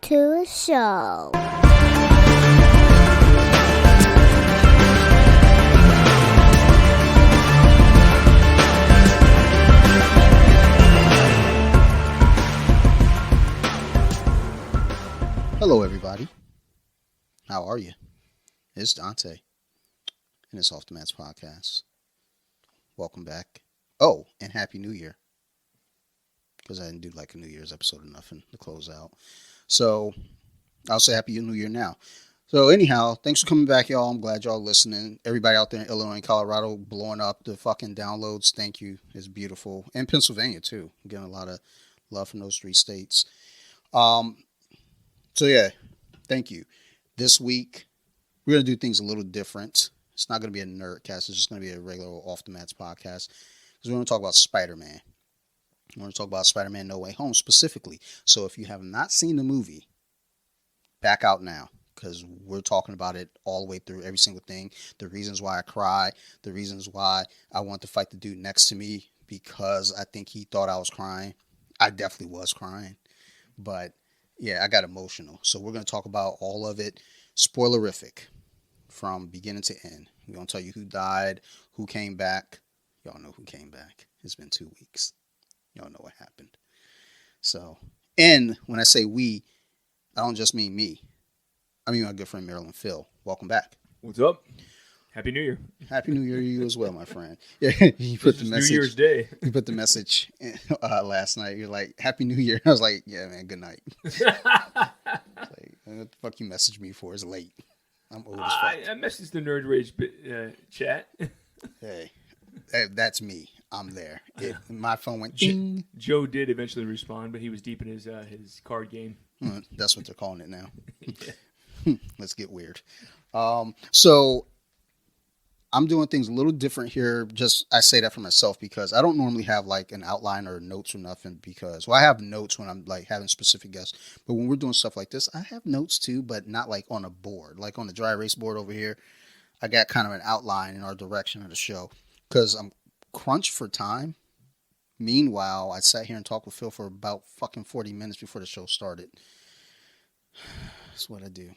to a show. Hello, everybody. How are you? It's Dante, and it's Off the Mats Podcast. Welcome back. Oh, and Happy New Year. Because I didn't do like a New Year's episode or nothing to close out. So, I'll say Happy New Year now. So, anyhow, thanks for coming back, y'all. I'm glad y'all listening. Everybody out there in Illinois and Colorado blowing up the fucking downloads. Thank you. It's beautiful. And Pennsylvania, too. I'm getting a lot of love from those three states. So, yeah, thank you. This week, we're going to do things a little different. It's not going to be a nerdcast. It's just going to be a regular Off the Mats podcast. Because we're going to talk about Spider-Man. We're going to talk about Spider-Man No Way Home specifically. So if you have not seen the movie, back out now. Because we're talking about it all the way through, every single thing. The reasons why I cry. The reasons why I want to fight the dude next to me. Because I think he thought I was crying. I definitely was crying. But yeah, I got emotional. So we're going to talk about all of it. Spoilerific. From beginning to end. We're going to tell you who died, who came back. Y'all know who came back. It's been 2 weeks. Y'all know what happened. So, and when I say we, I don't just mean me. I mean my good friend Marilyn Phil. Welcome back. What's up? Happy New Year. Happy New Year to you as well, my friend. Yeah, you put the message. New Year's Day. You put the message last night. You're like, Happy New Year. I was like, yeah, man, good night. Like, what the fuck you messaged me for? It's late. I'm old as fuck. I messaged the Nerd Rage chat. Hey, that's me. I'm there. My phone went ding. Joe did eventually respond, but he was deep in his card game. That's what they're calling it now. Let's get weird. So I'm doing things a little different here. Just I say that for myself because I don't normally have like an outline or notes or nothing because, well, I have notes when I'm like having specific guests, but when we're doing stuff like this, I have notes too, but not like on a board, like on the dry erase board over here. I got kind of an outline in our direction of the show because I'm crunched for time. Meanwhile, I sat here and talked with Phil for about fucking 40 minutes before the show started. That's what I do.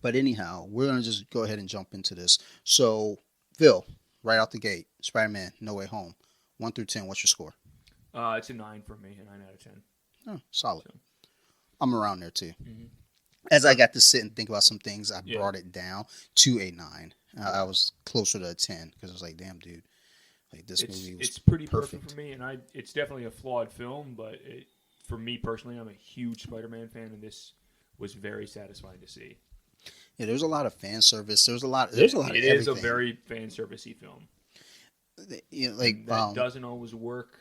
But anyhow, we're going to just go ahead and jump into this. So, Phil, right out the gate, Spider-Man, No Way Home, 1 through 10, what's your score? It's a 9 for me, a 9 out of 10. Oh, solid. So. I'm around there, too. Mm-hmm. As I got to sit and think about some things, I brought it down to a 9. I was closer to a 10 because I was like, damn, dude. Like, this movie was It's pretty perfect for me, and it's definitely a flawed film, but for me personally, I'm a huge Spider-Man fan, and this was very satisfying to see. Yeah, there's a lot of fan service. There's a lot of everything. It is a very fan servicey film. You know, like that doesn't always work.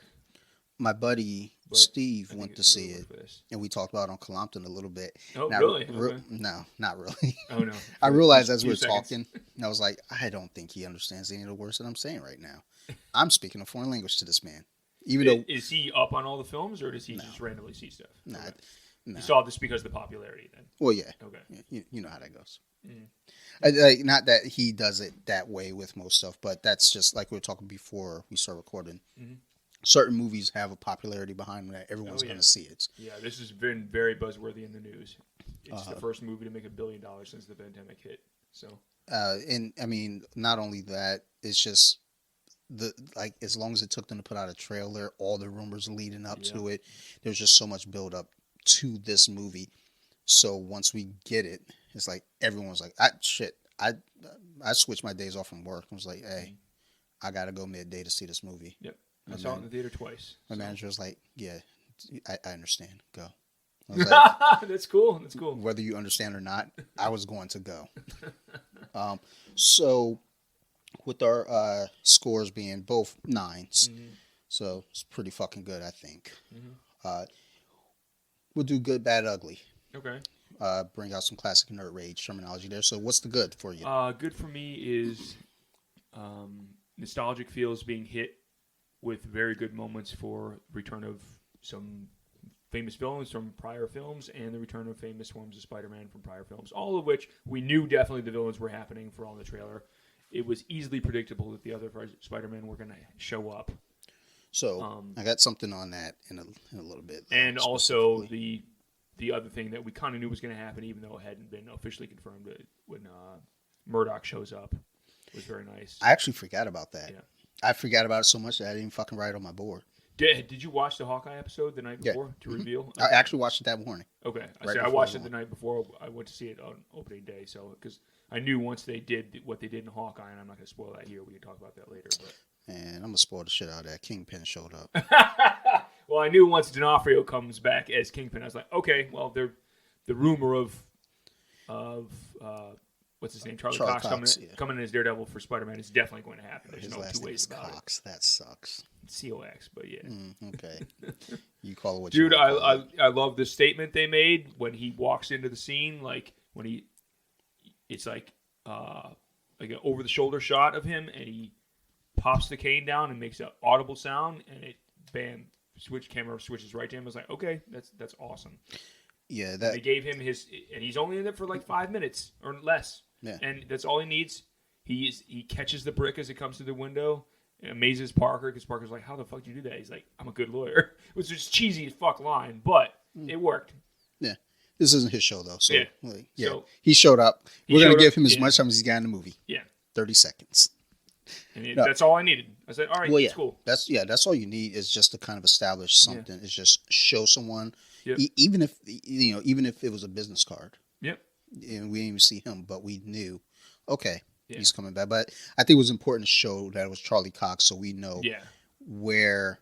My buddy Steve went to see it, and we talked about it on Columpton a little bit. Oh, really? No, not really. Oh, no. I realized as we were talking, and I was like, I don't think he understands any of the words that I'm saying right now. I'm speaking a foreign language to this man. Is he up on all the films, or does he just randomly see stuff? Nah, okay. No. You saw this because of the popularity, then? Well, yeah. Okay. Yeah, you know how that goes. Mm. Not that he does it that way with most stuff, but that's just like we were talking before we start recording. Mm-hmm. Certain movies have a popularity behind them that everyone's going to see it. Yeah, this has been very buzzworthy in the news. It's the first movie to make $1 billion since the pandemic hit. So, and I mean, not only that, it's just as long as it took them to put out a trailer, all the rumors leading up to it, there's just so much build up to this movie. So once we get it, it's like everyone's like, I switched my days off from work. I was like, hey, I gotta go midday to see this movie. Yep. I saw it in the theater twice. My manager was like, yeah, I understand. Go. I was like, That's cool. That's cool. Whether you understand or not, I was going to go. So with our scores being both 9s, so it's pretty fucking good, I think. Mm-hmm. We'll do good, bad, ugly. Okay. Bring out some classic nerd rage terminology there. So what's the good for you? Good for me is nostalgic feels being hit with very good moments for return of some famous villains from prior films and the return of famous forms of Spider-Man from prior films, all of which we knew definitely the villains were happening for all the trailer. It was easily predictable that the other Spider-Man were going to show up. So I got something on that in a little bit. And also the the other thing that we kind of knew was going to happen, even though it hadn't been officially confirmed, when Murdoch shows up, was very nice. I actually forgot about that. Yeah. I forgot about it so much that I didn't fucking write it on my board. Did you watch the Hawkeye episode the night before to Mm-hmm. reveal? I actually watched it that morning. Okay. Right I watched it the night before. I went to see it on opening day, so because I knew once they did what they did in Hawkeye, and I'm not going to spoil that here. We can talk about that later. But. And I'm gonna spoil the shit out of that. Kingpin showed up. Well, I knew once D'Onofrio comes back as Kingpin, I was like, okay, well, the rumor of what's his name, Charlie Cox coming in as Daredevil for Spider-Man is definitely going to happen. There's no two ways about Cox. That sucks. COX, but yeah. Okay. You call it what Dude, you want. I love the statement they made when he walks into the scene, like when it's like an over the shoulder shot of him, and he pops the cane down and makes an audible sound, and it camera switches right to him. I was like, okay, that's awesome. Yeah, they gave him and he's only in it for like 5 minutes or less. Yeah. And that's all he needs. He catches the brick as it comes through the window. It amazes Parker because Parker's like, how the fuck do you do that? He's like, I'm a good lawyer. It was just cheesy as fuck line, but it worked. Yeah. This isn't his show, though. So, yeah. So, he showed up. We're going to give him as much time as he's got in the movie. Yeah. 30 seconds. And that's all I needed. I said, all right, that's cool. That's all you need is just to kind of establish something. It's just show someone, even if it was a business card. Yep. And we didn't even see him, but we knew, okay, he's coming back. But I think it was important to show that it was Charlie Cox, so we know where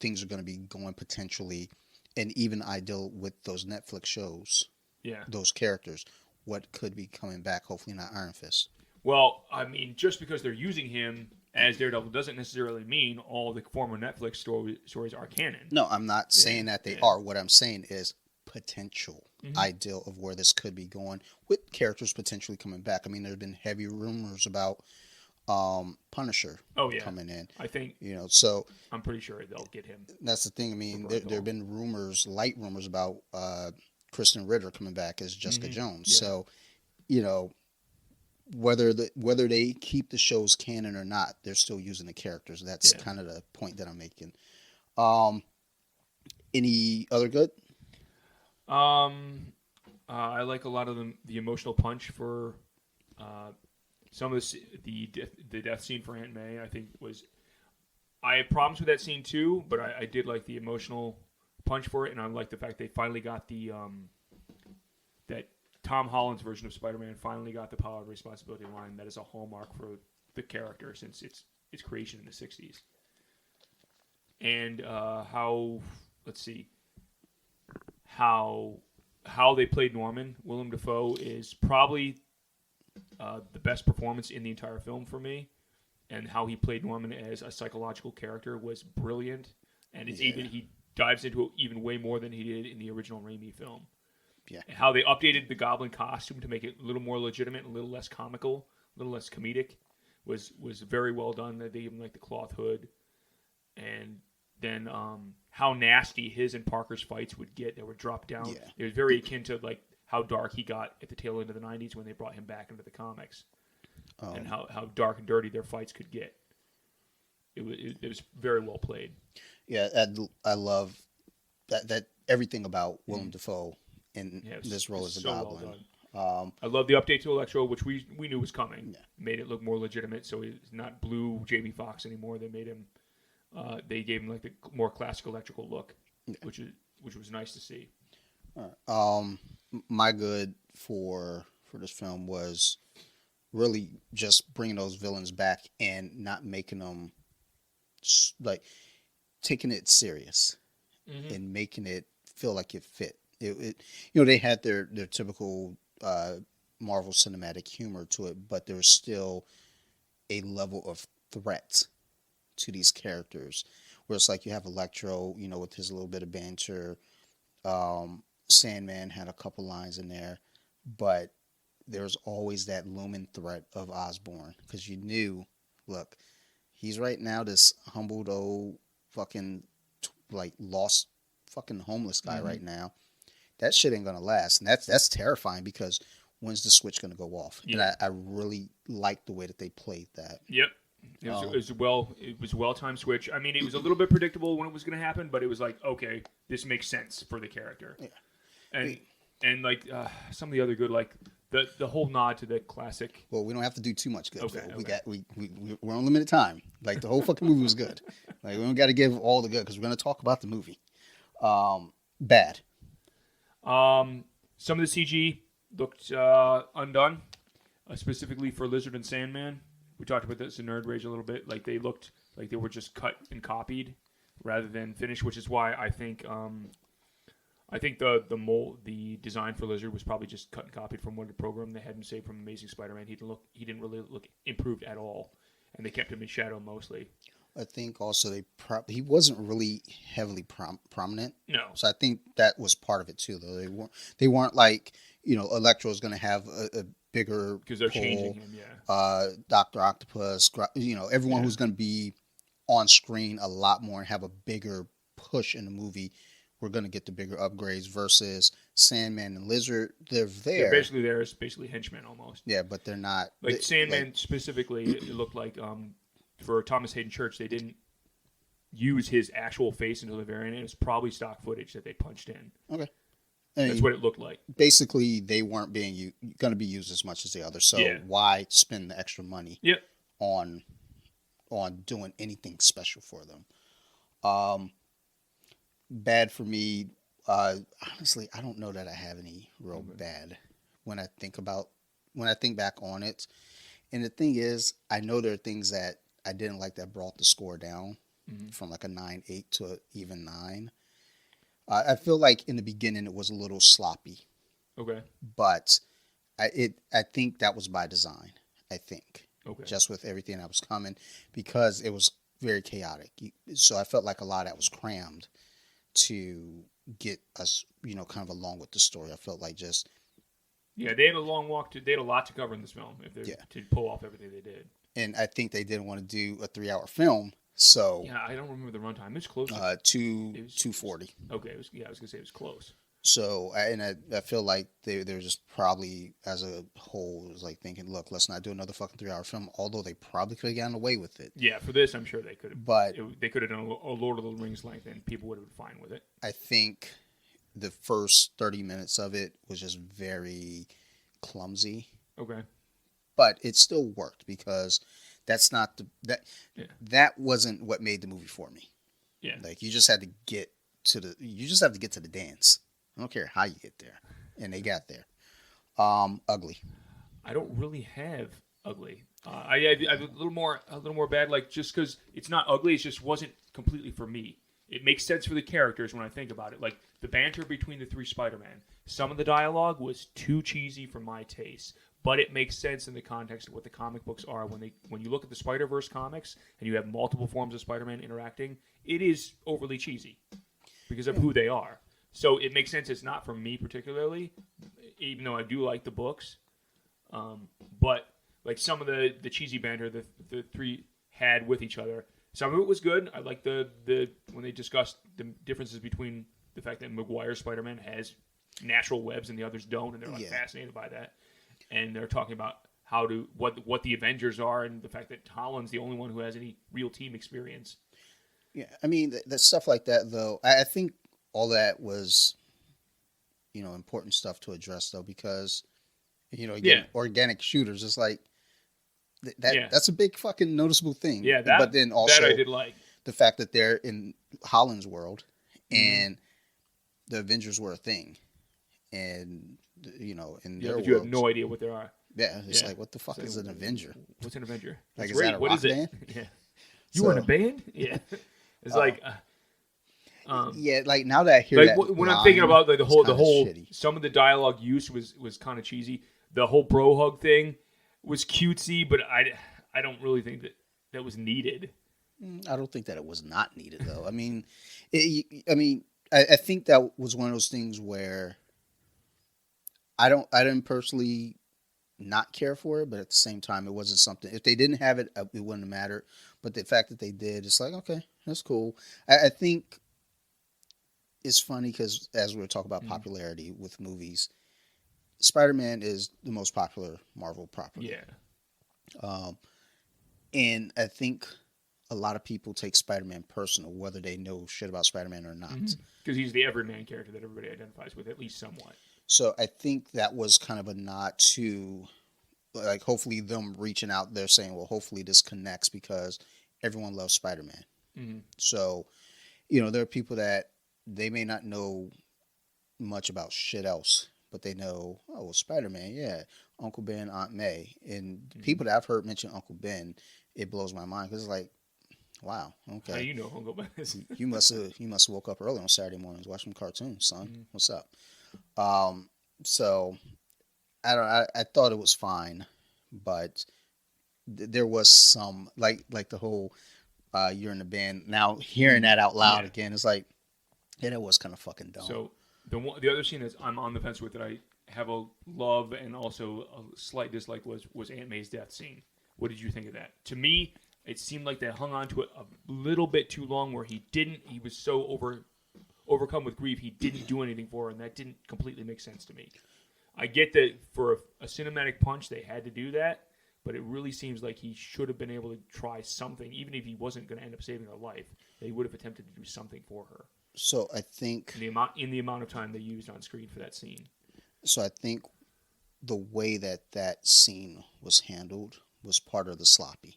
things are going to be going potentially, and even ideal with those Netflix shows. Yeah. Those characters, what could be coming back? Hopefully not Iron Fist. Well, I mean, just because they're using him as Daredevil doesn't necessarily mean all the former Netflix stories are canon. No, I'm not saying that they are. What I'm saying is potential ideal of where this could be going with characters potentially coming back. I mean, there have been heavy rumors about Punisher coming in. I think, so I'm pretty sure they'll get him. That's the thing. I mean, there have been light rumors about Kristen Ritter coming back as Jessica Jones. Yeah. So, whether they keep the shows canon or not, they're still using the characters. That's kind of the point that I'm making. Any other good? I like a lot of the emotional punch for some of the death scene for Aunt May. I think I had problems with that scene too, but I did like the emotional punch for it, and I like the fact they finally got that Tom Holland's version of Spider-Man finally got the power and responsibility line that is a hallmark for the character since its creation in the 60s. And how they played Norman, Willem Dafoe, is probably the best performance in the entire film for me. And how he played Norman as a psychological character was brilliant. And he dives into it even way more than he did in the original Raimi film. Yeah. And how they updated the Goblin costume to make it a little more legitimate, a little less comical, a little less comedic was very well done. They gave him like the cloth hood. And then how nasty his and Parker's fights would get. They would drop down. Yeah. It was very akin to like how dark he got at the tail end of the 90s when they brought him back into the comics. And how dark and dirty their fights could get. It was very well played. Yeah, I love that everything about Willem Dafoe in this role as a Goblin. Well I love the update to Electro, which we knew was coming. Yeah. Made it look more legitimate, so he's not blue Jamie Foxx anymore. They made him. They gave him like the more classic electrical look, which was nice to see. All right. My good for this film was really just bringing those villains back and not making them like taking it serious and making it feel like it fit. They had their typical Marvel cinematic humor to it, but there's still a level of threat to these characters where it's like you have Electro, with his little bit of banter. Sandman had a couple lines in there, but there's always that looming threat of Osborn because you knew, look, he's right now this humbled old fucking lost fucking homeless guy right now. That shit ain't gonna last, and that's terrifying because when's the switch gonna go off? Yeah. And I really like the way that they played that. Yep. It was a well-timed switch. I mean, it was a little bit predictable when it was going to happen, but it was like, okay, this makes sense for the character. Yeah. and like some of the other good, like the whole nod to the classic. Well, we don't have to do too much good. Okay, Phil. We're on limited time. Like the whole fucking movie was good. Like we don't got to give all the good because we're gonna talk about the movie. Bad. Some of the CG looked undone, specifically for Lizard and Sandman. We talked about this in Nerd Rage a little bit. Like they looked like they were just cut and copied rather than finished, which is why I think the design for Lizard was probably just cut and copied from one of the program they had him saved from Amazing Spider-Man. He didn't really look improved at all, and they kept him in shadow mostly. I think also he wasn't really heavily prominent. No. So I think that was part of it too. Though they weren't like Electro is going to have a bigger because they're pull. Changing him. Yeah. Dr. Octopus. Everyone who's going to be on screen a lot more and have a bigger push in the movie. We're going to get the bigger upgrades versus Sandman and Lizard. They're there. They're basically there as basically henchmen almost. Yeah, but they're not. Like Sandman specifically, it looked like for Thomas Hayden Church, they didn't use his actual face until the very end. It was probably stock footage that they punched in. Okay. That's what it looked like. Basically, they weren't going to be used as much as the others. So why spend the extra money on doing anything special for them? Bad for me. Honestly, I don't know that I have any real bad when I think back on it. And the thing is, I know there are things that I didn't like that brought the score down from like a 9.8 to an even 9. I feel like in the beginning it was a little sloppy. Okay. But I think that was by design. I think. Okay. Just with everything that was coming, because it was very chaotic. So I felt like a lot of that was crammed to get us, kind of along with the story. I felt like just. Yeah, they had a long walk. They had a lot to cover in this film to pull off everything they did. And I think they didn't want to do a 3-hour film, so. Yeah, I don't remember the runtime. It's close. 240. Okay, I was gonna say it was close. So, I feel like they're just probably as a whole was like thinking, look, let's not do another fucking 3-hour film. Although they probably could have gotten away with it. Yeah, for this, I'm sure they could have. But they could have done a Lord of the Rings length, and people would have been fine with it. I think the first 30 minutes of it was just very clumsy. Okay. But it still worked because that's not that wasn't what made the movie for me. Yeah. Like you just have to get to the dance. I don't care how you get there. And they got there. Ugly. I don't really have ugly. I have a little more bad, like just because it's not ugly, it just wasn't completely for me. It makes sense for the characters when I think about it. Like the banter between the three Spider-Man. Some of the dialogue was too cheesy for my taste, but it makes sense in the context of what the comic books are. When you look at the Spider-Verse comics and you have multiple forms of Spider-Man interacting, it is overly cheesy because of who they are. So it makes sense. It's not for me particularly, even though I do like the books. But like some of the cheesy banter the three had with each other. Some of it was good. I like the when they discussed the differences between the fact that Maguire's Spider-Man has natural webs and the others don't, and they're fascinated by that. And they're talking about what the Avengers are, and the fact that Holland's the only one who has any real team experience. Yeah, I mean the stuff like that though. I think all that was, important stuff to address though, because organic shooters. It's like. That's a big fucking noticeable thing. Yeah, but then also that I did like the fact that they're in Holland's world and the Avengers were a thing, and in their world, you have no idea what they are. Yeah, it's like what the fuck is an Avenger? What's an Avenger? Like is that a rock band? Yeah, you were in a band. Yeah, it's like. Like now that I hear like that, when I'm thinking about like the whole shitty. Some of the dialogue use was kind of cheesy. The whole bro hug thing was cutesy, but I don't really think that was needed. I don't think that it was not needed though. I mean, I think that was one of those things where I didn't personally not care for it, but at the same time, it wasn't something. If they didn't have it, it wouldn't have mattered. But the fact that they did, it's like okay, that's cool. I think it's funny because as we were talking about popularity with movies. Spider-Man is the most popular Marvel property. Yeah. And I think a lot of people take Spider-Man personal, whether they know shit about Spider-Man or not. Because he's the everyman character that everybody identifies with, at least somewhat. So I think that was kind of a nod to, like, hopefully them reaching out there saying, well, hopefully this connects because everyone loves Spider-Man. Mm-hmm. So, you know, there are people that they may not know much about shit else, but they know, oh, well, Spider-Man, yeah, Uncle Ben, Aunt May. And people that I've heard mention Uncle Ben, it blows my mind because it's like, wow, okay. How do you know Uncle Ben is? You must have woke up early on Saturday mornings watching cartoons, son. Mm-hmm. What's up? So I thought it was fine, but there was some like the whole you're in the band. Now hearing that out loud again, it's like, yeah, that was kind of fucking dumb. So the other scene that I'm on the fence with that I have a love and also a slight dislike was Aunt May's death scene. What did you think of that? To me, it seemed like they hung on to it a little bit too long, where he was so overcome with grief, he didn't do anything for her, and that didn't completely make sense to me. I get that for a cinematic punch, they had to do that, but it really seems like he should have been able to try something, even if he wasn't going to end up saving her life. They would have attempted to do something for her. So I think in the amount of time they used on screen for that scene. So I think the way that scene was handled was part of the sloppy.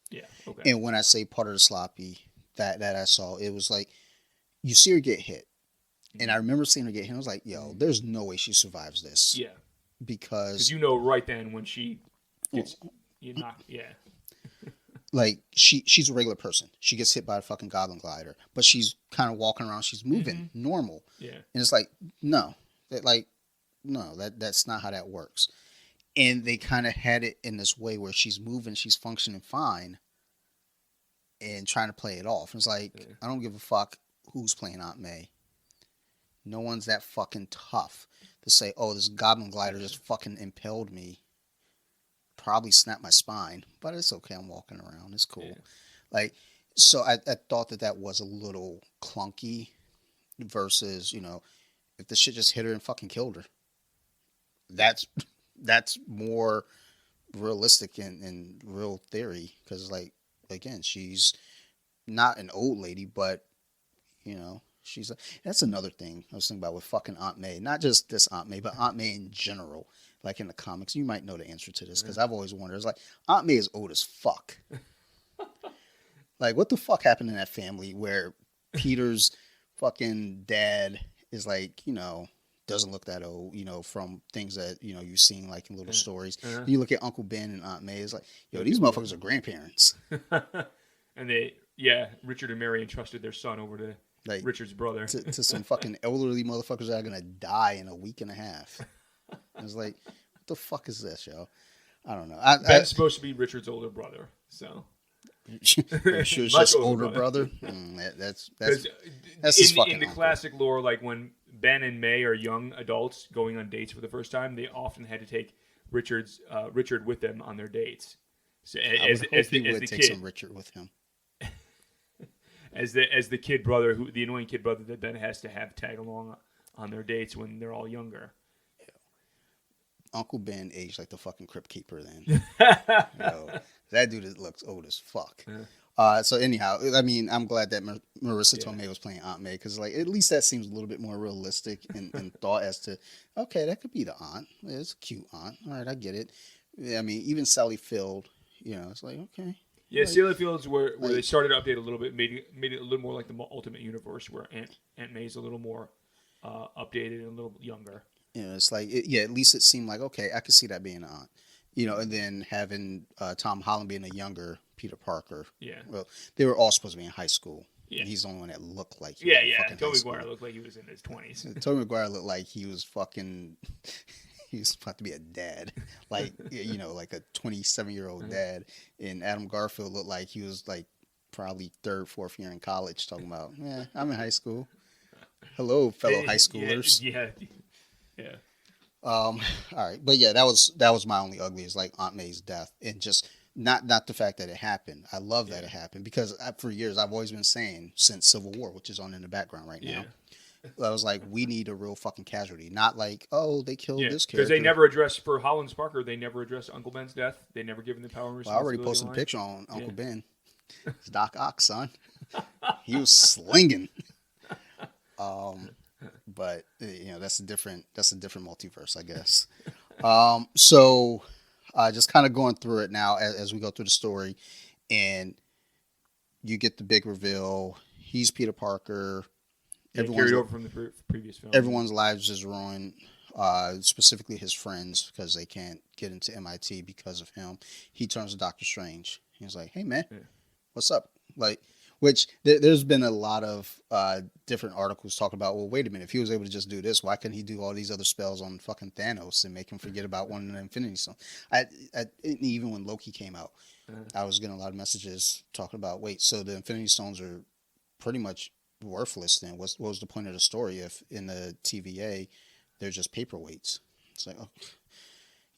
Yeah. Okay. And when I say part of the sloppy that I saw, it was like you see her get hit, and I remember seeing her get hit. I was like, "Yo, there's no way she survives this." Yeah. Because you know right then when she gets like she's a regular person. She gets hit by a fucking goblin glider, but she's kind of walking around. She's moving normal. Yeah. And it's like, no, that's not how that works. And they kind of had it in this way where she's moving, she's functioning fine, and trying to play it off. And it's like, I don't give a fuck who's playing Aunt May. No one's that fucking tough to say, oh, this goblin glider just fucking impaled me. Probably snapped my spine, but it's okay. I'm walking around. It's cool. Yeah. So I thought that was a little clunky versus, if the shit just hit her and fucking killed her. That's more realistic in real theory because, again, she's not an old lady, but, that's another thing I was thinking about with fucking Aunt May. Not just this Aunt May, but Aunt May in general. Like in the comics, you might know the answer to this because I've always wondered. It's like, Aunt May is old as fuck. Like, what the fuck happened in that family where Peter's fucking dad is like, doesn't look that old, from things that, you've seen like in little stories. You look at Uncle Ben and Aunt May, it's like, yo, these motherfuckers are grandparents. And Richard and Mary entrusted their son over to Richard's brother. to some fucking elderly motherfuckers that are going to die in a week and a half. I was like, what the fuck is this, yo? I don't know. Ben's supposed to be Richard's older brother, so. Are you sure it's just older brother? That's just fucking in the classic lore, like when Ben and May are young adults going on dates for the first time, they often had to take Richard with them on their dates. So as the kid, some Richard with him. as the kid brother, the annoying kid brother that Ben has to have tag along on their dates when they're all younger. Uncle Ben aged like the fucking crypt keeper then. That dude looks old as fuck. So anyhow, I mean, I'm glad that Marissa Tomei was playing Aunt May because, at least that seems a little bit more realistic in thought as to, okay, that could be the aunt. It's a cute aunt. All right, I get it. I mean, even Sally Field, it's like, okay. Yeah, Sally Field's where they started to update a little bit, made it a little more like the Ultimate Universe, where Aunt May's a little more updated and a little younger. It's like, at least it seemed like, okay, I could see that being an aunt. And then having Tom Holland being a younger Peter Parker. Yeah. Well, they were all supposed to be in high school. Yeah. And he's the only one that looked like he was in fucking Tobey Maguire looked like he was in his 20s. Tobey Maguire looked like he was fucking... he was about to be a dad. Like a 27-year-old dad. And Adam Garfield looked like he was, probably 3rd, 4th year in college talking about, I'm in high school. Hello, fellow high schoolers. Yeah. All right, but that was my only ugly is Aunt May's death, and just not the fact that it happened. I love that it happened because for years I've always been saying since Civil War, which is on in the background right now. I was like, we need a real fucking casualty, not like, oh, they killed this character. Because they never addressed for Holland Sparker. They never addressed Uncle Ben's death. They never given the power. Well, I already posted a picture on Uncle Ben. It's Doc Ock, son. He was slinging. But that's a different multiverse, I guess. So just kind of going through it now as we go through the story, and you get the big reveal. He's Peter Parker. Yeah, carried over from the previous film. Everyone's lives is ruined. Specifically his friends, because they can't get into MIT because of him. He turns to Doctor Strange. He's like, "Hey man, what's up?" Like, which there's been a lot of different articles talking about. Well, wait a minute. If he was able to just do this, why couldn't he do all these other spells on fucking Thanos and make him forget about one of the Infinity Stones? Even when Loki came out, I was getting a lot of messages talking about, wait, so the Infinity Stones are pretty much worthless then? What was the point of the story if in the TVA they're just paperweights? It's like, oh,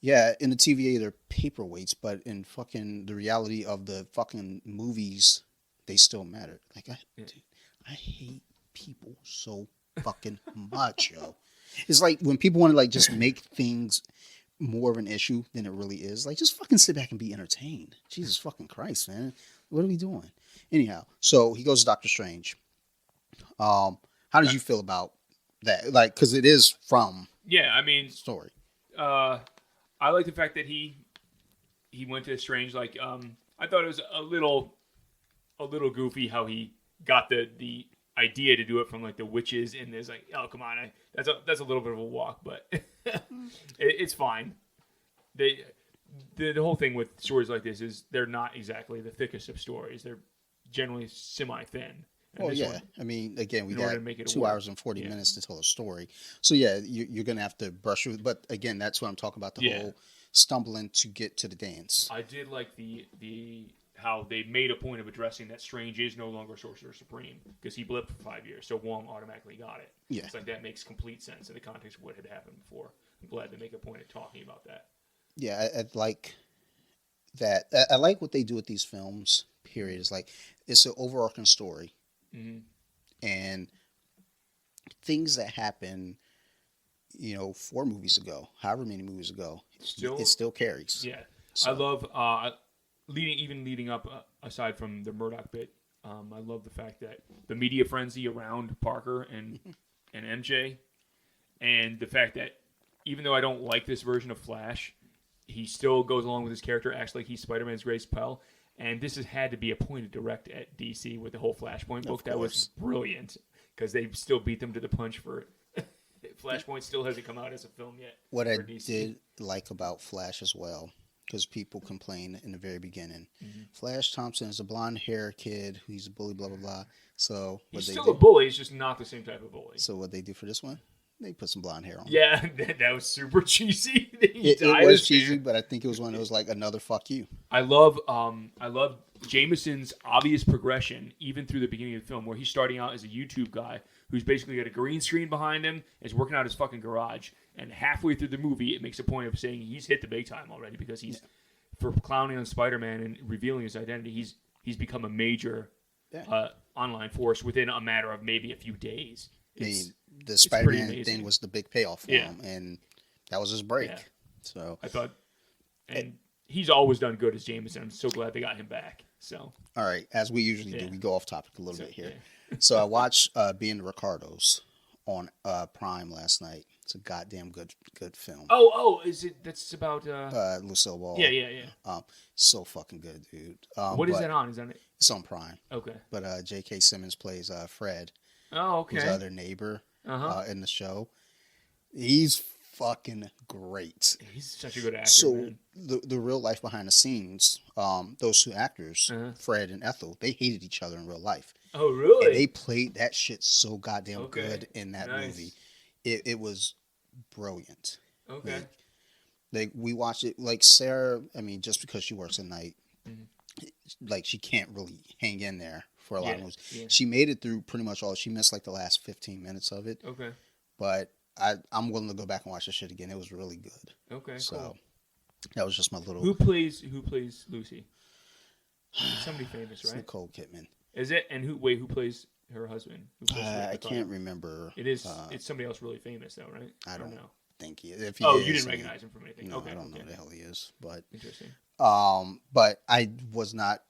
yeah, in the TVA they're paperweights, but in fucking the reality of the fucking movies, they still matter. Like, dude, I hate people so fucking much, yo. It's like when people want to like just make things more of an issue than it really is. Like, just fucking sit back and be entertained. Jesus fucking Christ, man. What are we doing? Anyhow, so he goes to Doctor Strange. How did you feel about that? Like, because it is from story. I like the fact that he went to Strange. Like, I thought it was a little goofy how he got the idea to do it from like the witches, and there's like, oh come on, that's a little bit of a walk, but it's fine. The whole thing with stories like this is they're not exactly the thickest of stories. They're generally semi-thin. Well, yeah. I mean, again, we got 2 hours and 40 minutes to tell a story. So, yeah, you're going to have to brush through. But, again, that's what I'm talking about, the whole stumbling to get to the dance. I did like the how they made a point of addressing that Strange is no longer Sorcerer Supreme because he blipped for 5 years. So Wong automatically got it. Yeah. It's like that makes complete sense in the context of what had happened before. I'm glad they make a point of talking about that. Yeah, I like that. I like what they do with these films, period. It's like it's an overarching story. Mm-hmm. And things that happen, 4 movies ago, however many movies ago, it still carries. Yeah. So. I love, leading up, aside from the Murdoch bit, I love the fact that the media frenzy around Parker and MJ, and the fact that even though I don't like this version of Flash, he still goes along with his character, acts like he's Spider-Man's greatest pal. And this has had to be a point of direct at DC with the whole Flashpoint book. That was brilliant because they still beat them to the punch for it. Flashpoint still hasn't come out as a film yet. What I did like about Flash as well, because people complained in the very beginning, Flash Thompson is a blonde hair kid who's a bully, blah, blah, blah. So he's still a bully. He's just not the same type of bully. So what they do for this one? They put some blonde hair on. Yeah, that was super cheesy. It was cheesy, but I think it was one of those like another fuck you. I love Jameson's obvious progression, even through the beginning of the film, where he's starting out as a YouTube guy who's basically got a green screen behind him, is working out his fucking garage, and halfway through the movie, it makes a point of saying he's hit the big time already because he's for clowning on Spider-Man and revealing his identity. He's become a major online force within a matter of maybe a few days. The Spider-Man thing was the big payoff for him, and that was his break. Yeah. So I thought, and he's always done good as Jameson. I'm so glad they got him back. So all right, as we usually do, we go off topic a little bit here. So I watched Being the Ricardos on Prime last night. It's a goddamn good film. Oh, is it? That's about Lucille Ball. Yeah. So fucking good, dude. What is that on? Is that it? It's on Prime. Okay. But J.K. Simmons plays Fred. Oh, okay. Who's their neighbor in the show. He's fucking great. He's such a good actor. So man. the real life behind the scenes, those 2 actors, Fred and Ethel, they hated each other in real life. Oh, really? And they played that shit so goddamn good in that movie. It was brilliant. Okay. Like we watched it. Like Sarah, I mean, just because she works at night, like she can't really hang in there for a lot of movies. Yeah. She made it through pretty much all. She missed like the last 15 minutes of it. Okay. But I'm willing to go back and watch this shit again. It was really good. Okay. So cool. that was just my little. Who plays Lucy? Somebody famous, right? Nicole Kidman. Is it? And who plays her husband? I can't remember. It is. It's somebody else really famous though, right? I don't know. Think he. If he you didn't recognize him from anything? No, okay. I don't know who the hell he is. But interesting. But I was not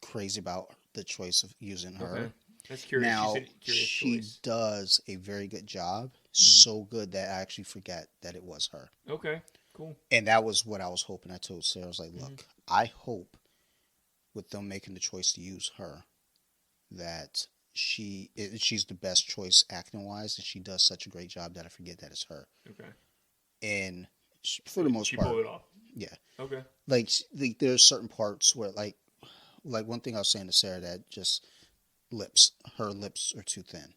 crazy about the choice of using her. Okay. That's curious. Now, She's a curious she choice. does a very good job. Mm-hmm. So good that I actually forget that it was her. Okay. Cool. And that was what I was hoping. I told Sarah, I was like, Mm-hmm. look, I hope with them making the choice to use her that she's the best choice acting wise, and she does such a great job that I forget that it's her. Okay. And for the most She part, pulled it off. yeah. Okay. Like there's certain parts where like one thing I was saying to Sarah that just her lips are too thin.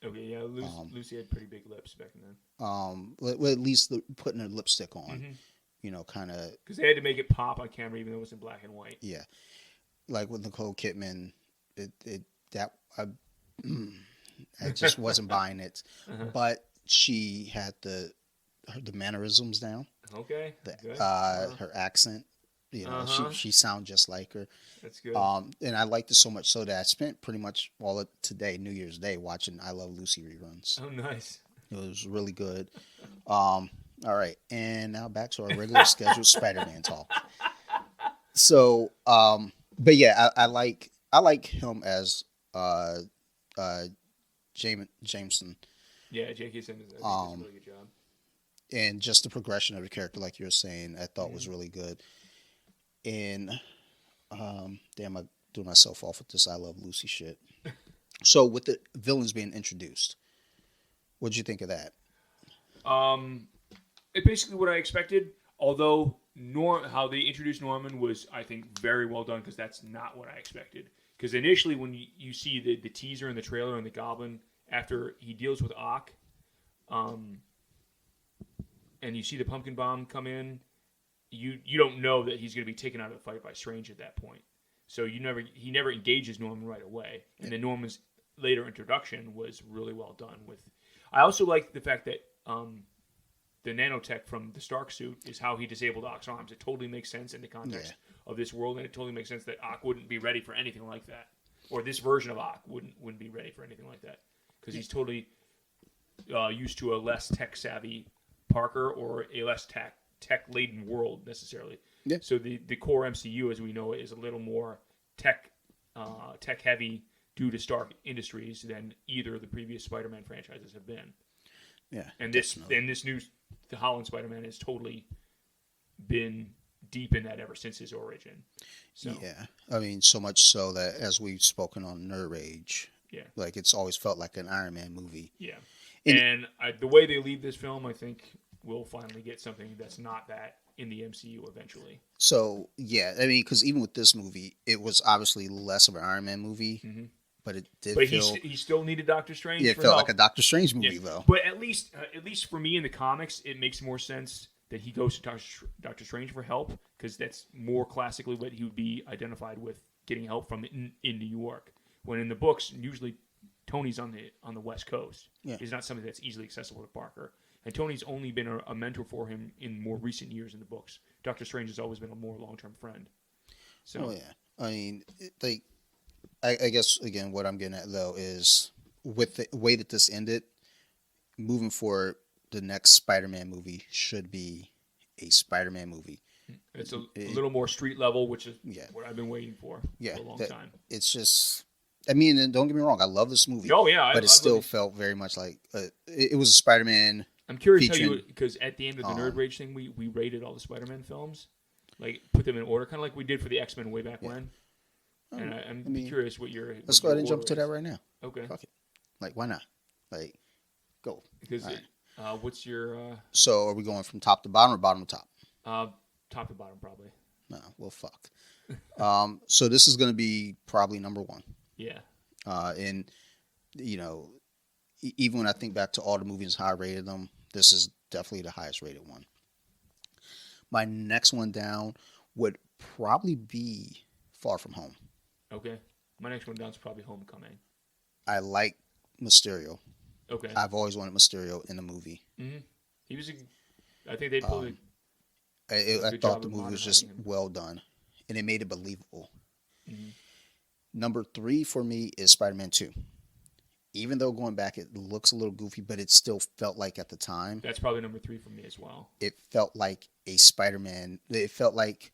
Okay. Yeah. Lucy had pretty big lips back then. Well, at least putting her lipstick on, Mm-hmm. you know, kind of. Because they had to make it pop on camera, even though it was in black and white. Yeah, like with Nicole Kidman, I just wasn't buying it, Uh-huh. but she had the mannerisms down, Okay. Good. her accent. You know, Uh-huh. she sounds just like her. That's good. And I liked it so much so that I spent pretty much all of today, New Year's Day, watching I Love Lucy reruns. Oh, nice. It was really good. All right, and now back to our regular scheduled Spider-Man talk. So, but yeah, I like him as Jameson, Yeah, J.K. Simmons does a really good job. and just the progression of the character, like you were saying, I thought was really good. And damn, I threw myself off with this I Love Lucy shit. So with the villains being introduced, what'd you think of that? It's basically what I expected. Although how they introduced Norman was, I think, very well done because that's not what I expected. Because initially, when you see the teaser and the trailer and the Goblin after he deals with Ock, and you see the pumpkin bomb come in, you don't know that he's going to be taken out of the fight by Strange at that point. So he never engages Norman right away, and then Norman's later introduction was really well done. I also like the fact that the nanotech from the Stark suit is how he disabled Ock's arms. It totally makes sense in the context of this world, and it totally makes sense that Ock wouldn't be ready for anything like that, or this version of Ock wouldn't be ready for anything like that, because he's totally used to a less tech savvy Parker or a less tech laden world necessarily. Yeah. So the core MCU, as we know it, is a little more tech heavy due to Stark Industries than either of the previous Spider-Man franchises have been. Yeah, and this new the Holland Spider-Man has totally been deep in that ever since his origin. So yeah, I mean, so much so that as we've spoken on Nerd Rage, like it's always felt like an Iron Man movie. Yeah, and the way they leave this film, I think we'll finally get something that's not that in the MCU eventually. So yeah, I mean, because even with this movie, it was obviously less of an Iron Man movie. Mm-hmm. But it did feel... he still needed Doctor Strange. Yeah, it felt like a Doctor Strange movie, though. But at least for me in the comics, it makes more sense that he goes to Doctor Strange for help, because that's more classically what he would be identified with, getting help from in New York. When in the books, usually Tony's on the West Coast. Yeah. He's not something that's easily accessible to Parker. And Tony's only been a mentor for him in more recent years in the books. Doctor Strange has always been a more long-term friend. So, oh, yeah. I mean, I guess, again, what I'm getting at, though, is with the way that this ended, moving forward, the next Spider-Man movie should be a Spider-Man movie. It's a little more street level, which is what I've been waiting for a long time. It's just, I mean, and don't get me wrong, I love this movie. Oh, yeah. But it still felt very much like, it was a Spider-Man. I'm curious because at the end of the Nerd Rage thing, we rated all the Spider-Man films, like put them in order, kind of like we did for the X-Men way back when. And I'm curious what your... Let's go ahead and jump to that right now. Okay. Fuck it. Like, why not? Like, go. Because what's your... So, are we going from top to bottom or bottom to top? Top to bottom, probably. No, well, fuck. So, this is going to be probably number one. Yeah. And, you know, even when I think back to all the movies, how I rated them, this is definitely the highest rated one. My next one down would probably be Far From Home. Okay. My next one down is probably Homecoming. I like Mysterio. Okay. I've always wanted Mysterio in a movie. Mm-hmm. He was I think they pulled I thought the movie was just well done. And it made it believable. Mm-hmm. Number 3 for me is Spider-Man 2. Even though going back it looks a little goofy, but it still felt like at the time. That's probably number 3 for me as well. It felt like a Spider-Man. It felt like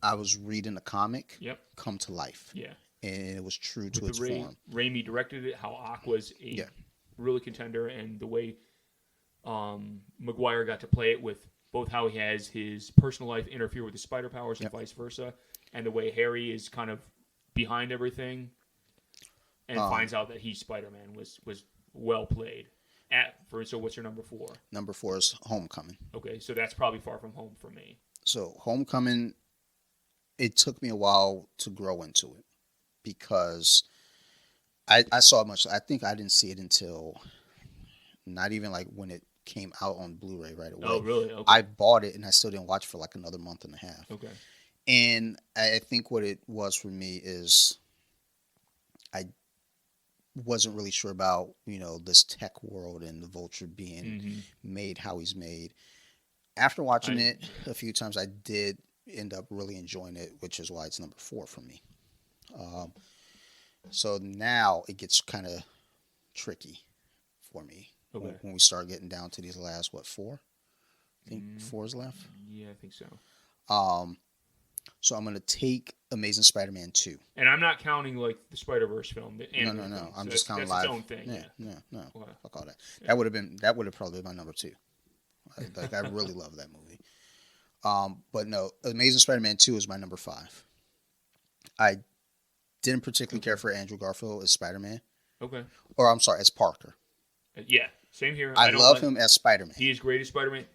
I was reading a comic Yep. come to life. Yeah. And it was true to With its the form. Raimi directed it, how Ock was a really contender, and the way Maguire got to play it with both how he has his personal life interfere with his spider powers and vice versa, and the way Harry is kind of behind everything and finds out that he's Spider-Man was well played. So what's your number 4? Number 4 is Homecoming. Okay, so that's probably Far From Home for me. So Homecoming, it took me a while to grow into it because I saw it much. I think I didn't see it until not even like when it came out on Blu-ray right away. Oh, really? Okay. I bought it and I still didn't watch it for like another month and a half. Okay. And I think what it was for me is I wasn't really sure about, this tech world and the Vulture being made how he's made. After watching it a few times, I did end up really enjoying it, which is why it's number 4 for me. So now it gets kind of tricky for me when we start getting down to these last, 4? I think 4 is left. Yeah, I think so. So I'm going to take Amazing Spider-Man 2. And I'm not counting like the Spider-Verse film. No. I'm just counting live. Its own thing. No. Okay. Fuck all that. Yeah. That would have probably been my number 2. I really love that movie. But no, Amazing Spider-Man 2 is my number 5. I didn't particularly care for Andrew Garfield as Spider-Man. Okay. Or I'm sorry, as Parker. Yeah, same here. I love him as Spider-Man. He is great as Spider-Man.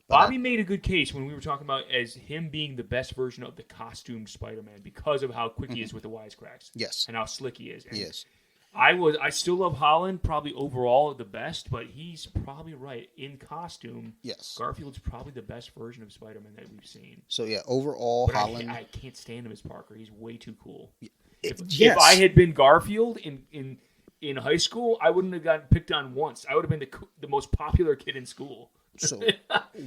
Bobby made a good case when we were talking about as him being the best version of the costumed Spider-Man because of how quick he is with the wisecracks. Yes. And how slick he is. And yes. I still love Holland, probably overall the best, but he's probably right. In costume, yes, Garfield's probably the best version of Spider-Man that we've seen. So yeah, overall, but Holland. I can't stand him as Parker. He's way too cool. If I had been Garfield in high school, I wouldn't have gotten picked on once. I would have been the most popular kid in school. So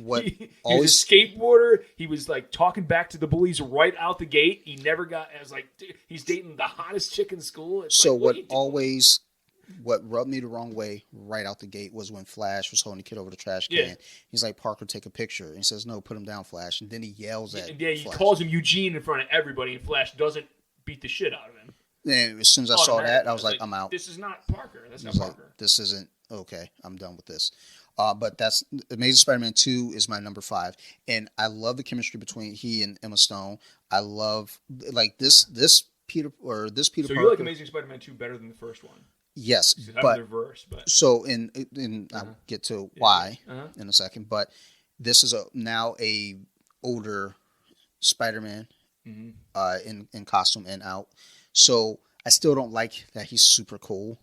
what? He was a skateboarder. He was like talking back to the bullies right out the gate. He never got. I was like, dude, he's dating the hottest chick in school. It's so like, what rubbed me the wrong way right out the gate was when Flash was holding the kid over the trash can. Yeah. He's like, Parker, take a picture. And he says, no, put him down, Flash. And then he yells at he Flash. Calls him Eugene in front of everybody, and Flash doesn't beat the shit out of him. And as soon as I saw that, I was like, I'm out. This is not Parker. That's not Parker. This isn't okay. I'm done with this. But that's Amazing Spider-Man 2 is my number 5, and I love the chemistry between he and Emma Stone. I love like this Peter Parker. So you like Amazing Spider-Man 2 better than the first one? Yes, but reverse. But so in I'll get to why in a second. But this is now a older Spider-Man in costume and out. So I still don't like that he's super cool,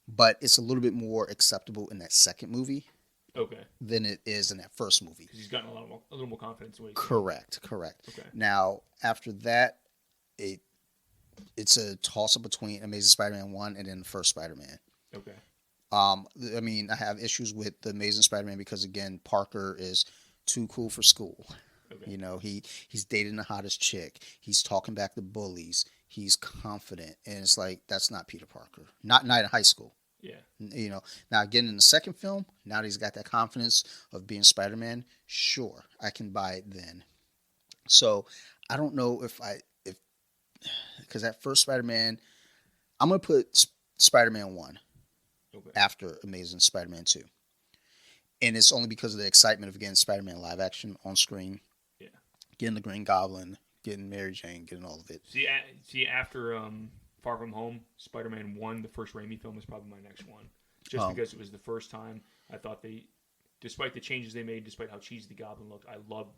but it's a little bit more acceptable in that second movie. Okay. Than it is in that first movie. Because he's gotten a little more confidence. Correct. Okay. Now, after that, it's a toss-up between Amazing Spider-Man 1 and then the first Spider-Man. Okay. I mean, I have issues with the Amazing Spider-Man because, again, Parker is too cool for school. Okay. He's dating the hottest chick. He's talking back to bullies. He's confident. And it's like, that's not Peter Parker. Not in high school. Yeah. Now again in the second film, now that he's got that confidence of being Spider-Man, sure, I can buy it then. So I don't know if because that first Spider-Man, I'm gonna put Spider-Man 1 after Amazing Spider-Man 2, and it's only because of the excitement of getting Spider-Man live action on screen, getting the Green Goblin, getting Mary Jane, getting all of it. See after Far From Home, Spider-Man 1, the first Raimi film, is probably my next one. Just because it was the first time I thought despite the changes they made, despite how cheesy the Goblin looked, I loved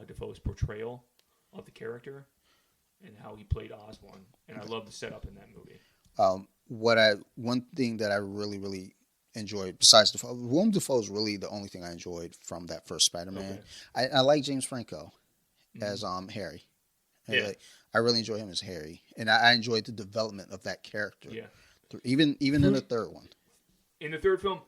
Dafoe's portrayal of the character and how he played Osborn. And I love the setup in that movie. One thing that I really, really enjoyed, besides Dafoe, Willem Dafoe is really the only thing I enjoyed from that first Spider-Man. Okay. I like James Franco as Harry. Yeah. I really enjoy him as Harry, and I enjoyed the development of that character. Yeah, even in the third one. In the third film,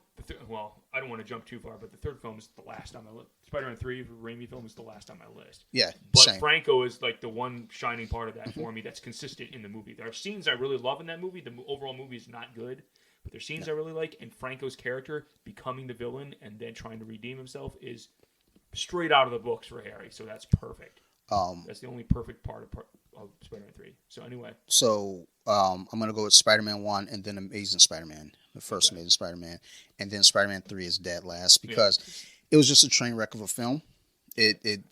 I don't want to jump too far, but the third film is the last on my list. Spider-Man 3, Raimi film, is the last on my list. Yeah, but same. Franco is like the one shining part of that for me that's consistent in the movie. There are scenes I really love in that movie. The overall movie is not good, but there's scenes I really like, and Franco's character becoming the villain and then trying to redeem himself is straight out of the books for Harry, so that's perfect. That's the only perfect part of Spider-Man 3. So anyway. So I'm going to go with Spider-Man 1 and then Amazing Spider-Man, the first Amazing Spider-Man. And then Spider-Man 3 is dead last because it was just a train wreck of a film. It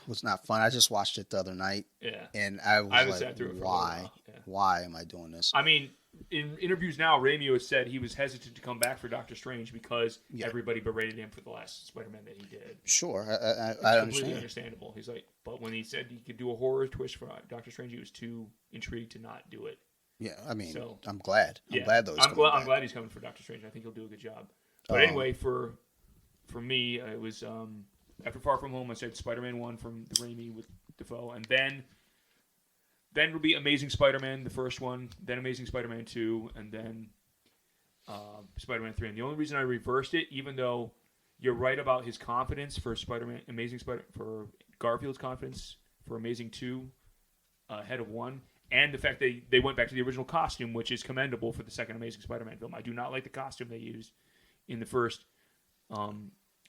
was not fun. I just watched it the other night. Yeah. And I was like, why? Yeah. Why am I doing this? I mean, in interviews now, Raimi has said he was hesitant to come back for Doctor Strange because everybody berated him for the last Spider-Man that he did. Sure, I completely understandable. He's like, but when he said he could do a horror twist for Doctor Strange, he was too intrigued to not do it. Yeah, I mean, so, I'm glad. I'm glad though. I'm glad he's coming for Doctor Strange. I think he'll do a good job. But anyway, for me, it was after Far From Home. I said Spider-Man 1 from the Raimi with Dafoe, and then it'll be Amazing Spider-Man, the first one, then Amazing Spider-Man 2, and then Spider-Man 3. And the only reason I reversed it, even though you're right about his confidence for for Garfield's confidence for Amazing 2 ahead of 1, and the fact that they went back to the original costume, which is commendable for the second Amazing Spider-Man film. I do not like the costume they used in the first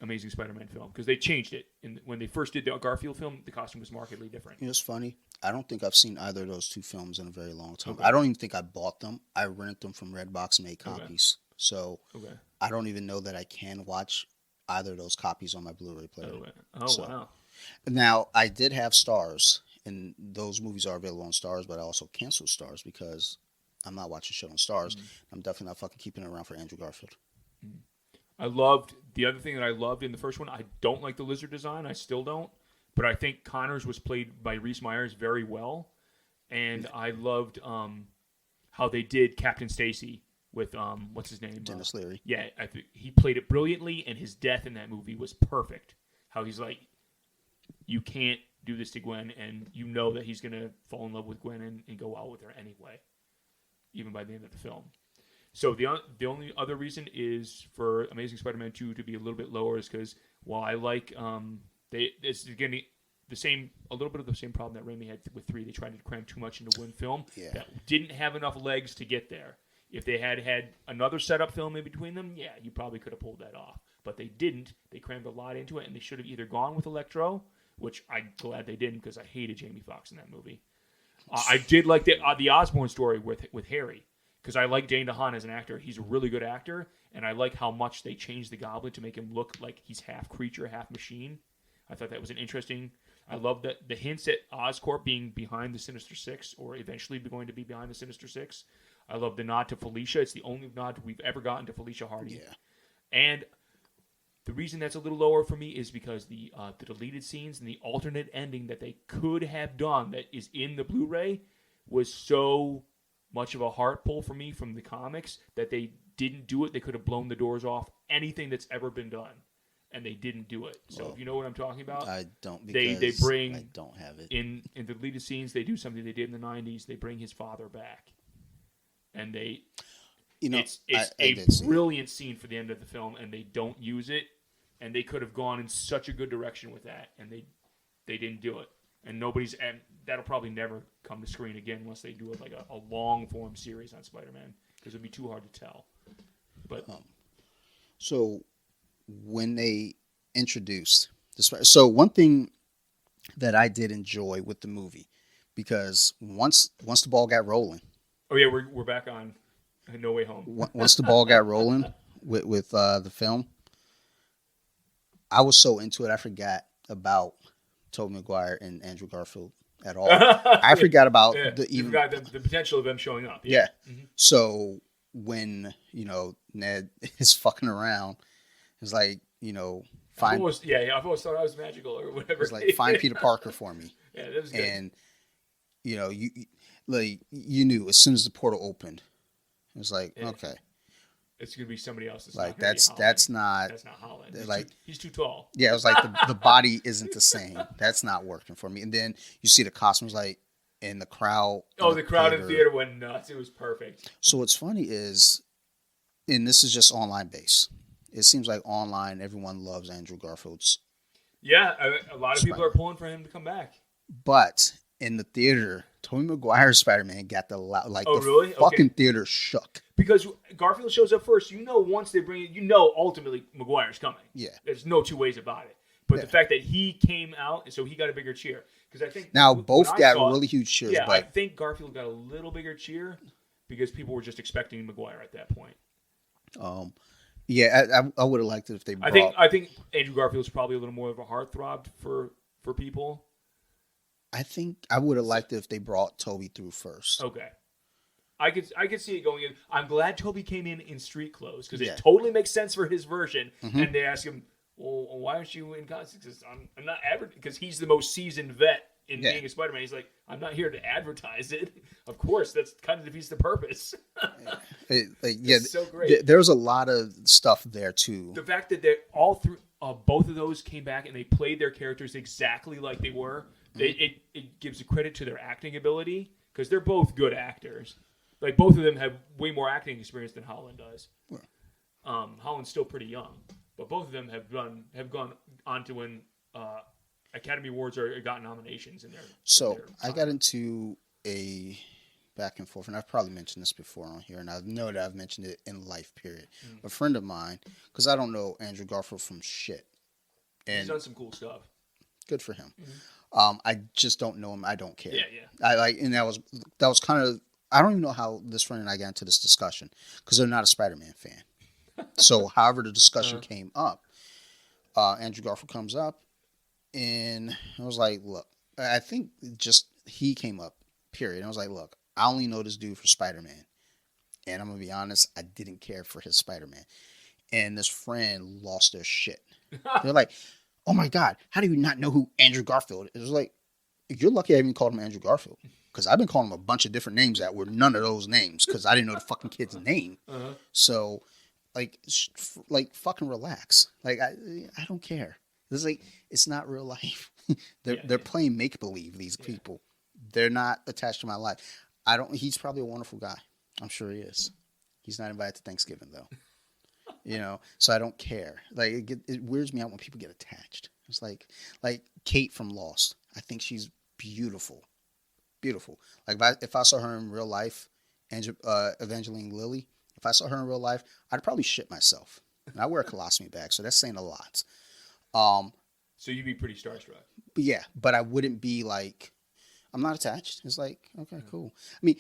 Amazing Spider-Man film because they changed it. When they first did the Garfield film, the costume was markedly different. You know, it's funny. I don't think I've seen either of those two films in a very long time. Okay. I don't even think I bought them. I rented them from Redbox and made copies. Okay. So I don't even know that I can watch either of those copies on my Blu-ray player. Wow. Now, I did have Stars, and those movies are available on Stars, but I also canceled Stars because I'm not watching shit on Stars. Mm-hmm. I'm definitely not fucking keeping it around for Andrew Garfield. Mm-hmm. The other thing that I loved in the first one, I don't like the lizard design. I still don't. But I think Connors was played by Rhys Meyers very well. And I loved how they did Captain Stacy with, what's his name? Dennis Leary. Yeah, I think he played it brilliantly, and his death in that movie was perfect. How he's like, you can't do this to Gwen, and you know that he's going to fall in love with Gwen and go out with her anyway, even by the end of the film. So the only other reason is for Amazing Spider-Man 2 to be a little bit lower is because while I like it's getting a little bit of the same problem that Raimi had with 3. They tried to cram too much into one film that didn't have enough legs to get there. If they had another setup film in between them, you probably could have pulled that off. But they didn't. They crammed a lot into it, and they should have either gone with Electro, which I'm glad they didn't because I hated Jamie Foxx in that movie. I did like the Osborn story with Harry. Because I like Dane DeHaan as an actor. He's a really good actor, and I like how much they changed the Goblin to make him look like he's half creature, half machine. I thought that was an interesting... I love the hints at Oscorp being behind the Sinister Six, or eventually going to be behind the Sinister Six. I love the nod to Felicia. It's the only nod we've ever gotten to Felicia Hardy. Yeah. And the reason that's a little lower for me is because the deleted scenes and the alternate ending that they could have done that is in the Blu-ray was so... much of a heart pull for me from the comics that they didn't do it. They could have blown the doors off anything that's ever been done, and they didn't do it. So if you know what I'm talking about, I don't. Because they bring. I don't have it in the deleted scenes. They do something they did in the '90s. They bring his father back, and they. It's a brilliant scene for the end of the film, and they don't use it. And they could have gone in such a good direction with that, and they didn't do it. And that'll probably never come to screen again unless they do a long form series on Spider-Man because it'd be too hard to tell. But so when they introduced so one thing that I did enjoy with the movie, because once the ball got rolling. Oh yeah, we're back on No Way Home. Once the ball got rolling with the film, I was so into it I forgot about Tobey Maguire and Andrew Garfield at all. I forgot about the potential of them showing up. Yeah. Mm-hmm. So when Ned is fucking around, it's like find. I've always thought I was magical or whatever. It's like find Peter Parker for me. Yeah, that was good. And you knew as soon as the portal opened, it was like okay. It's gonna be somebody else. That's not Holland. He's too tall. Yeah, it was like the body isn't the same. That's not working for me. And then you see the costumes in the crowd. Oh, the crowd in the theater went nuts. It was perfect. So what's funny is, and this is just online based. It seems like online everyone loves Andrew Garfield's. Yeah, a lot of people are pulling for him to come back. But in the theater, Tobey Maguire's Spider-Man got really? Fucking theater shook. Because Garfield shows up first. Once they bring it, ultimately Maguire's coming. Yeah. There's no two ways about it. But the fact that he came out, so he got a bigger cheer. Because I think now when both I got saw it, really huge cheers, yeah, I but think Garfield got a little bigger cheer because people were just expecting Maguire at that point. yeah, I would have liked it if they brought. I think Andrew Garfield's probably a little more of a heartthrob for people. I think I would have liked it if they brought Toby through first. Okay. I could see it going in. I'm glad Toby came in street clothes because Yeah. it totally makes sense for his version. And they ask him, "Well, why aren't you in costumes?" Because I'm not because he's the most seasoned vet in being a Spider-Man. He's like, I'm not here to advertise it. Of course, that's kind of defeats the purpose. It's so great. There's a lot of stuff there too. The fact that they're all through, both of those came back and they played their characters exactly like they were. It gives a credit to their acting ability because they're both good actors. Like both of them have way more acting experience than Holland does. Holland's still pretty young, but both of them have gone on to win Academy Awards or got nominations in their. So in their I got into a back and forth, and I've probably mentioned this before on here, and I know that I've mentioned it in life. Period. A friend of mine, because I don't know Andrew Garfield from shit, and he's done some cool stuff. Good for him. I just don't know him. I don't care. Yeah. I like, and that was kind of. I don't even know how this friend and I got into this discussion because they're not a Spider-Man fan. So, however, the discussion came up, Andrew Garfield comes up, and I was like, "Look, I think just he came up. Period." And I was like, "Look, I only know this dude for Spider-Man, and I'm gonna be honest, I didn't care for his Spider-Man." And this friend lost their shit. They're like, "Oh my God, how do you not know who Andrew Garfield is?" It was like, you're lucky I even called him Andrew Garfield. Because I've been calling him a bunch of different names that were none of those names. Because I didn't know the fucking kid's name. So, like, fucking relax. Like, I don't care. This is like, it's not real life. They're playing make believe. These people, they're not attached to my life. He's probably a wonderful guy. I'm sure he is. He's not invited to Thanksgiving though. So I don't care. Like, it weirds me out when people get attached. It's like Kate from Lost. I think she's beautiful. Like if I saw her in real life, Evangeline Lilly, if I saw her in real life, I'd probably shit myself. And I wear a colostomy bag, so that's saying a lot. So you'd be pretty starstruck. But I wouldn't be like, I'm not attached. It's like, okay, cool. I mean,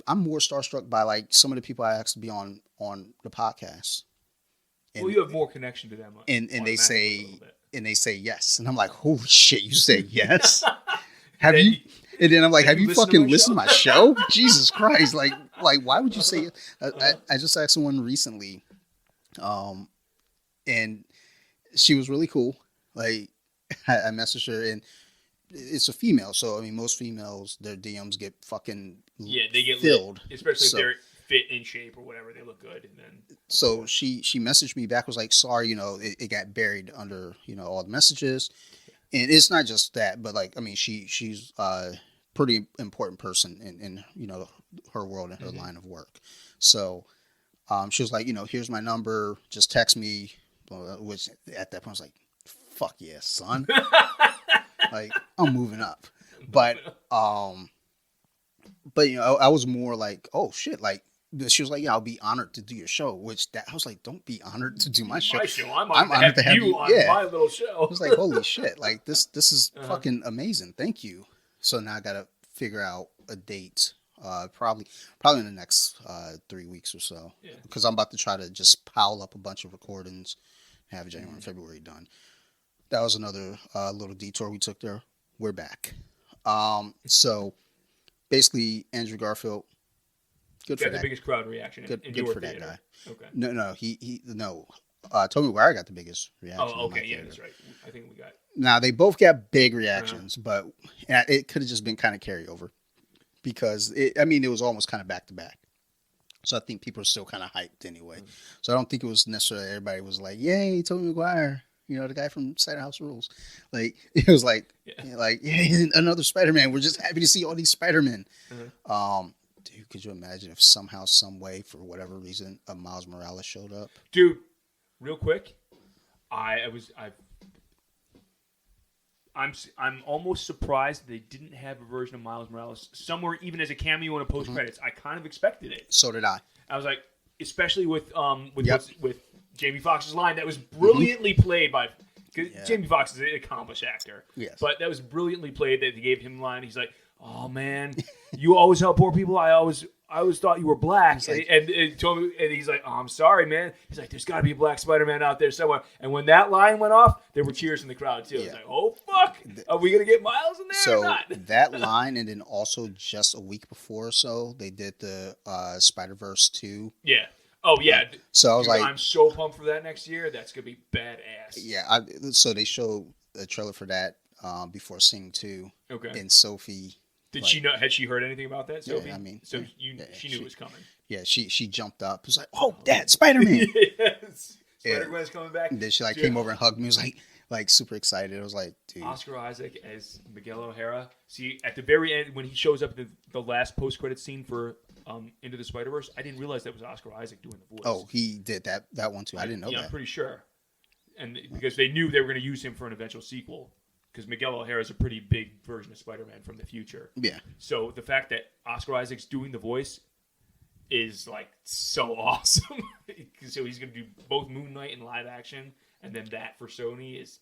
I'm more starstruck by like some of the people I asked to be on the podcast. And, you have more connection to them. And they say yes, and I'm like, holy shit, you say yes? Have you? And then I'm like, have you fucking listened to my show? Jesus Christ! Like, why would you say it? I just asked someone recently, and she was really cool. Like, I messaged her, and it's a female, so I mean, most females, their DMs get fucking they get filled, lit, especially if they're fit in shape or whatever, they look good. And then so she messaged me back, was like, sorry, it got buried under all the messages. And it's not just that, but like, I mean, she's a pretty important person in her world and her line of work. So she was like, here's my number, just text me. Which at that point I was like, fuck yeah, son. Like, I'm moving up. But I was more like, oh shit, like, she was like, yeah, I'll be honored to do your show. I was like, don't be honored to do my show. I'm honored to have you on my little show. I was like, holy shit, like this is fucking amazing. Thank you. So now I gotta figure out a date, probably in the next 3 weeks or so. Because I'm about to try to just pile up a bunch of recordings, have January and February done. That was another little detour we took there. We're back. So basically, Andrew Garfield. Good for that. The biggest crowd reaction. Good for that guy. Okay. No, no. Tobey Maguire got the biggest reaction. Oh, okay, yeah, that's right. I think we got. Now they both got big reactions, but it could have just been kind of carryover because it was almost kind of back to back. So I think people are still kind of hyped anyway. So I don't think it was necessarily everybody was like, "Yay, Tobey Maguire!" The guy from Cider House Rules. Like it was like, "Yay, another Spider-Man! We're just happy to see all these Spider-Men." Dude, could you imagine if somehow, some way, for whatever reason, a Miles Morales showed up? Dude, real quick, I'm almost surprised they didn't have a version of Miles Morales somewhere, even as a cameo in a post credits. I kind of expected it. So did I. I was like, especially with Jamie Foxx's line that was brilliantly played by Because Yeah. Jamie Foxx is an accomplished actor. Yes. But that was brilliantly played that they gave him a line. He's like, oh, man, you always help poor people. I always thought you were black. Like, and told me, and he's like, oh, I'm sorry, man. He's like, there's got to be a black Spider-Man out there somewhere. And when that line went off, there were cheers in the crowd, too. Yeah. It's like, oh, fuck. Are we going to get Miles in there so or not? that line, and then also just a week before or so, they did the Spider-Verse 2. Yeah. Oh, yeah. So I was Dude, like, I'm so pumped for that next year. That's going to be badass. yeah. So they showed a trailer for that before Sing 2. Okay. And Sophie. Did she know? Had she heard anything about that, Sophie? Yeah, I mean, so yeah, she knew it was coming. Yeah, she jumped up. It was like, oh, Dad, Spider-Man. Yes. Spider-Gwen's coming back. And then she Dude, came over and hugged me. Was like super excited. I was like, dude. Oscar Isaac as Miguel O'Hara. See, at the very end, when he shows up in the last post-credit scene for Into the Spider-Verse, I didn't realize that was Oscar Isaac doing the voice. Oh, he did that one too. I didn't know yeah, that. I'm pretty sure. And because they knew they were going to use him for an eventual sequel. Because Miguel O'Hara is a pretty big version of Spider-Man from the future. Yeah. So the fact that Oscar Isaac's doing the voice is like so awesome. So he's going to do both Moon Knight in live action, and then that for Sony is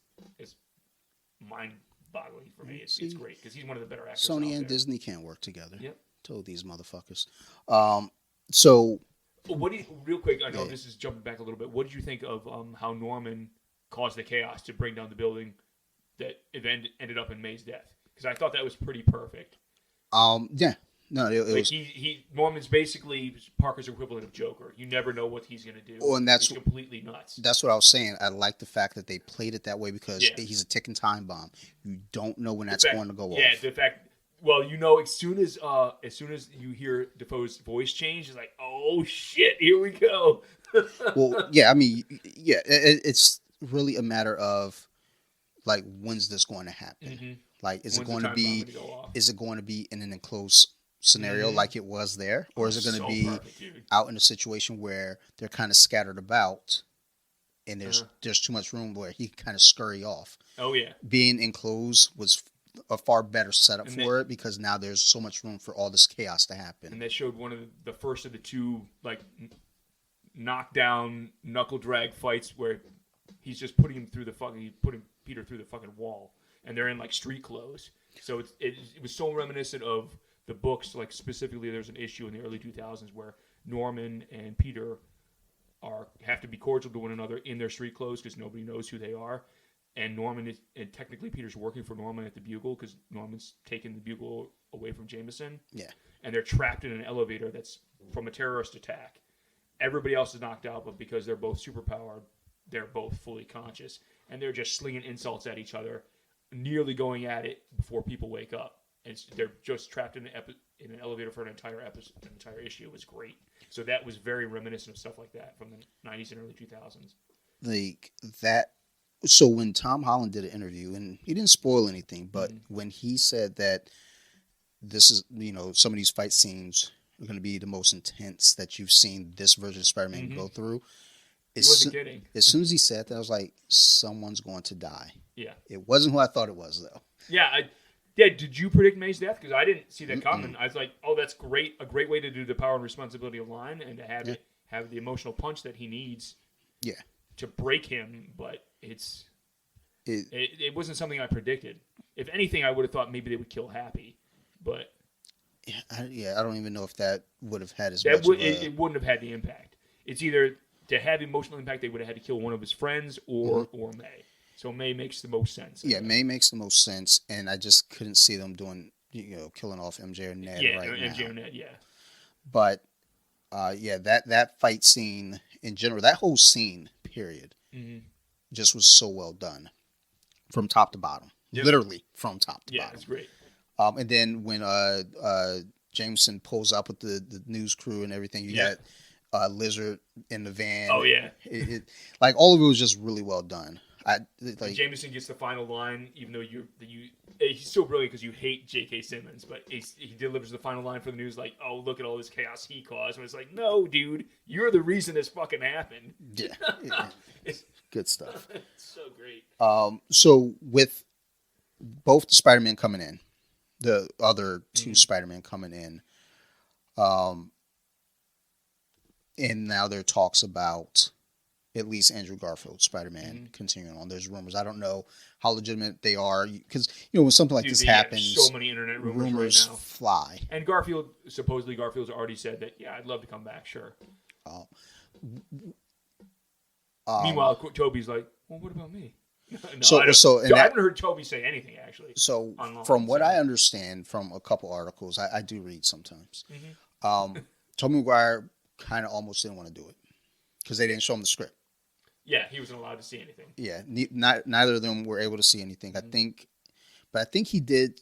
mind-boggling for me. It's great because he's one of the better actors. Sony out and there. Disney can't work together. Yep. Told these motherfuckers. So What do you, real quick? I know this is jumping back a little bit. What did you think of how Norman caused the chaos to bring down the building that ended up in May's death? Because I thought that was pretty perfect. yeah. No, it Like was. Norman's basically Parker's equivalent of Joker. You never know what he's going to do. Oh, and that's he's completely nuts. That's what I was saying. I like the fact that they played it that way because Yeah. he's a ticking time bomb. You don't know when that's going to go Yeah, off. the fact. Well, you know, as soon as you hear Defoe's voice change, it's like, oh shit, here we go. Well, yeah. I mean, yeah. It's really a matter of like, when's this going to happen? Mm-hmm. Like, is When's it going the to time bomb be? gonna go off? Is it going to be in an enclosed scenario like it was there, or is it going to So be perfect, dude. out in a situation where they're kind of scattered about, and there's too much room where he can kind of scurry off? Oh yeah. Being enclosed was a far better setup And for it because now there's so much room for all this chaos to happen. And they showed one of the first of the two like knockdown knuckle drag fights where he's just putting Peter through the fucking wall, and they're in like street clothes. So it was so reminiscent of the books. Like specifically, there's an issue in the early 2000s where Norman and Peter have to be cordial to one another in their street clothes because nobody knows who they are. And and technically Peter's working for Norman at the Bugle because Norman's taken the Bugle away from Jameson. Yeah. And they're trapped in an elevator that's from a terrorist attack. Everybody else is knocked out, but because they're both superpowered, they're both fully conscious. And they're just slinging insults at each other, nearly going at it before people wake up. And they're just trapped in an elevator for an entire issue. It was great. So that was very reminiscent of stuff like that from the 90s and early 2000s. Like that. So when Tom Holland did an interview, and he didn't spoil anything, but when he said that this is, some of these fight scenes are going to be the most intense that you've seen this version of Spider-Man go through. He wasn't kidding. As soon as he said that, I was like, someone's going to die. Yeah. It wasn't who I thought it was, though. Yeah. Did you predict May's death? Because I didn't see that coming. I was like, oh, that's great. A great way to do the power and responsibility of line and to have the emotional punch that he needs to break him. But it wasn't something I predicted. If anything, I would have thought maybe they would kill Happy. But I don't even know if that would have had as that much it wouldn't have had the impact. It's either to have emotional impact, they would have had to kill one of his friends or May. So May makes the most sense. Yeah, May makes the most sense, and I just couldn't see them doing, killing off MJ or Ned right now. MJ or Ned, yeah. But, that fight scene in general, that whole scene, period, just was so well done from top to bottom. Yep. Literally from top to bottom. Yeah, it's great. And then when Jameson pulls up with the news crew and everything, you got Lizard in the van. Oh, yeah. Like, all of it was just really well done. Jameson gets the final line, even though he's so brilliant because you hate J.K. Simmons, but he delivers the final line for the news like, oh, look at all this chaos he caused. And it's like, no, dude, you're the reason this fucking happened. Yeah. Good stuff. It's so great. So with both the Spider-Man coming in, the other two Spider-Man coming in, and now there are talks about at least Andrew Garfield's Spider-Man continuing on. There's rumors. I don't know how legitimate they are because when something like this happens, so many internet rumors right now. Fly. And supposedly Garfield's already said that I'd love to come back. Sure. Meanwhile, Toby's like, well, what about me? No, I haven't heard Toby say anything actually. So from what I understand from a couple articles, I do read sometimes. Tobey Maguire kind of almost didn't want to do it because they didn't show him the script. Yeah, he wasn't allowed to see anything. Yeah, neither of them were able to see anything. I think he did.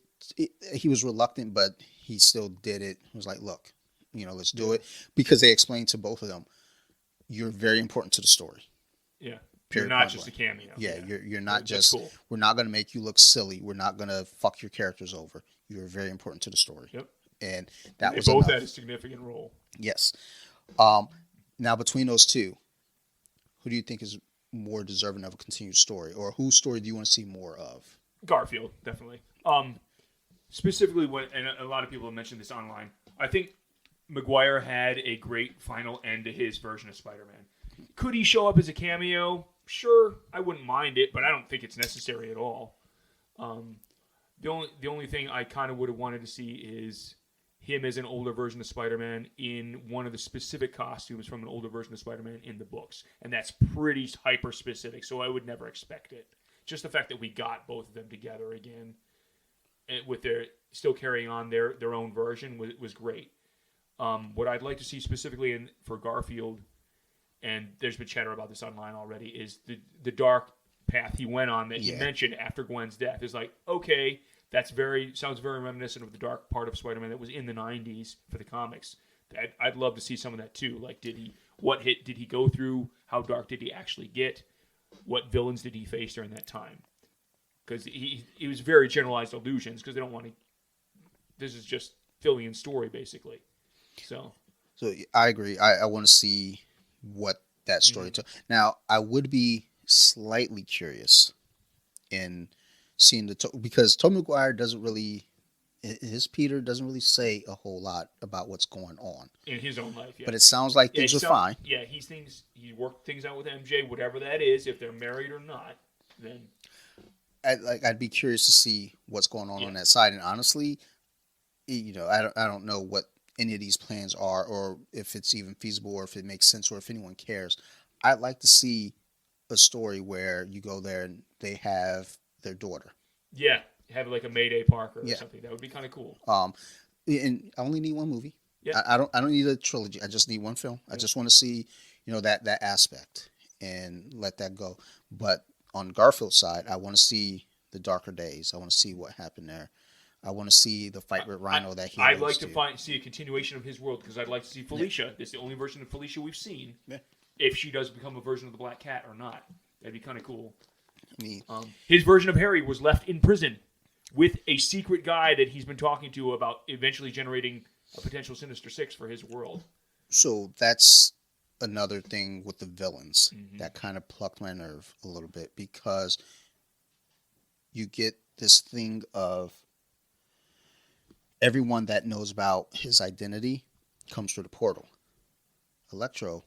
He was reluctant, but he still did it. He was like, "Look, let's do it," because they explained to both of them, "You're very important to the story." Yeah, you're not just a cameo. Yeah, you're not just. Cool. We're not going to make you look silly. We're not going to fuck your characters over. You're very important to the story. Yep. And that was both enough. had a significant role. Yes. Now between those two, who do you think is more deserving of a continued story, or whose story do you want to see more of? Garfield, definitely. Specifically, and a lot of people have mentioned this online, I think Maguire had a great final end to his version of Spider-Man. Could he show up as a cameo? Sure, I wouldn't mind it, but I don't think it's necessary at all. The only thing I kind of would have wanted to see is him as an older version of Spider-Man in one of the specific costumes from an older version of Spider-Man in the books. And that's pretty hyper-specific, so I would never expect it. Just the fact that we got both of them together again, with their still carrying on their own version, was great. What I'd like to see specifically for Garfield, and there's been chatter about this online already, is the dark path he went on that he mentioned after Gwen's death. Is like, okay, sounds very reminiscent of the dark part of Spider-Man that was in the 90s for the comics. I'd love to see some of that too. Like, did he go through? How dark did he actually get? What villains did he face during that time? Because he was very generalized illusions, because they don't want to. This is just filling in story basically. So I agree. I want to see what that story took. Now I would be slightly curious in seeing because Tobey Maguire his Peter doesn't really say a whole lot about what's going on in his own life. Yeah. But it sounds like things are fine. Yeah, he worked things out with MJ, whatever that is. If they're married or not, then I'd be curious to see what's going on that side. And honestly, I don't know what any of these plans are, or if it's even feasible, or if it makes sense, or if anyone cares. I'd like to see a story where you go there and they have their daughter. Yeah, have like a Mayday Parker or something. That would be kind of cool. And I only need one movie. Yeah. I don't need a trilogy. I just need one film. I just want to see, that aspect and let that go. But on Garfield's side, I want to see the darker days. I want to see what happened there. I want to see the fight with Rhino that he. I'd like to see a continuation of his world, because I'd like to see Felicia. Yeah. It's the only version of Felicia we've seen. Yeah. If she does become a version of the Black Cat or not, that'd be kind of cool. His version of Harry was left in prison with a secret guy that he's been talking to about eventually generating a potential Sinister Six for his world. So that's another thing with the villains that kind of plucked my nerve a little bit, because you get this thing of everyone that knows about his identity comes through the portal. Electro,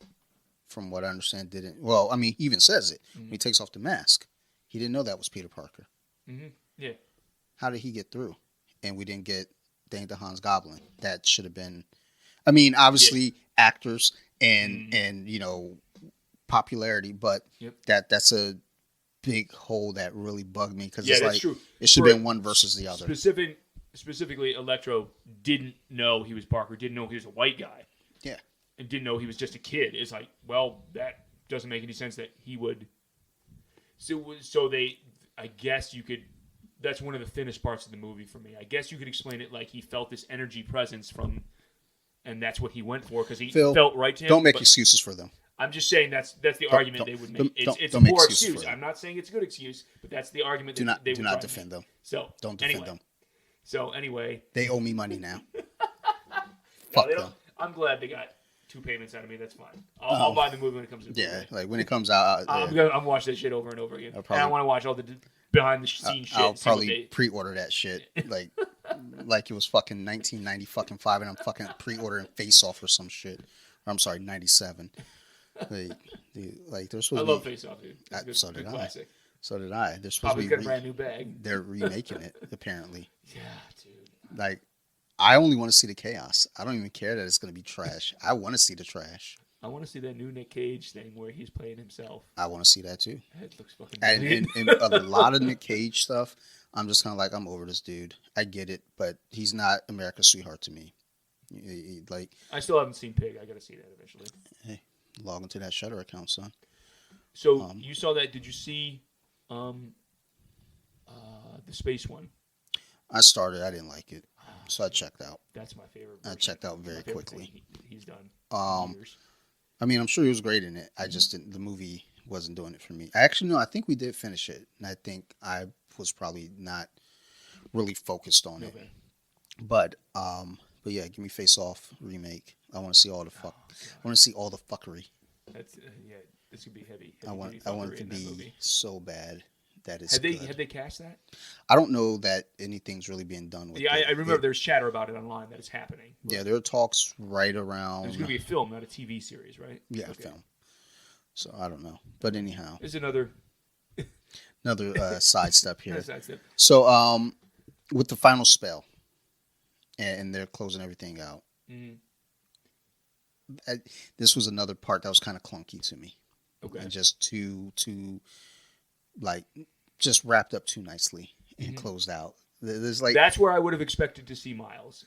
from what I understand, didn't. Well, I mean, he even says it when he takes off the mask. He didn't know that was Peter Parker. Yeah. How did he get through? And we didn't get Dane DeHaan's Goblin. That should have been. I mean, obviously actors and popularity, but that's a big hole that really bugged me, because it's like true. It should have been one versus the other. Specifically, Electro didn't know he was Parker. Didn't know he was a white guy. Yeah. And didn't know he was just a kid. It's like, well, that doesn't make any sense that he would. So they, I guess you could. That's one of the thinnest parts of the movie for me. I guess you could explain it like he felt this energy presence from, and that's what he went for, because he felt right to him. Don't make excuses for them. I'm just saying that's the argument they would make. It's a poor excuse. I'm not saying it's a good excuse, but that's the argument they would make. Do not defend them. So don't defend them. So anyway, they owe me money now. Fuck them. I'm glad they got 2 payments out of me. That's fine. I'll buy the movie when it comes. Like when it comes out, I'm watch that shit over and over again. And I want to watch all the behind the scenes shit. I'll probably pre-order that shit like it was fucking 1995, and I'm fucking pre-ordering Face Off or some shit. Or, I'm sorry, 97. Like they're I supposed love to be. Face Off, dude. It's a good, So did good I. classic. So did I. They're supposed Papa's to got a be. brand new bag. They're remaking it apparently. Yeah, dude. Like I only want to see the chaos. I don't even care that it's going to be trash. I want to see the trash. I want to see that new Nick Cage thing where he's playing himself. I want to see that too. It looks fucking And, brilliant. and a lot of Nick Cage stuff, I'm just kind of like, I'm over this dude. I get it, but he's not America's sweetheart to me. Like, I still haven't seen Pig. I got to see that eventually. hey, log into that Shutter account, son. So you saw that? Did you see the space one? I started. I didn't like it, so I checked out. That's my favorite. I checked out very quickly. He's done. Years. I mean, I'm sure he was great in it. I just didn't. The movie wasn't doing it for me. Actually, no. I think we did finish it, and I think I was probably not really focused on it. But yeah, give me Face Off remake. I want to see all the fuck. I want to see all the fuckery. That's yeah. This could be heavy. I want it to be so bad that it's. Have they cast that? I don't know that anything's really being done with. Yeah, I remember there's chatter about it online that it's happening. Yeah, there are talks right around. There's going to be a film, not a TV series, right? Yeah, a film. So I don't know, but anyhow, there's another sidestep here. Sidestep. So with the final spell, and they're closing everything out. Mm-hmm. This was another part that was kind of clunky to me. Okay. And just too like just wrapped up too nicely and closed out. There's like that's where I would have expected to see Miles,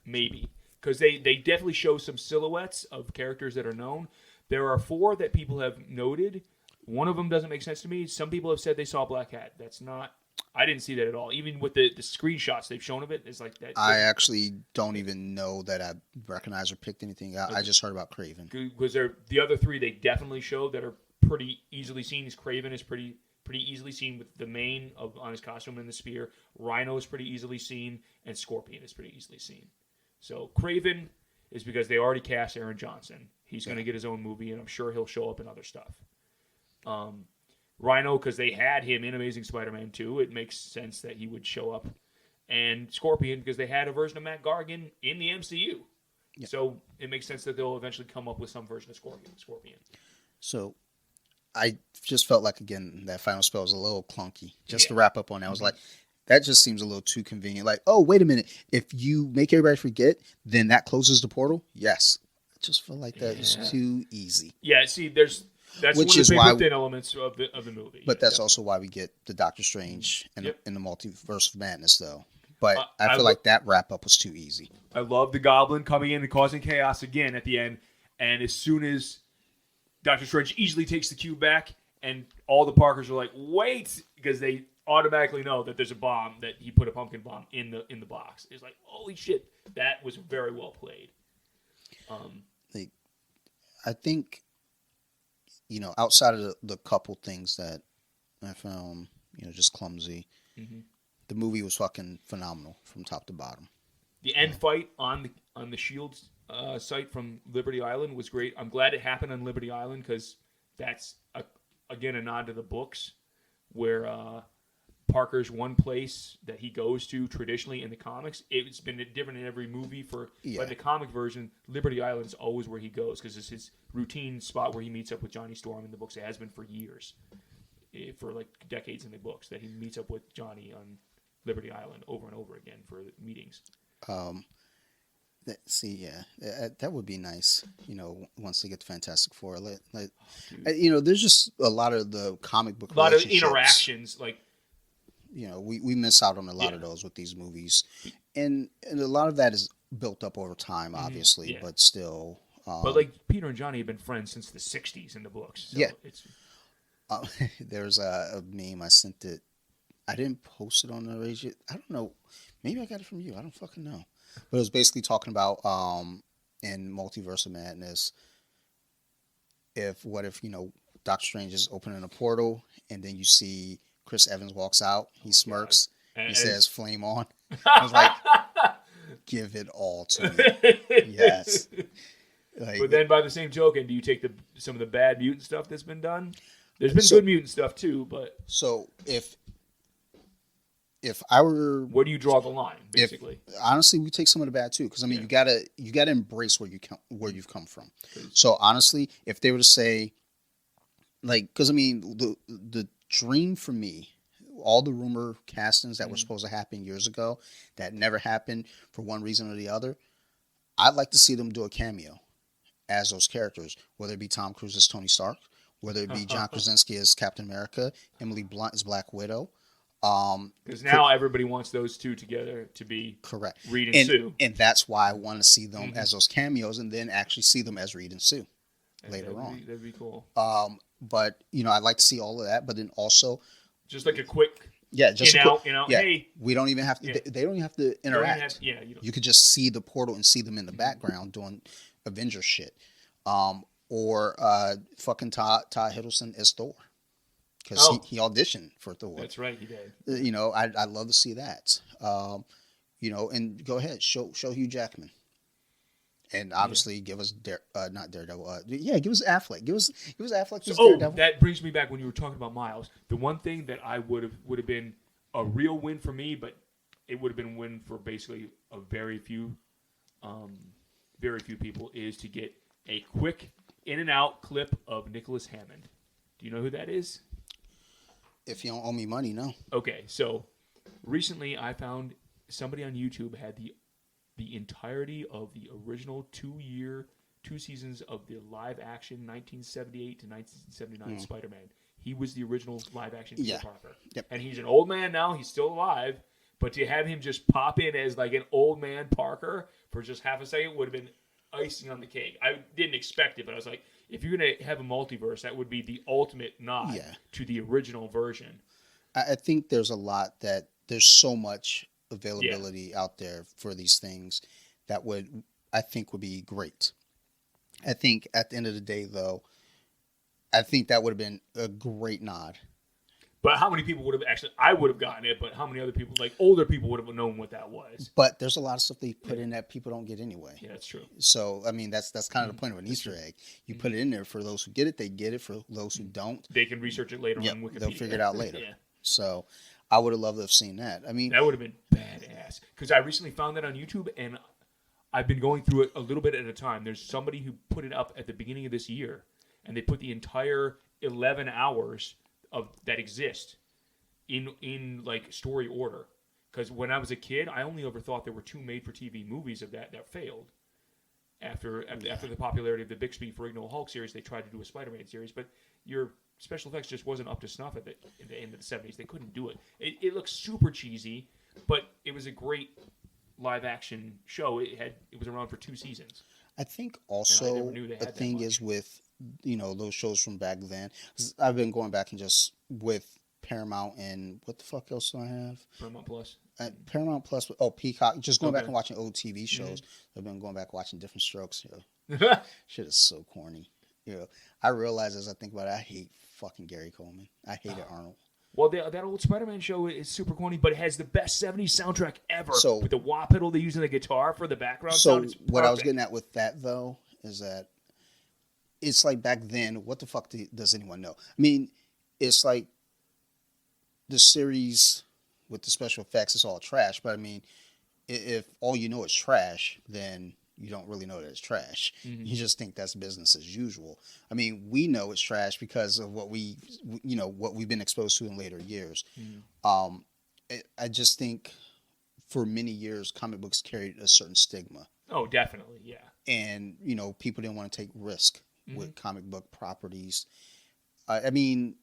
maybe, because they definitely show some silhouettes of characters that are known. There are 4 that people have noted. One of them doesn't make sense to me. Some people have said they saw Black Hat. That's not. I didn't see that at all. Even with the screenshots they've shown of it, it's like that. I actually don't even know that I recognized or picked anything out. I just heard about Craven. Because the other 3 they definitely showed that are pretty easily seen. Craven is pretty easily seen with the mane on his costume and the spear. Rhino is pretty easily seen, and Scorpion is pretty easily seen. So Craven is because they already cast Aaron Johnson. He's going to get his own movie, and I'm sure he'll show up in other stuff. Rhino, because they had him in Amazing Spider-Man 2. It makes sense that he would show up. And Scorpion, because they had a version of Matt Gargan in the MCU. Yeah. So it makes sense that they'll eventually come up with some version of Scorpion. So I just felt like, again, that final spell was a little clunky. Just to wrap up on that, I was like, that just seems a little too convenient. Like, oh, wait a minute. If you make everybody forget, then that closes the portal? Yes. I just feel like that is too easy. Yeah, see, that's which one of is the why big elements of the movie. But that's also why we get the Doctor Strange in the Multiverse of Madness, though. But I feel like that wrap-up was too easy. I love the Goblin coming in and causing chaos again at the end. And as soon as Doctor Strange easily takes the cube back, and all the Parkers are like, wait, because they automatically know that there's a bomb, that he put a pumpkin bomb in the box. It's like, holy shit, that was very well played. I think, outside of the couple things that I found, just clumsy, the movie was fucking phenomenal from top to bottom. The end fight on the Shield site from Liberty Island was great. I'm glad it happened on Liberty Island because that's again a nod to the books, where Parker's one place that he goes to traditionally in the comics. It's been different in every movie but in the comic version, Liberty Island is always where he goes because it's his routine spot where he meets up with Johnny Storm in the books. It has been for years, for like decades in the books, that he meets up with Johnny on Liberty Island over and over again for meetings. That would be nice, once they get to Fantastic Four. There's just a lot of the comic book a lot of interactions, like, we miss out on a lot of those with these movies, and a lot of that is built up over time, obviously, but still. But like Peter and Johnny have been friends since the '60s in the books. So it's... There's a meme I sent it. I didn't post it on the radio. I don't know. Maybe I got it from you. I don't fucking know. But it was basically talking about in Multiverse of Madness. What if Doctor Strange is opening a portal and then you see Chris Evans walks out. He smirks. He says, "Flame on." I was like, give it all to me. Yes. But then by the same token, do you take some of the bad mutant stuff that's been done? There's been good mutant stuff too, but... So if if I were, Where do you draw the line, basically? Honestly, we take some of the bad too, because I mean, Yeah. you gotta embrace where you've come from. So honestly, if they were to say, like, because I mean, the dream for me, all the rumor castings that were supposed to happen years ago that never happened for one reason or the other, I'd like to see them do a cameo as those characters, whether it be Tom Cruise as Tony Stark, whether it be John Krasinski as Captain America, Emily Blunt as Black Widow. Because now everybody wants those two together to be Correct. Reed and Sue. And that's why I want to see them as those cameos, and then actually see them as Reed and Sue later on. That'd be cool. But I'd like to see all of that, but then also just like a quick just hey, we don't even have to. They don't even have to interact. You could just see the portal and see them in the background doing Avenger shit, or fucking Todd Hiddleston as Thor, because he auditioned for Thor. That's right, he did. I'd love to see that. And go ahead, show Hugh Jackman. And obviously, give us not Daredevil. Give us Affleck. Give us Affleck as Daredevil. That brings me back when you were talking about Miles. The one thing that I would have been a real win for me, but it would have been a win for basically a very few people, is to get a quick in and out clip of Nicholas Hammond. Do you know who that is? If you don't owe me money, no. Okay, so recently I found somebody on YouTube had the entirety of the original 2 seasons of the live action 1978 to 1979 Spider-Man. He was the original live action Peter Parker. Yep. And he's an old man now. He's still alive. But to have him just pop in as like an old man Parker for just half a second would have been icing on the cake. I didn't expect it, but I was like, if you're going to have a multiverse, that would be the ultimate nod to the original version. I think there's so much availability out there for these things that I think would be great. I think at the end of the day, though, I think that would have been a great nod. But how many people would have actually? I would have gotten it, but how many other people, like older people, would have known what that was? But there's a lot of stuff they put in that people don't get anyway. Yeah, that's true. So I mean, that's kind of the point of an Easter egg. You put it in there for those who get it, they get it. For those who don't, they can research it later on Wikipedia. They'll figure it out later. So I would have loved to have seen that. I mean, that would have been badass. Because I recently found that on YouTube, and I've been going through it a little bit at a time. There's somebody who put it up at the beginning of this year, and they put the entire 11 hours of that exist in like story order. Because when I was a kid, I only ever thought there were 2 made-for-TV movies of that failed. After the popularity of the Bixby Ferrigno Hulk series, they tried to do a Spider-Man series, but your special effects just wasn't up to snuff at the end of the 70s. They couldn't do it. It looked super cheesy, but it was a great live-action show. It was around for 2 seasons. I think also the thing is with those shows from back then. 'Cause I've been going back and just with Paramount and what the fuck else do I have? Paramount Plus. Paramount Plus. Oh, Peacock. Just going back and watching old TV shows. I've been going back watching Different Strokes. Shit is so corny. I realize as I think about it, I hate fucking Gary Coleman. I hated Arnold. Well, that old Spider-Man show is super corny, but it has the best 70s soundtrack ever. So, with the wah pedal they use in the guitar for the background sound. So what I was getting at with that, though, is that it's like back then, what the fuck does anyone know? I mean, it's like the series with the special effects is all trash, but I mean, if all you know is trash, then you don't really know that it's trash. Mm-hmm. You just think that's business as usual. I mean, we know it's trash because of what we've been exposed to in later years. Mm-hmm. I just think for many years, comic books carried a certain stigma. Oh, definitely, yeah. And, people didn't want to take risk with comic book properties. I mean,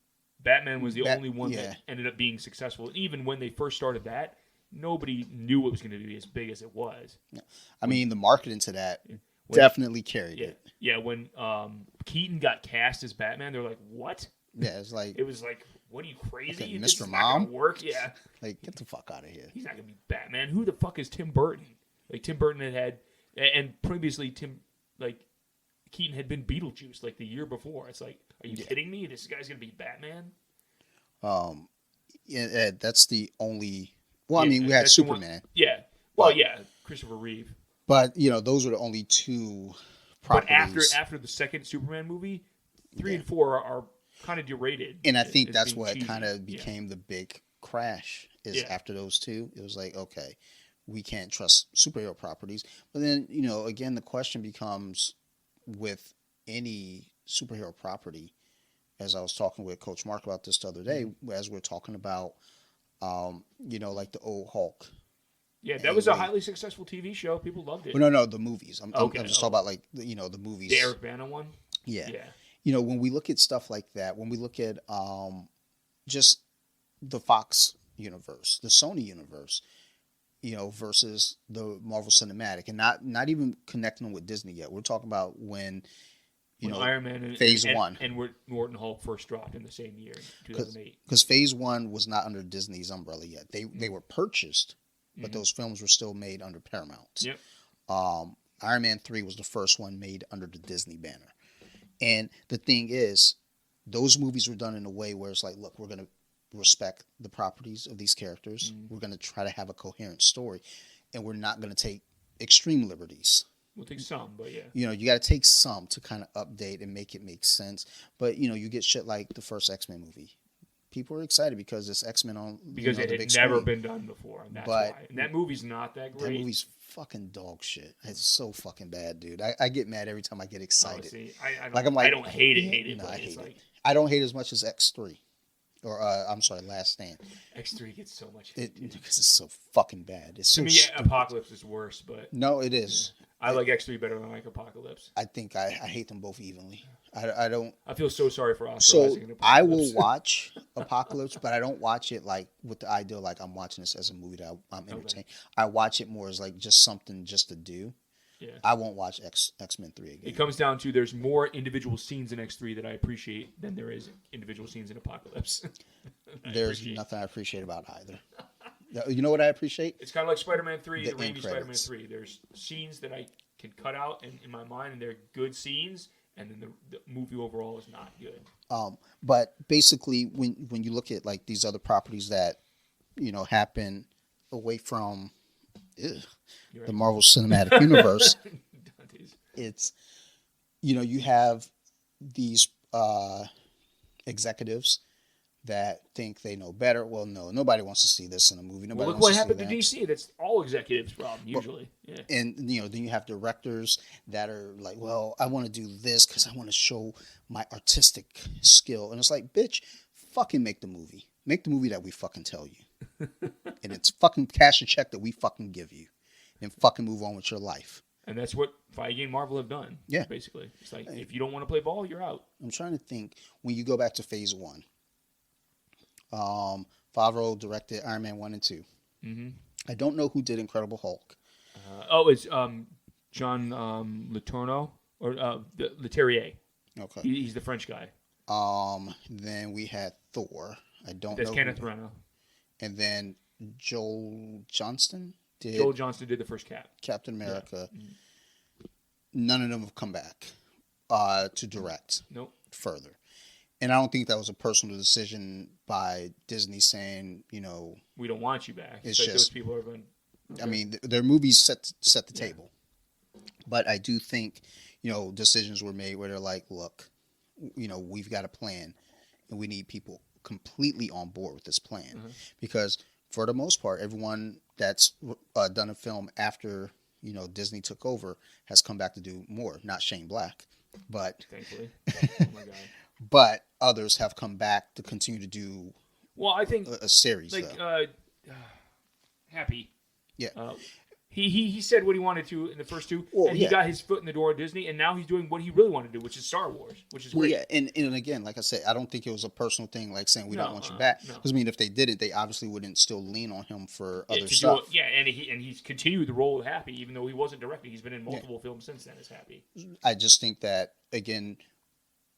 Batman was the only one that ended up being successful. Even when they first started that, nobody knew it was going to be as big as it was. Yeah. I mean, the marketing to that definitely carried it. Yeah, when Keaton got cast as Batman, they were like, what? Yeah, it was like, what are you, crazy? Okay, this Mr. is Mom? not gonna work? Yeah. Like, get the fuck out of here. He's not going to be Batman. Who the fuck is Tim Burton? Like, Tim Burton had and previously Keaton had been Beetlejuice like the year before. It's like, are you kidding me? This guy's going to be Batman? Yeah, that's the only. Well, I mean, we had Superman. Yeah. Well, Christopher Reeve. But those were the only 2 properties. But after the second Superman movie, 3 and 4 are kind of derated. And I think that's what kind of became the big crash is Yeah. after those two. It was like, okay, we can't trust superhero properties. But then, again, the question becomes with any superhero property, as I was talking with Coach Mark about this the other day, as we're talking about, like the old Hulk. Yeah, that was a highly successful TV show. People loved it. Well, no, the movies. I'm Okay. just talking about like the movies. The Eric Bana one. Yeah. Yeah. When we look at stuff like that, when we look at just the Fox universe, the Sony universe, versus the Marvel Cinematic, and not even connecting them with Disney yet. We're talking about when Iron Man and Phase 1 and Norton Hulk first dropped in the same year, 2008. Because Phase 1 was not under Disney's umbrella yet. They were purchased, but those films were still made under Paramount. Yep. Iron Man 3 was the first one made under the Disney banner. And the thing is, those movies were done in a way where it's like, look, we're going to respect the properties of these characters. We're going to try to have a coherent story, and we're not going to take extreme liberties. We'll take some, but yeah. You got to take some to kind of update and make it make sense. But, you get shit like the first X-Men movie. People are excited because it's X-Men on because it had never been done before, and that's why. And that movie's not that great. That movie's fucking dog shit. It's so fucking bad, dude. I get mad every time I get excited. Oh, see, I don't hate it. No, I hate it. I don't hate it as much as X3. Or, I'm sorry, Last Stand. X3 gets so much hate. Because it's so fucking bad. It's so to me, stupid. Apocalypse is worse, but... No, it is. I like X3 better than I like Apocalypse. I think I hate them both evenly. I don't... I feel so sorry for Oscar So, Isaac in Apocalypse. I will watch Apocalypse, but I don't watch it like with the idea like I'm watching this as a movie that I'm entertained. Okay. I watch it more as like just something just to do. Yeah. I won't watch X-Men 3 again. It comes down to there's more individual scenes in X3 that I appreciate than there is individual scenes in Apocalypse. There's nothing I appreciate about either. You know what I appreciate? It's kind of like Spider-Man 3, the Raimi Spider-Man 3. There's scenes that I can cut out in my mind, and they're good scenes, and then the movie overall is not good. But basically, when you look at like these other properties that happen away from the Marvel Cinematic Universe, it's you have these executives that think they know better. Well, no, nobody wants to see this in a movie. Nobody look wants what to happened see to that. DC. That's all executives' problem usually. Yeah. And then you have directors that are like, well, I want to do this because I want to show my artistic skill. And it's like, bitch, fucking make the movie. Make the movie that we fucking tell you. And it's fucking cash a check that we fucking give you. And fucking move on with your life. And that's what Feige and Marvel have done. Yeah. Basically. It's like, if you don't want to play ball, you're out. I'm trying to think, when you go back to Phase 1, Favreau directed Iron Man 1 and 2. Mm-hmm. I don't know who did Incredible Hulk. It's John Letourneau or Leterrier. Okay. He's the French guy. Then we had Thor. That's know Kenneth Branagh. And then Joel Johnston did the first Captain America. Yeah. Mm-hmm. None of them have come back to direct further. And I don't think that was a personal decision by Disney saying, we don't want you back. It's like just those people are going. Okay. I mean, their movies set the table. But I do think, decisions were made where they're like, look, we've got a plan, and we need people completely on board with this plan. Mm-hmm. Because for the most part, everyone that's done a film after, Disney took over has come back to do more. Not Shane Black, but thankfully. Oh my God. But others have come back to continue to do. Well, I think a series like Happy. Yeah. He said what he wanted to in the first two, and he got his foot in the door at Disney, and now he's doing what he really wanted to do, which is Star Wars, which is great. Yeah, and again, like I said, I don't think it was a personal thing, like saying we don't want you back. Because I mean, if they did it, they obviously wouldn't still lean on him for other stuff. And he's continued the role of Happy, even though he wasn't directing. He's been in multiple films since then as Happy. I just think that again,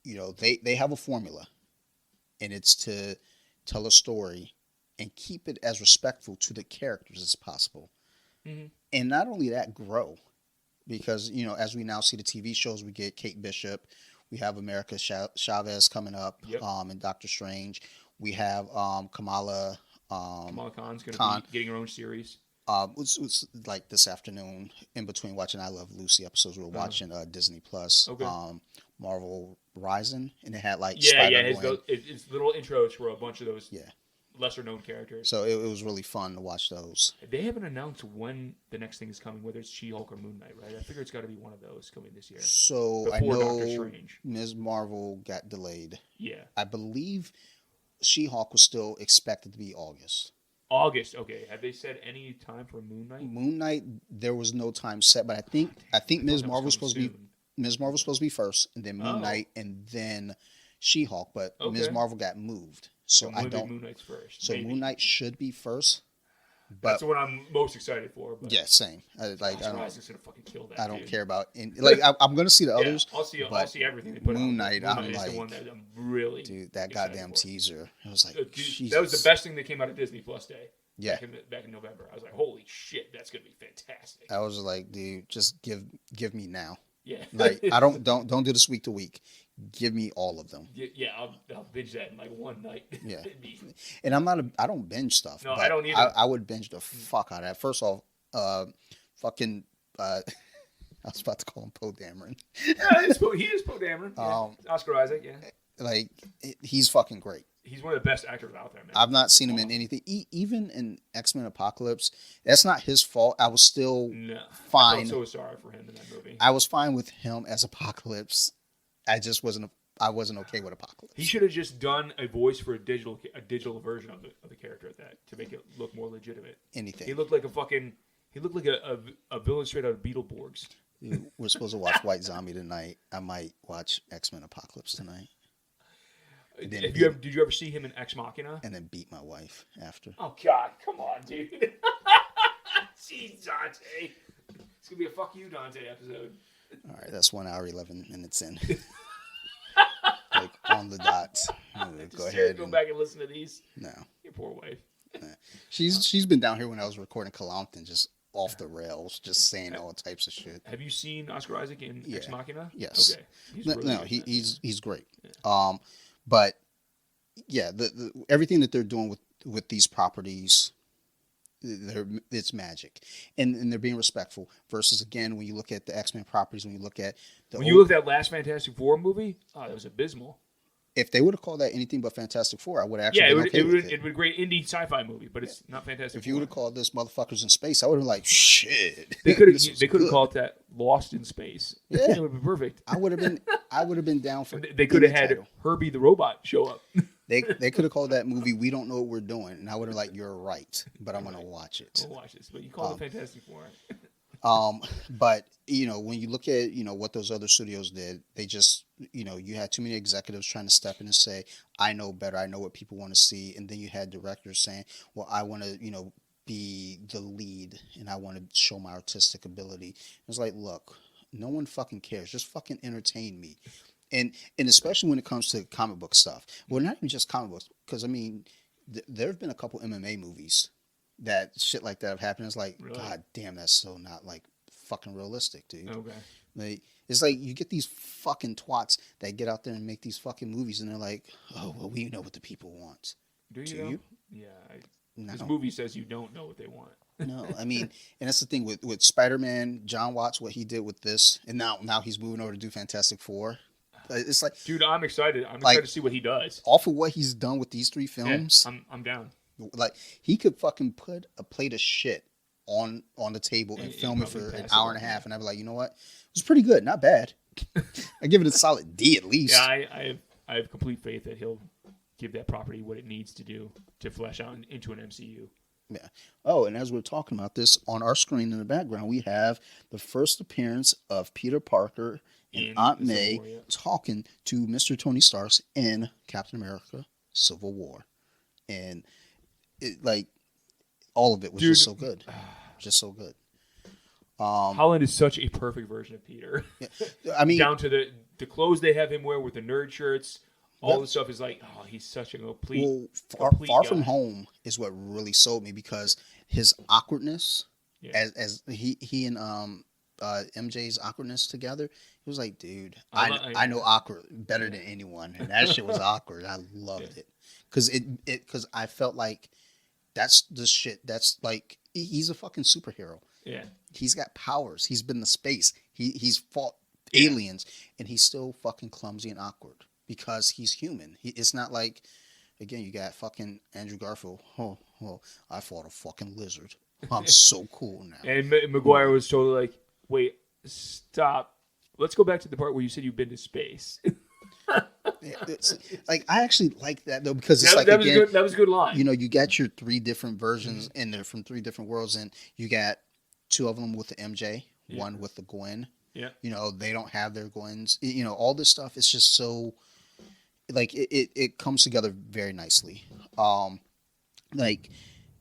they have a formula, and it's to tell a story and keep it as respectful to the characters as possible. Mm-hmm. And not only that, grow. Because, as we now see the TV shows, we get Kate Bishop. We have America Chavez coming up in Doctor Strange. We have Kamala Khan's going to be getting her own series. It was like this afternoon, in between watching I Love Lucy episodes, we were watching Disney Plus, Marvel Horizon, and it had like it's little intros for a bunch of those lesser known characters. So it was really fun to watch those. They haven't announced when the next thing is coming, whether it's She-Hulk or Moon Knight, right? I figure it's got to be one of those coming this year. So before I know Doctor Strange. Ms. Marvel got delayed. Yeah. I believe She-Hulk was still expected to be August. August, okay. Have they said any time for Moon Knight? Moon Knight, there was no time set, but I think Ms. Marvel was supposed to be first, and then Moon Knight, and then She-Hulk. But Ms. Marvel got moved, so I don't. Moon Knight's first. So maybe. Moon Knight should be first. But that's the one I'm most excited for. But yeah, same. I don't gonna fucking kill that. I don't care about I'm gonna see the others. I'll see everything they put out. Moon Knight, I'm is like, the one that I'm really dude, that goddamn teaser. I was like, Jesus. That was the best thing that came out of Disney Plus Day. Yeah. Back in November, I was like, holy shit, that's gonna be fantastic. I was like, dude, just give me now. Yeah. Like I don't do this week to week. Give me all of them. Yeah, I'll binge that in like one night. Yeah. And I don't binge stuff. No, but I don't either. I would binge the fuck out of that. First off, fucking I was about to call him Poe Dameron. Yeah, he is Poe Dameron. Yeah. Oscar Isaac, yeah. Like he's fucking great. He's one of the best actors out there, man. I've not seen him in anything, even in X-Men Apocalypse. That's not his fault. I was still fine. I felt so sorry for him in that movie. I was fine with him as Apocalypse. I just wasn't okay with Apocalypse. He should have just done a voice for a digital version of the character at that to make it look more legitimate. Anything. He looked like a villain straight out of Beetleborgs. Dude, we're supposed to watch White Zombie tonight. I might watch X-Men Apocalypse tonight. Did you ever see him in Ex Machina? And then beat my wife after. Oh God, come on, dude. Jeez, Dante. It's gonna be a fuck you, Dante episode. All right, that's 1 hour 11 minutes in. Like on the dot. Go ahead. Go back and listen to these. No. Your poor wife. She's been down here when I was recording Colompton, just off the rails, just saying all types of shit. Have you seen Oscar Isaac in Ex Machina? Yes. Okay. He's great. Yeah. But yeah, the everything that they're doing with these properties, it's magic, and they're being respectful. Versus again, when you look at the X-Men properties, when you look at that last Fantastic Four movie, that was abysmal. If they would have called that anything but Fantastic Four, I would actually it would have been a great indie sci-fi movie, but it's not Fantastic. If you would have called this Motherfuckers in Space, I would have been like, shit. They could have called that Lost in Space. Yeah, it would have been perfect. I would have been down for. They could have had Herbie the robot show up. They could have called that movie "We Don't Know What We're Doing," and I would have like, "You're right," but I'm gonna watch it. I'll watch this, but you call it Fantastic Four. But when you look at what those other studios did, they just you had too many executives trying to step in and say, "I know better. I know what people want to see," and then you had directors saying, "Well, I want to be the lead and I want to show my artistic ability." It was like, look, no one fucking cares. Just fucking entertain me. And especially when it comes to comic book stuff. Well, not even just comic books, because I mean, there have been a couple MMA movies that shit like that have happened. It's like, really? God damn, that's so not like fucking realistic, dude. Okay. Like, it's like you get these fucking twats that get out there and make these fucking movies, and they're like, oh, well, we know what the people want. Do you? Do you? Yeah. No. This movie says you don't know what they want. No, I mean, and that's the thing with Spider-Man, John Watts, what he did with this, and now he's moving over to do Fantastic Four. It's like, dude, I'm excited. I'm excited to see what he does. Off of what he's done with these 3 films, yeah, I'm down. Like, he could fucking put a plate of shit on the table and film it for an hour and a half, and I'd be like, you know what? It was pretty good, not bad. I give it a solid D at least. Yeah, I have complete faith that he'll give that property what it needs to do to flesh out into an MCU. Yeah. Oh, and as we're talking about this, on our screen in the background, we have the first appearance of Peter Parker and Aunt May talking to Mr. Tony Stark in Captain America: Civil War. And it, like, all of it was just so good. Just so good. Holland is such a perfect version of Peter. Yeah. I mean, down to the clothes they have him wear with the nerd shirts. All the stuff is like, oh, he's such a complete. Well, Far From Home is what really sold me, because his awkwardness, as he and MJ's awkwardness together, it was like, dude, I know awkward better than anyone, and that shit was awkward. I loved it because I felt like that's the shit. That's like, he's a fucking superhero. Yeah, he's got powers. He's been to space. He's fought aliens, and he's still fucking clumsy and awkward. Because he's human. It's not like, again, you got fucking Andrew Garfield. Oh, I fought a fucking lizard. I'm so cool now. And Maguire was totally like, wait, stop. Let's go back to the part where you said you've been to space. Like, I actually like that though, because it's that was good. That was a good line. You know, you got your 3 different versions, and they're from 3 different worlds, and you got 2 of them with the MJ, one with the Gwen. Yeah. You know, they don't have their Gwens. You know, all this stuff. It's just so, like, it comes together very nicely. Like,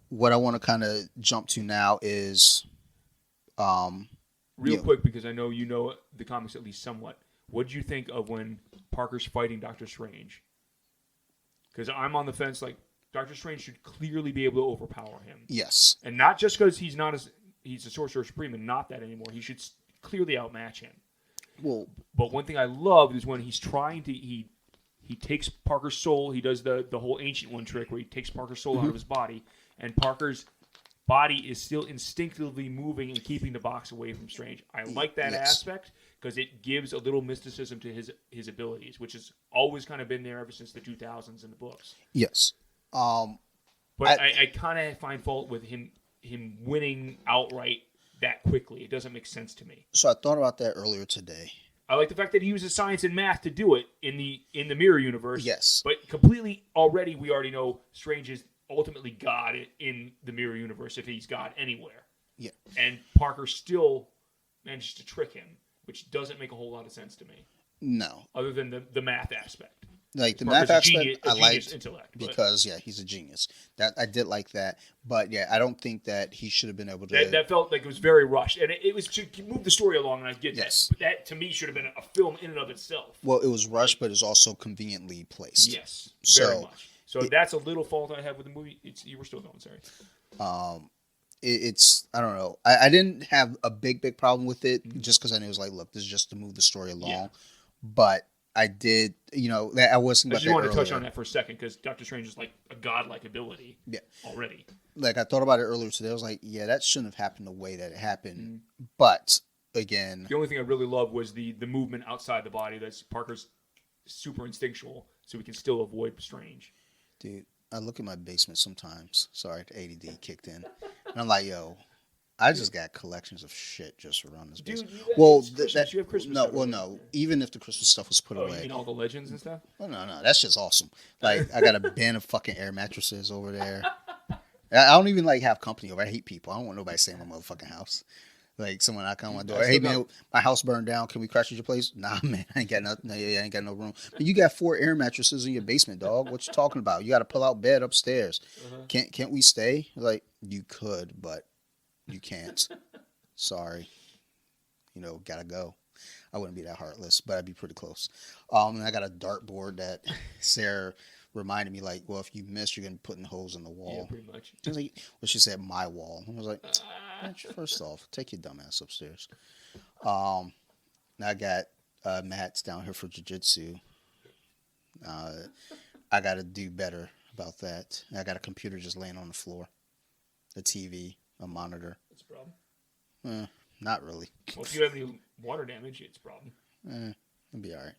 what I want to kind of jump to now is, real quick, because I know you know the comics at least somewhat. What did you think of when Parker's fighting Doctor Strange? Because I'm on the fence. Like, Doctor Strange should clearly be able to overpower him. Yes. And not just because he's a Sorcerer Supreme and not that anymore. He should clearly outmatch him. Well, but one thing I loved is when he's trying to he takes Parker's soul. He does the whole Ancient One trick where he takes Parker's soul out of his body, and Parker's body is still instinctively moving and keeping the box away from Strange. I like that aspect because it gives a little mysticism to his abilities, which has always kind of been there ever since the 2000s in the books. Yes. But I kind of find fault with him winning outright that quickly. It doesn't make sense to me. So I thought about that earlier today. I like the fact that he uses science and math to do it in the mirror universe. Yes. But completely we already know Strange is ultimately God in the mirror universe if he's God anywhere. Yeah. And Parker still manages to trick him, which doesn't make a whole lot of sense to me. No. Other than the math aspect. Like the Parker's math aspect, I liked intellect, because he's a genius. That I did like that, but I don't think that he should have been able to. That felt like it was very rushed, and it was to move the story along. And I get that, Yes. but that to me should have been a film in and of itself. Well, it was rushed, but it's also conveniently placed. Yes, very much. So that's a little fault I have with the movie. You were still going, sorry. It's I don't know. I didn't have a big problem with it just because I knew it was like, look, this is just to move the story along, but. I did, that I wasn't. I just wanted to touch on that for a second because Doctor Strange is like a godlike ability. Yeah. Already. Like I thought about it earlier today. I was like, that shouldn't have happened the way that it happened. But again, the only thing I really loved was the movement outside the body. That's Parker's super instinctual, so we can still avoid Strange. Dude, I look at my basement sometimes. Sorry, the ADD kicked in, and I'm like, yo. I just got collections of shit just around this basement. Dude, you have Christmas no, stuff. well, no. Even if the Christmas stuff was put away, you mean all the legends and stuff? Oh no, that's just awesome. Like I got a bin of fucking air mattresses over there. I don't even have company over. I hate people. I don't want nobody staying in my motherfucking house. Like someone knock on my door. Hey man, my house burned down. Can we crash at your place? Nah, man, I ain't got nothing. I ain't got no room. But you got 4 air mattresses in your basement, dog. What you talking about? You got a pull-out bed upstairs. Can't we stay? Like you could, but you can't. Sorry. Gotta go. I wouldn't be that heartless, but I'd be pretty close. And I got a dartboard that Sarah reminded me, like, well, if you miss, you're going to be putting holes in the wall. Yeah, pretty much. She said, my wall. I was like, first off, take your dumb ass upstairs. Now I got mats down here for jiu-jitsu. I got to do better about that. I got a computer just laying on the floor. A TV, a monitor. That's a problem. Not really. Well, if you have any water damage, it's a problem. It'll be all right.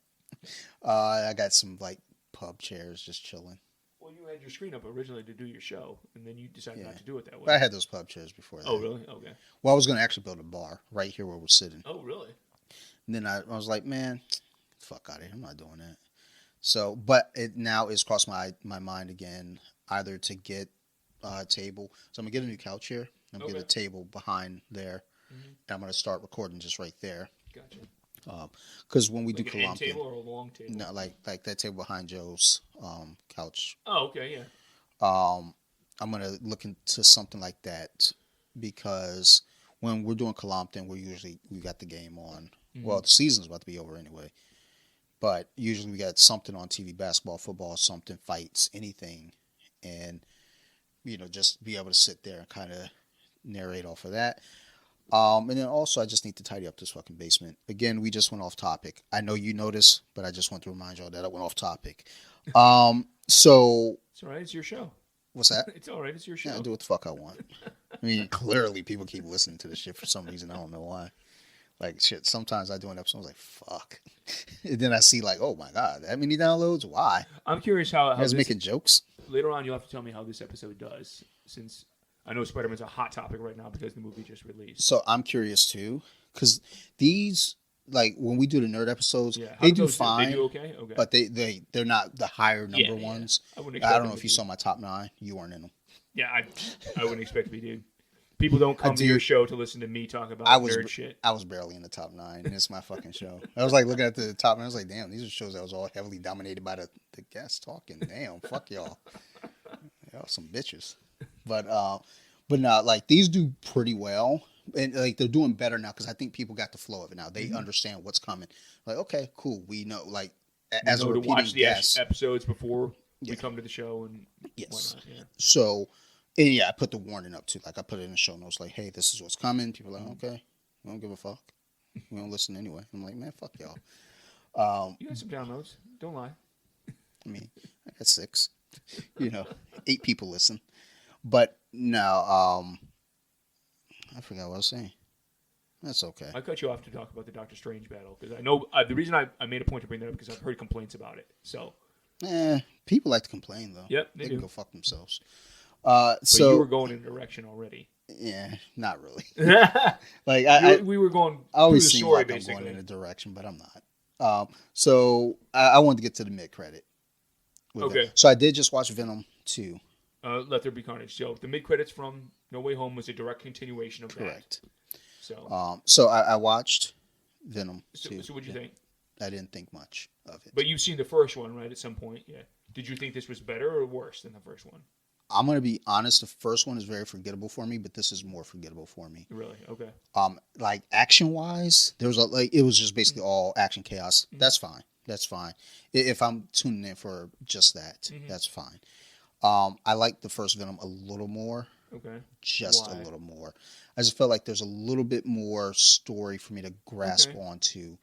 I got some pub chairs just chilling. Well, you had your screen up originally to do your show, and then you decided not to do it that way. But I had those pub chairs before that. Oh, really? Okay. Well, I was going to actually build a bar right here where we're sitting. Oh, really? And then I was like, man, fuck out of here. I'm not doing that. So, but it now is crossed my mind again, either to get a table. So I'm going to get a new couch here. I'm going to get a table behind there. And I'm going to start recording just right there. Gotcha. Because when we do an end table or a long table? No, like that table behind Joe's couch. Oh, okay, yeah. I'm going to look into something like that because when we're doing Columpton, we got the game on. Well, the season's about to be over anyway. But usually we got something on TV, basketball, football, something, fights, anything. And, just be able to sit there and kind of narrate off of that. And then also I just need to tidy up this fucking basement. Again, we just went off topic. I know you noticed, but I just want to remind y'all that I went off topic. So it's all right. It's your show. What's that? It's all right. It's your show. Yeah, I do what the fuck I want. I mean, clearly people keep listening to this shit for some reason. I don't know why. Like shit. Sometimes I do an episode, I was like, fuck. And then I see like, oh my god, that many downloads? Why? I'm curious how You guys this, making jokes? later on you'll have to tell me how this episode does, since I know Spider-Man's a hot topic right now because the movie just released. So I'm curious too, because these like when we do the nerd episodes, Yeah, how they did do those fine. They do okay. Okay. But they're not the higher number ones. I wouldn't I expect don't them know to if you be. saw my top 9. You weren't in them. Yeah, I wouldn't expect to be, dude. People don't come to your show to listen to me talk about nerd shit. I was barely in the top 9, and it's my fucking show. I was like looking at the top, and I was like, damn, these are shows that was all heavily dominated by the guests talking. Damn, fuck y'all. Y'all some bitches. But no, like these do pretty well. And like they're doing better now because I think people got the flow of it now. They understand what's coming. Like, okay, cool. We know, like, as a repeating to watch the guest, episodes before we come to the show and yes. whatnot. Yeah. So, and yeah, I put the warning up too. Like I put it in the show notes, like, hey, this is what's coming. People are like, okay, we don't give a fuck. We don't listen anyway. I'm like, man, fuck y'all. You got some downloads. Don't lie. I mean, I got 6. 8 people listen. But no, I forgot what I was saying. That's okay. I cut you off to talk about the Doctor Strange battle because I know the reason I made a point to bring that up because I've heard complaints about it. So, people like to complain though. Yep, they do. can go fuck themselves. So So you were going in a direction already. Yeah, not really. Like we were going. I always through the seem story, like basically. I'm going in a direction, but I'm not. So I wanted to get to the mid credit. Okay. So I did just watch Venom 2. Let There Be Carnage. So the mid credits from No Way Home was a direct continuation of Correct. that. So I watched Venom 2. So what'd you think? I didn't think much of it. But you've seen the first one, right? At some point, yeah. Did you think this was better or worse than the first one? I'm gonna be honest. The first one is very forgettable for me, but this is more forgettable for me. Really? Okay. Like action wise, there was it was just basically all action chaos. Mm-hmm. That's fine. That's fine. If I'm tuning in for just that, that's fine. I like the first Venom a little more. Okay. Just a little more. I just felt like there's a little bit more story for me to grasp onto.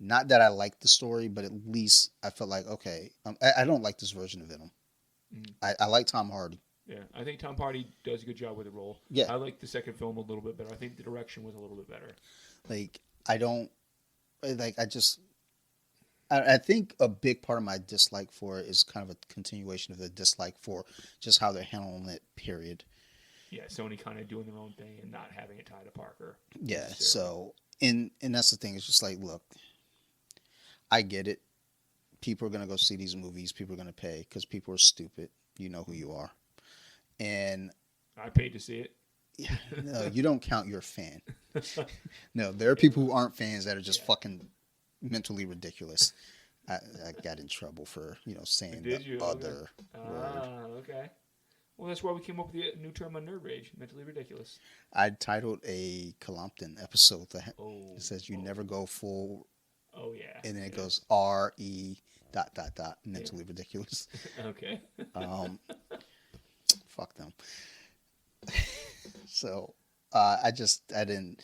Not that I like the story, but at least I felt like, okay, I don't like this version of Venom. I like Tom Hardy. Yeah, I think Tom Hardy does a good job with the role. Yeah. I like the second film a little bit better. I think the direction was a little bit better. I think a big part of my dislike for it is kind of a continuation of the dislike for just how they're handling it, period. Yeah, Sony kind of doing their own thing and not having it tied to Parker. Yeah, so, and that's the thing. It's just like, look, I get it. People are going to go see these movies. People are going to pay because people are stupid. You know who you are. And I paid to see it. Yeah, no, you don't count your fan. No, there are people who aren't fans that are just fucking mentally ridiculous. I got in trouble for, saying the other word. Okay. Well, that's why we came up with the new term on Nerd Rage, mentally ridiculous. I titled a Columpton episode that it says you never go full. Oh, yeah. And then it goes RE ... mentally ridiculous. Okay. Fuck them. So I didn't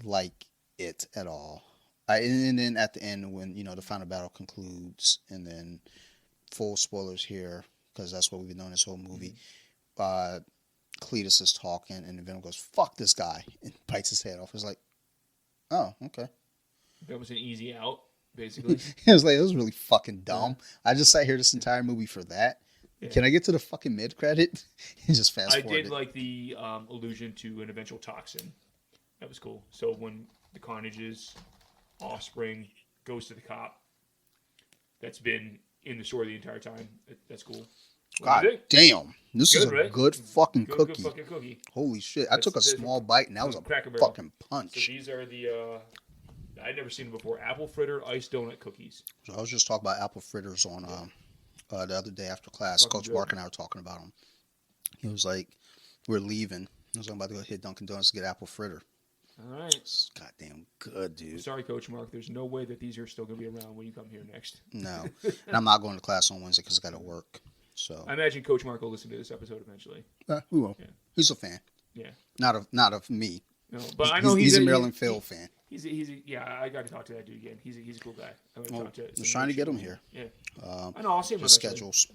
like it at all. And then at the end when the final battle concludes, and then full spoilers here because that's what we've been doing this whole movie. Cletus is talking and then Venom goes, fuck this guy, and bites his head off. It's like, oh, okay. That was an easy out, basically. It was really fucking dumb. I just sat here this entire movie for that. Yeah. Can I get to the fucking mid credit and just fast forward? I did like the allusion to an eventual toxin. That was cool. So when the Carnage's offspring goes to the cop, that's been in the story the entire time. That's cool. God damn. This is a right? good fucking cookie. Good fucking cookie. Holy shit. I took a small bite and that was a fucking punch. So these are the, I'd never seen them before, apple fritter iced donut cookies. So I was just talking about apple fritters on the other day after class. Fucking Coach good. Bark and I were talking about them. He was like, we're leaving. I was about to go hit Dunkin' Donuts to get apple fritter. All right. It's goddamn good, dude. Sorry, Coach Mark. There's no way that these are still going to be around when you come here next. No. And I'm not going to class on Wednesday because I got to work. So I imagine Coach Mark will listen to this episode eventually. We will. Yeah. He's a fan. Yeah. Not of me. No, but I know he's a Maryland Phil fan. Yeah, I got to talk to that dude again. He's a cool guy. I'm trying to get him here. Yeah. I know. I'll see him just schedules.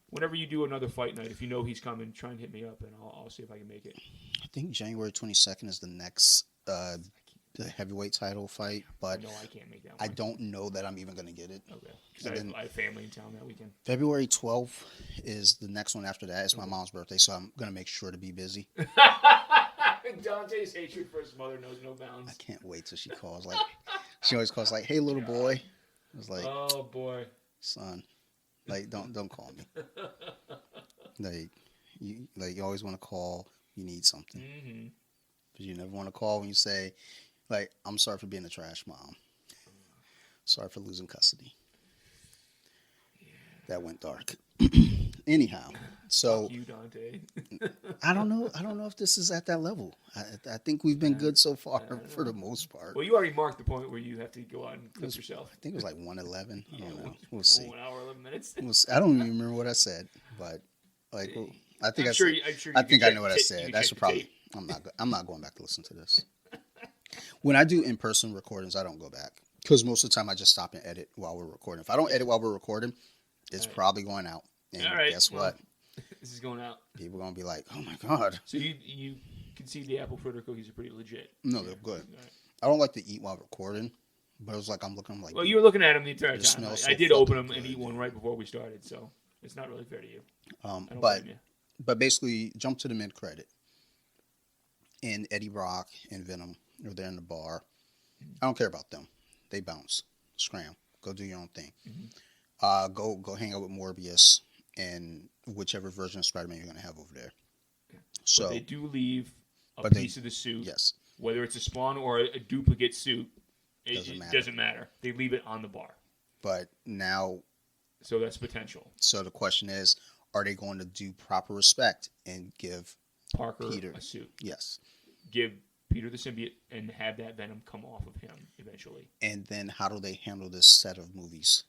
Whenever you do another fight night, if you know he's coming, try and hit me up, and I'll see if I can make it. I think January 22nd is the next the heavyweight title fight, but No, I can't make that one. I don't know that I'm even going to get it. Okay. Because I have family in town that weekend. February 12th is the next one after that. It's my mom's birthday, so I'm going to make sure to be busy. Dante's hatred for his mother knows no bounds. I can't wait till she calls. Like, she always calls like, "Hey, little boy." I was like, "Oh boy, son, like don't call me." You always want to call. You need something, but you never want to call when you say, like, "I'm sorry for being a trash mom. Sorry for losing custody." Yeah. That went dark. Anyhow, so fuck you, Dante. I don't know if this is at that level. I think we've been good so far for the most part. Well, you already marked the point where you have to go out and cook yourself. I think it was like 1:11. I don't know. We'll see. 1 hour 11 minutes. I don't even remember what I said, but like I think I'm sure I know what I said. That should probably. I'm not going back to listen to this. When I do in-person recordings, I don't go back because most of the time I just stop and edit while we're recording. If I don't edit while we're recording, it's probably going out. And guess what? This is going out. People are going to be like, "Oh my god." So you can see the apple fritter cookies are pretty legit. No, they're good. Right. I don't like to eat while recording, but it was like I'm looking like. Well, you were looking at them the entire time. I did open them and eat one right before we started, so it's not really fair to you. But basically, jump to the mid credit. And Eddie Brock and Venom are there in the bar. I don't care about them. They bounce, scram, go do your own thing. Go hang out with Morbius and whichever version of Spider-Man you're going to have over there. So but they do leave a piece of the suit. Yes. Whether it's a Spawn or a duplicate suit, it doesn't matter. They leave it on the bar. But now... So that's potential. So the question is, are they going to do proper respect and give Parker Peter a suit? Yes. Give Peter the symbiote and have that Venom come off of him eventually. And then how do they handle this set of movies?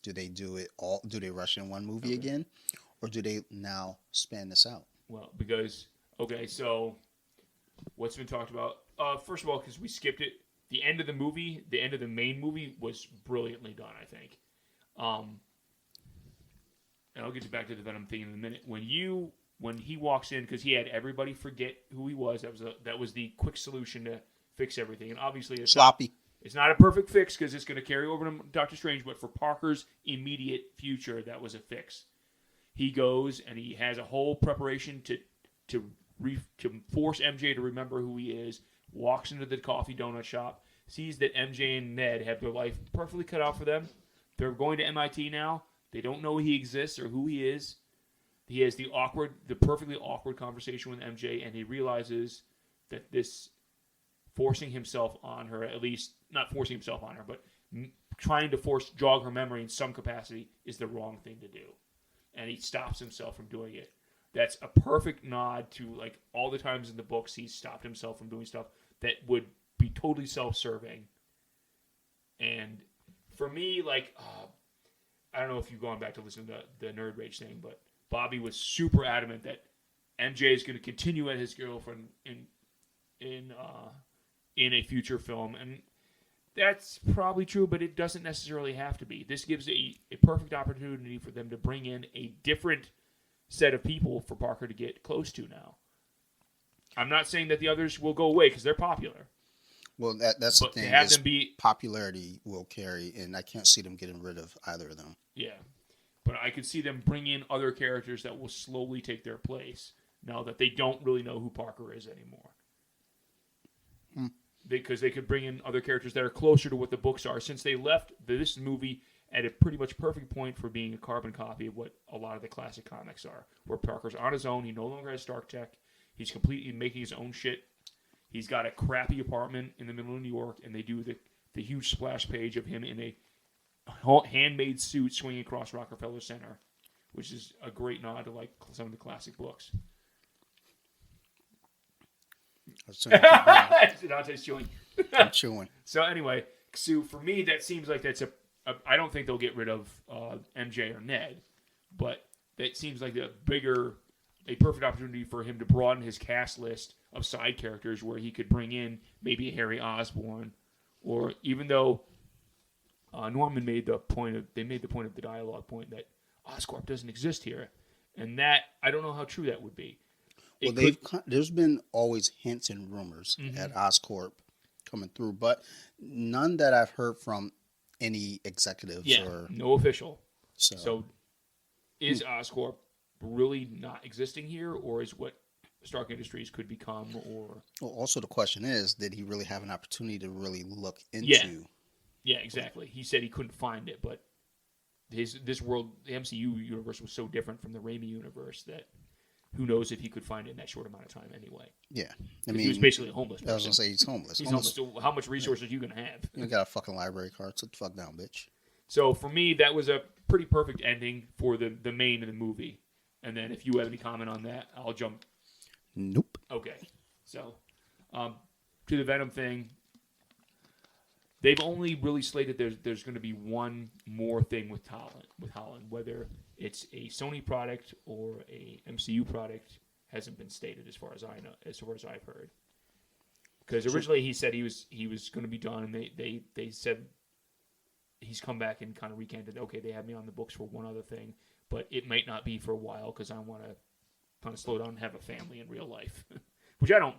Do they do it all? Do they rush in one movie again? Or do they now span this out? Well, because, so what's been talked about? First of all, because we skipped it, the end of the movie, the end of the main movie was brilliantly done, I think. And I'll get back to the Venom thing in a minute. When he walks in, because he had everybody forget who he was, that was the quick solution to fix everything. And obviously it's sloppy. It's not a perfect fix because it's going to carry over to Doctor Strange, but for Parker's immediate future, that was a fix. He goes and he has a whole preparation to force MJ to remember who he is, walks into the coffee donut shop, sees that MJ and Ned have their life perfectly cut out for them. They're going to MIT now. They don't know he exists or who he is. He has the perfectly awkward conversation with MJ, and he realizes that this forcing himself on her, at least not forcing himself on her, but trying to jog her memory in some capacity is the wrong thing to do. And he stops himself from doing it. That's a perfect nod to like all the times in the books he's stopped himself from doing stuff that would be totally self-serving. And for me, like, I don't know if you've gone back to listen to the Nerd Rage thing, but Bobby was super adamant that MJ is going to continue as his girlfriend in a future film, and that's probably true, but it doesn't necessarily have to be. This gives a perfect opportunity for them to bring in a different set of people for Parker to get close to now. I'm not saying that the others will go away because they're popular. Well, that's the thing. To have them be popularity will carry, and I can't see them getting rid of either of them. Yeah, but I could see them bring in other characters that will slowly take their place now that they don't really know who Parker is anymore. Because they could bring in other characters that are closer to what the books are, since they left this movie at a pretty much perfect point for being a carbon copy of what a lot of the classic comics are, where Parker's on his own, he no longer has Stark Tech, he's completely making his own shit, he's got a crappy apartment in the middle of New York, and they do the huge splash page of him in a handmade suit swinging across Rockefeller Center, which is a great nod to like some of the classic books. Dante's chewing. I'm chewing. So anyway, so for me, that seems like that's I don't think they'll get rid of MJ or Ned, but that seems like a perfect opportunity for him to broaden his cast list of side characters, where he could bring in maybe a Harry Osborn, or even though Norman made the point of the dialogue point that Oscorp doesn't exist here, and that I don't know how true that would be. Well, there's been always hints and rumors at Oscorp coming through, but none that I've heard from any executives. Yeah, or no official. So, So is Oscorp really not existing here, or is what Stark Industries could become? Or well, also the question is, did he really have an opportunity to really look into? Yeah, exactly. He said he couldn't find it, but this world, the MCU universe, was so different from the Raimi universe that who knows if he could find it in that short amount of time anyway. Yeah, I mean, he was basically a homeless person. I was gonna say he's homeless. He's homeless. So how much resources are you gonna have? You got a fucking library card. Sit the fuck down, bitch. So for me, that was a pretty perfect ending for the main of the movie. And then if you have any comment on that, I'll jump. Nope. Okay. So to the Venom thing, they've only really slated there's going to be one more thing with Holland, whether it's a Sony product or a MCU product hasn't been stated as far as I know, as far as I've heard. Because originally he said he was going to be done, and they said he's come back and kind of recanted. Okay, they have me on the books for one other thing, but it might not be for a while because I want to kind of slow down and have a family in real life, which I don't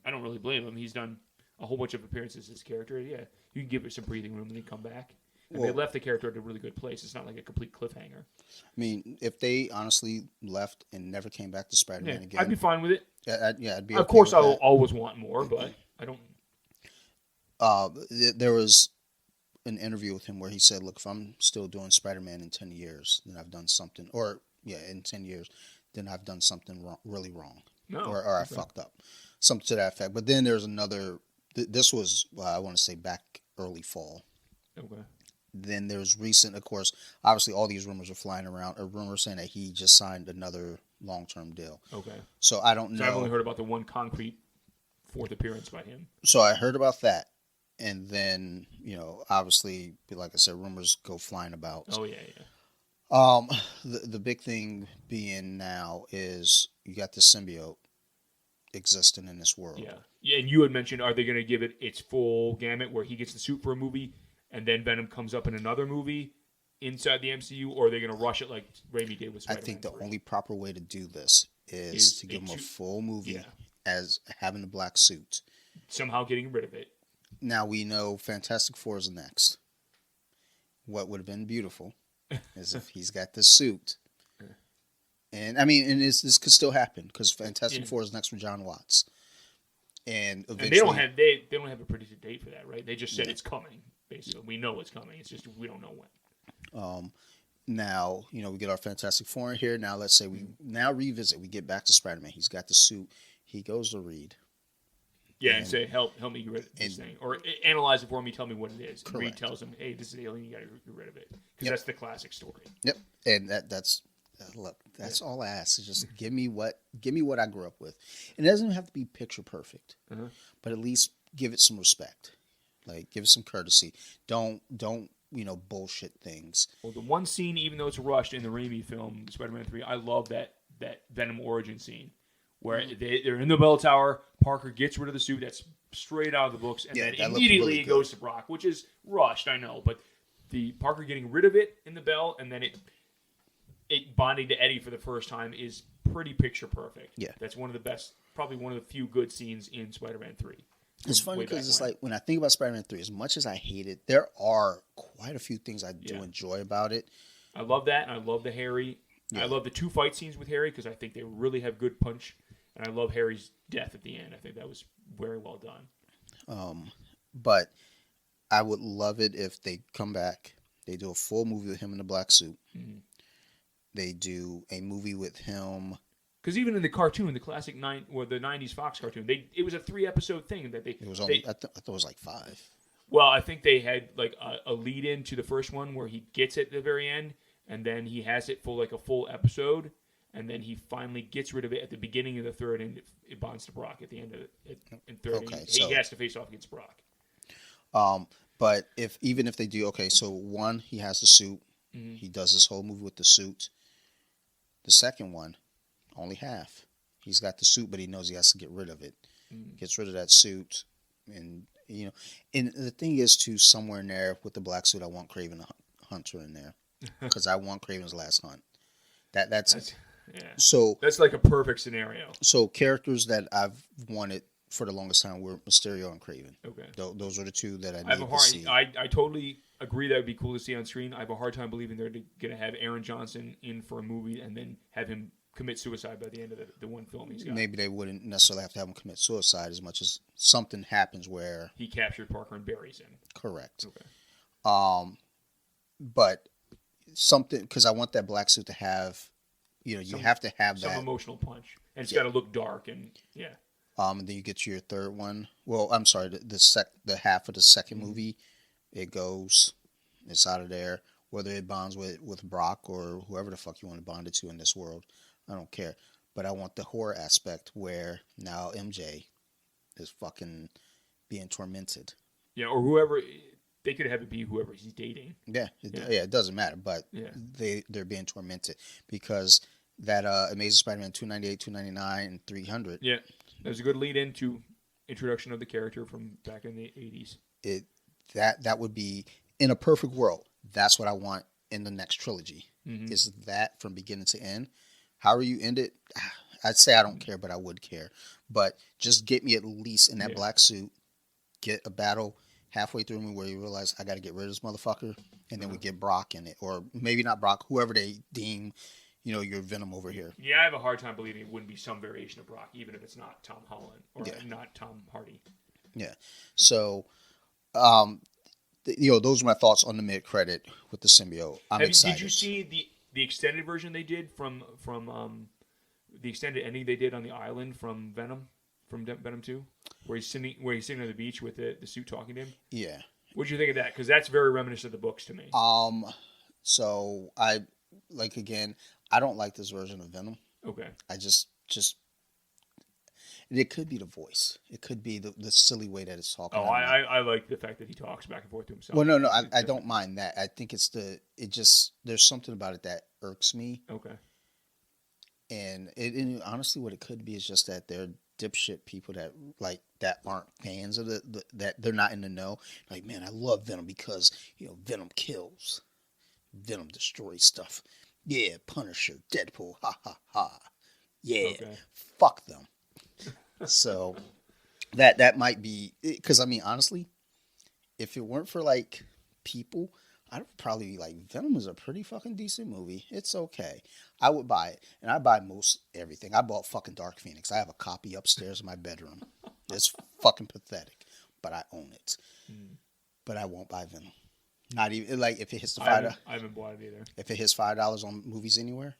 really blame him. He's done a whole bunch of appearances as a character. Yeah, you can give it some breathing room and then come back. And they left the character at a really good place. It's not like a complete cliffhanger. I mean, if they honestly left and never came back to Spider-Man again, I'd be fine with it. I'd be. Of okay course, with I'll that. always want more, but I don't. There was an interview with him where he said, "Look, if I'm still doing Spider-Man in 10 years, then I've done something. In 10 years, then I've done something really wrong, or I fucked up, something to that effect." But then there's another. This was I want to say back early fall. Okay. Then there's recent, of course, obviously all these rumors are flying around. A rumor saying that he just signed another long-term deal. Okay. So I don't know. I've only heard about the one concrete fourth appearance by him. So I heard about that. And then, obviously, like I said, rumors go flying about. Oh, yeah. The big thing being now is you got the symbiote existing in this world. Yeah, and you had mentioned, are they going to give it its full gamut where he gets the suit for a movie and then Venom comes up in another movie inside the MCU, or are they going to rush it like Raimi did with Spider-Man I think the 3? only proper way to do this is to give him a full movie as having the black suit. Somehow getting rid of it. Now we know Fantastic Four is next. What would have been beautiful is if he's got the suit. And I mean, this could still happen because Fantastic Four is next with John Watts. And eventually, they don't have a predicted date for that, right? They just said it's coming. Basically, we know it's coming. It's just we don't know when. Now we get our Fantastic Four in here. Now let's say we now revisit. We get back to Spider-Man. He's got the suit. He goes to Reed. Yeah, and say help me get rid of this thing, or analyze it for me. Tell me what it is. Correct. Reed tells him, "Hey, this is the alien. You got to get rid of it." Because that's the classic story. Yep, and that's. Look, that's all I ask is just give me what I grew up with. And it doesn't even have to be picture perfect, but at least give it some respect, like give it some courtesy. Don't bullshit things. Well, the one scene, even though it's rushed in the Raimi film, Spider-Man 3, I love that Venom origin scene where they're in the bell tower. Parker gets rid of the suit. That's straight out of the books, and then immediately really it goes to Brock, which is rushed, I know, but the Parker getting rid of it in the bell, and then it bonding to Eddie for the first time is pretty picture perfect. Yeah. That's one of the best, probably one of the few good scenes in Spider-Man 3. It's funny because it's like when I think about Spider-Man 3, as much as I hate it, there are quite a few things I do enjoy about it. I love that, and I love the Harry. Yeah. I love the two fight scenes with Harry because I think they really have good punch, and I love Harry's death at the end. I think that was very well done. But I would love it if they come back, they do a full movie with him in the black suit. Mm-hmm. They do a movie with him. Because even in the cartoon, the classic the 90s Fox cartoon, it was a 3-episode thing that It was only, I thought it was like 5. Well, I think they had like a lead in to the first one where he gets it at the very end, and then he has it for like a full episode, and then he finally gets rid of it at the beginning of the third, and it bonds to Brock at the end of it. In third, okay, he has to face off against Brock. But even if they do, so one, he has the suit. Mm-hmm. He does this whole movie with the suit. The second one, only half. He's got the suit, but he knows he has to get rid of it. Gets rid of that suit, and and the thing is, too, somewhere in there with the black suit, I want Kraven the Hunter in there because I want Kraven's last hunt. That's yeah. So that's like a perfect scenario. So characters that I've wanted for the longest time were Mysterio and Craven. Okay. Those are the two that I I have need a to hard. see. I totally agree that would be cool to see on screen. I have a hard time believing they're going to have Aaron Johnson in for a movie and then have him commit suicide by the end of the one film he's got. Maybe they wouldn't necessarily have to have him commit suicide as much as something happens where he captured Parker and buries him. correct. Okay. But something because I want that black suit to have, you have to have some that emotional punch, and it's got to look dark and yeah. And then you get to your third one. Well, I'm sorry, the half of the second movie, it goes, it's out of there. Whether it bonds with Brock or whoever the fuck you want to bond it to in this world, I don't care. But I want the horror aspect where now MJ is fucking being tormented. Yeah, or whoever. They could have it be whoever he's dating. Yeah, it doesn't matter. But they're being tormented because that Amazing Spider-Man 298, 299, and 300. Yeah, that was a good lead into introduction of the character from back in the 80s. That would be, in a perfect world, that's what I want in the next trilogy. Mm-hmm. Is that from beginning to end. However you end it, I'd say I don't care, but I would care. But just get me at least in that black suit, get a battle halfway through me where you realize I got to get rid of this motherfucker, and then we get Brock in it. Or maybe not Brock, whoever they deem, your Venom over here. Yeah, I have a hard time believing it wouldn't be some variation of Brock, even if it's not Tom Holland or not Tom Hardy. Yeah. So, those are my thoughts on the mid-credit with the symbiote. I'm excited. Did you see the extended version they did from the extended ending they did on the island from Venom? From Venom 2, where he's sitting on the beach with the suit talking to him. Yeah. What did you think of that? Because that's very reminiscent of the books to me. So I I don't like this version of Venom. Okay. I just it could be the voice. It could be the silly way that it's talking. Oh, I like the fact that he talks back and forth to himself. Well, no, I don't mind that. I think there's something about it that irks me. Okay. And honestly, what it could be is just that they're dipshit people that aren't fans of that they're not in the know. Like, man, I love Venom because Venom kills, Venom destroys stuff. Yeah, Punisher, Deadpool, ha ha ha. Yeah, fuck them. So that might be because honestly, if it weren't for people, I'd probably be like, Venom is a pretty fucking decent movie. It's okay. I would buy it. And I buy most everything. I bought fucking Dark Phoenix. I have a copy upstairs in my bedroom. It's fucking pathetic. But I own it. But I won't buy Venom. Not even, if it hits the $5. I haven't bought it either. If it hits $5 on Movies Anywhere,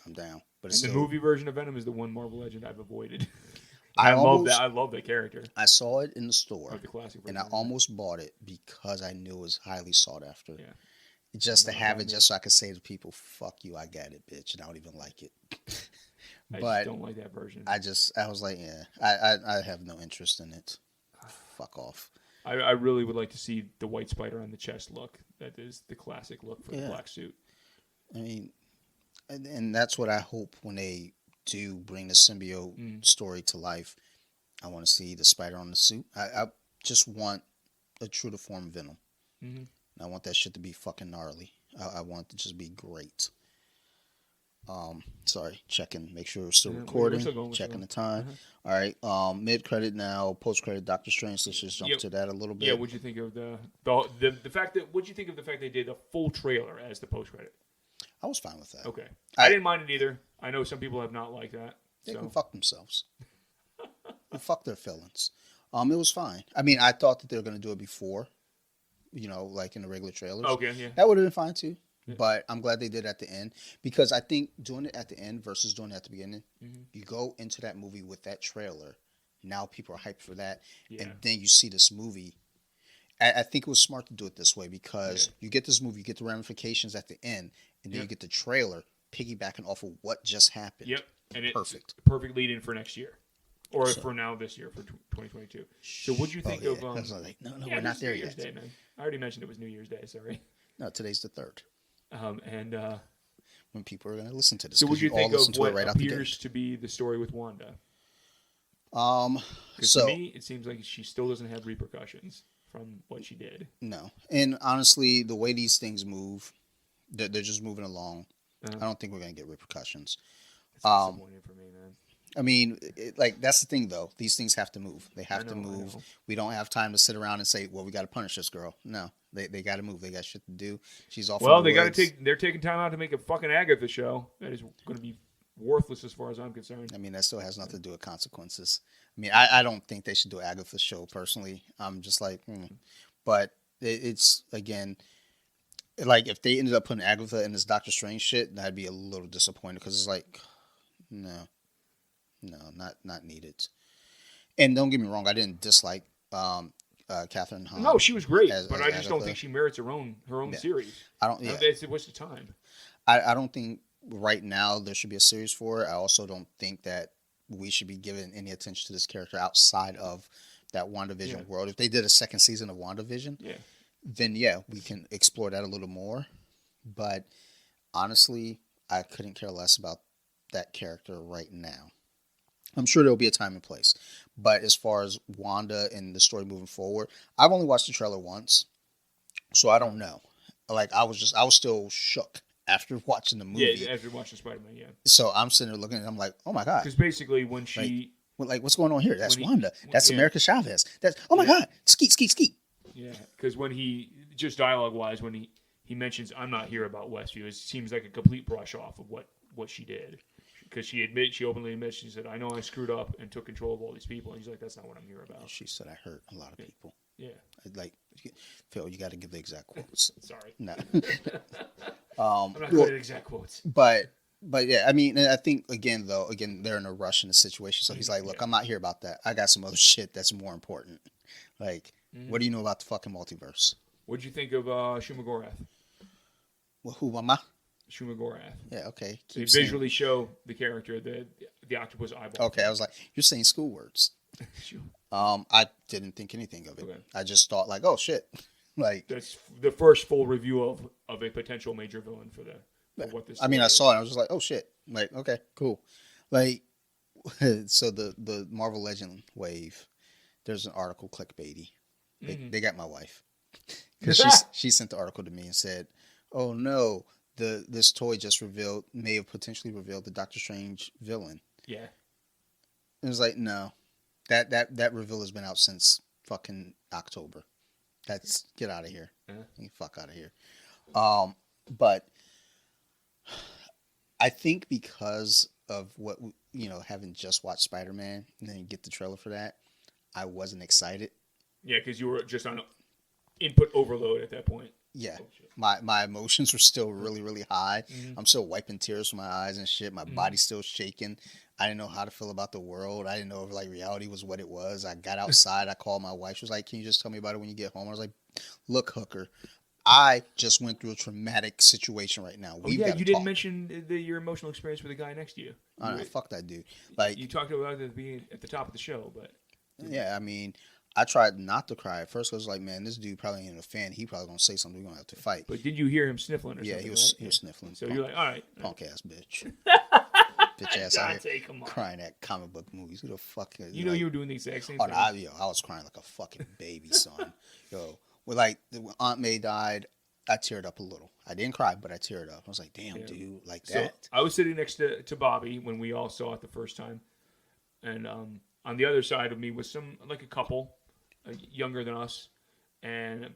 I'm down. But it's the movie version of Venom is the one Marvel Legend I've avoided. I love that character. I saw it in the store. Like the classic version, and I almost bought it because I knew it was highly sought after. Yeah. Just to have it, just so I could say to people, "Fuck you, I got it, bitch," and I don't even like it. But I just don't like that version. I was like, yeah, I have no interest in it. Fuck off. I really would like to see the white spider on the chest look. That is the classic look for the black suit. And that's what I hope when they do bring the symbiote story to life. I want to see the spider on the suit. I just want a true to form Venom. Mm-hmm. I want that shit to be fucking gnarly. I want it to just be great. Sorry, checking, make sure we're still recording. Checking the time. All right, mid-credit now, post-credit, Doctor Strange. Let's just jump to that a little bit. Yeah, what'd you think of the fact that? What'd you think of the fact they did a full trailer as the post-credit? I was fine with that. Okay, I didn't mind it either. I know some people have not liked that. They can fuck themselves. And fuck their feelings. It was fine. I thought that they were going to do it before, like in the regular trailers. Okay, yeah. That would have been fine too. Yeah. But I'm glad they did it at the end because I think doing it at the end versus doing it at the beginning, you go into that movie with that trailer. Now people are hyped for that. Yeah. And then you see this movie. I think it was smart to do it this way because you get this movie, you get the ramifications at the end, and then you get the trailer piggybacking off of what just happened. Yep. And perfect. It's perfect lead in for next year. Or for now this year, for 2022. So what'd you think of... I was like, no, we're not there yet. Day, man. I already mentioned it was New Year's Day, sorry. No, today's the 3rd. When people are going to listen to this. So what'd you think of what appears to be the story with Wanda? Because to me, it seems like she still doesn't have repercussions from what she did. No. And honestly, the way these things move, they're just moving along. I don't think we're going to get repercussions. That's disappointing for me, man. I mean, that's the thing, though. These things have to move. They have to I move. know. We don't have time to sit around and say, well, we got to punish this girl. No, they got to move. They got shit to do. She's off. Well, in the they got to woods. they're taking time out to make a fucking Agatha show that is going to be worthless as far as I'm concerned. I mean, that still has nothing to do with consequences. I mean, I don't think they should do Agatha's show personally. I'm just like, but it's again, like if they ended up putting Agatha in this Doctor Strange shit, that'd be a little disappointed because it's like, no, not needed. And don't get me wrong, I didn't dislike Catherine Hahn. No, she was great, but I just Agatha. don't think she merits her own series. I don't. Yeah, It's a waste of time. I don't think right now there should be a series for it. I also don't think that we should be giving any attention to this character outside of that WandaVision world. If they did a second season of WandaVision, then we can explore that a little more. But honestly, I couldn't care less about that character right now. I'm sure there'll be a time and place. But as far as Wanda and the story moving forward, I've only watched the trailer once, so I don't know. Like I was still shook after watching the movie. Yeah, after watching Spider-Man, yeah. So I'm sitting there looking at it, I'm like, oh my God. Because basically when she... what's going on here? That's Wanda. That's America Chavez. That's, oh my God. Skeet. Yeah, because when he, just dialogue-wise, when he mentions, I'm not here about Westview, it seems like a complete brush off of what she did. Because she openly admits, she said, I know I screwed up and took control of all these people. And he's like, that's not what I'm here about. She said, I hurt a lot of people. Yeah. Like, Phil, you got to give the exact quotes. Sorry. No. I'm not good at exact quotes. But yeah, I mean, I think again they're in a rush in the situation. So he's like, look, I'm not here about that. I got some other shit that's more important. Like, what do you know about the fucking multiverse? What'd you think of Shumagorath? Well, who am I? Shumagorath. Yeah, okay. They visually show the character, the octopus eyeball. Okay, I was like, you're saying school words. Sure. I didn't think anything of it. Okay. I just thought like, oh shit. Like that's the first full review of a potential major villain for what this. I mean, I saw it. I was just like, oh shit. Like, okay, cool. Like, so the Marvel Legend wave. There's an article clickbaity. They got my wife because she sent the article to me and said, oh no, this toy just may have potentially revealed the Doctor Strange villain. Yeah. It was like, no, that reveal has been out since fucking October. That's get out of here. Get fuck out of here. But I think because of what having just watched Spider-Man and then you get the trailer for that, I wasn't excited. Yeah, because you were just on input overload at that point. Yeah, my emotions were still really, really high. I'm still wiping tears from my eyes and shit. My body's still shaking. I didn't know how to feel about the world. I didn't know if like reality was what it was. I got outside. I called my wife. She was like, "Can you just tell me about it when you get home?" I was like, "Look, hooker, I just went through a traumatic situation right now. You didn't mention your emotional experience with the guy next to you. Fuck that dude. Like you talked about it being at the top of the show, but yeah, I mean. I tried not to cry at first. I was like, man, this dude probably ain't a fan. He probably gonna say something. We're gonna have to fight. But did you hear him sniffling or something? Yeah, he was sniffling. So you're like, all right. Punk ass bitch. Bitch ass out here crying at comic book movies. Who the fuck is you were doing the exact same thing. I was crying like a fucking baby, son. When Aunt May died, I teared up a little. I didn't cry, but I teared up. I was like, damn, dude, like that. So I was sitting next to Bobby when we all saw it the first time. And on the other side of me was a couple. Younger than us, and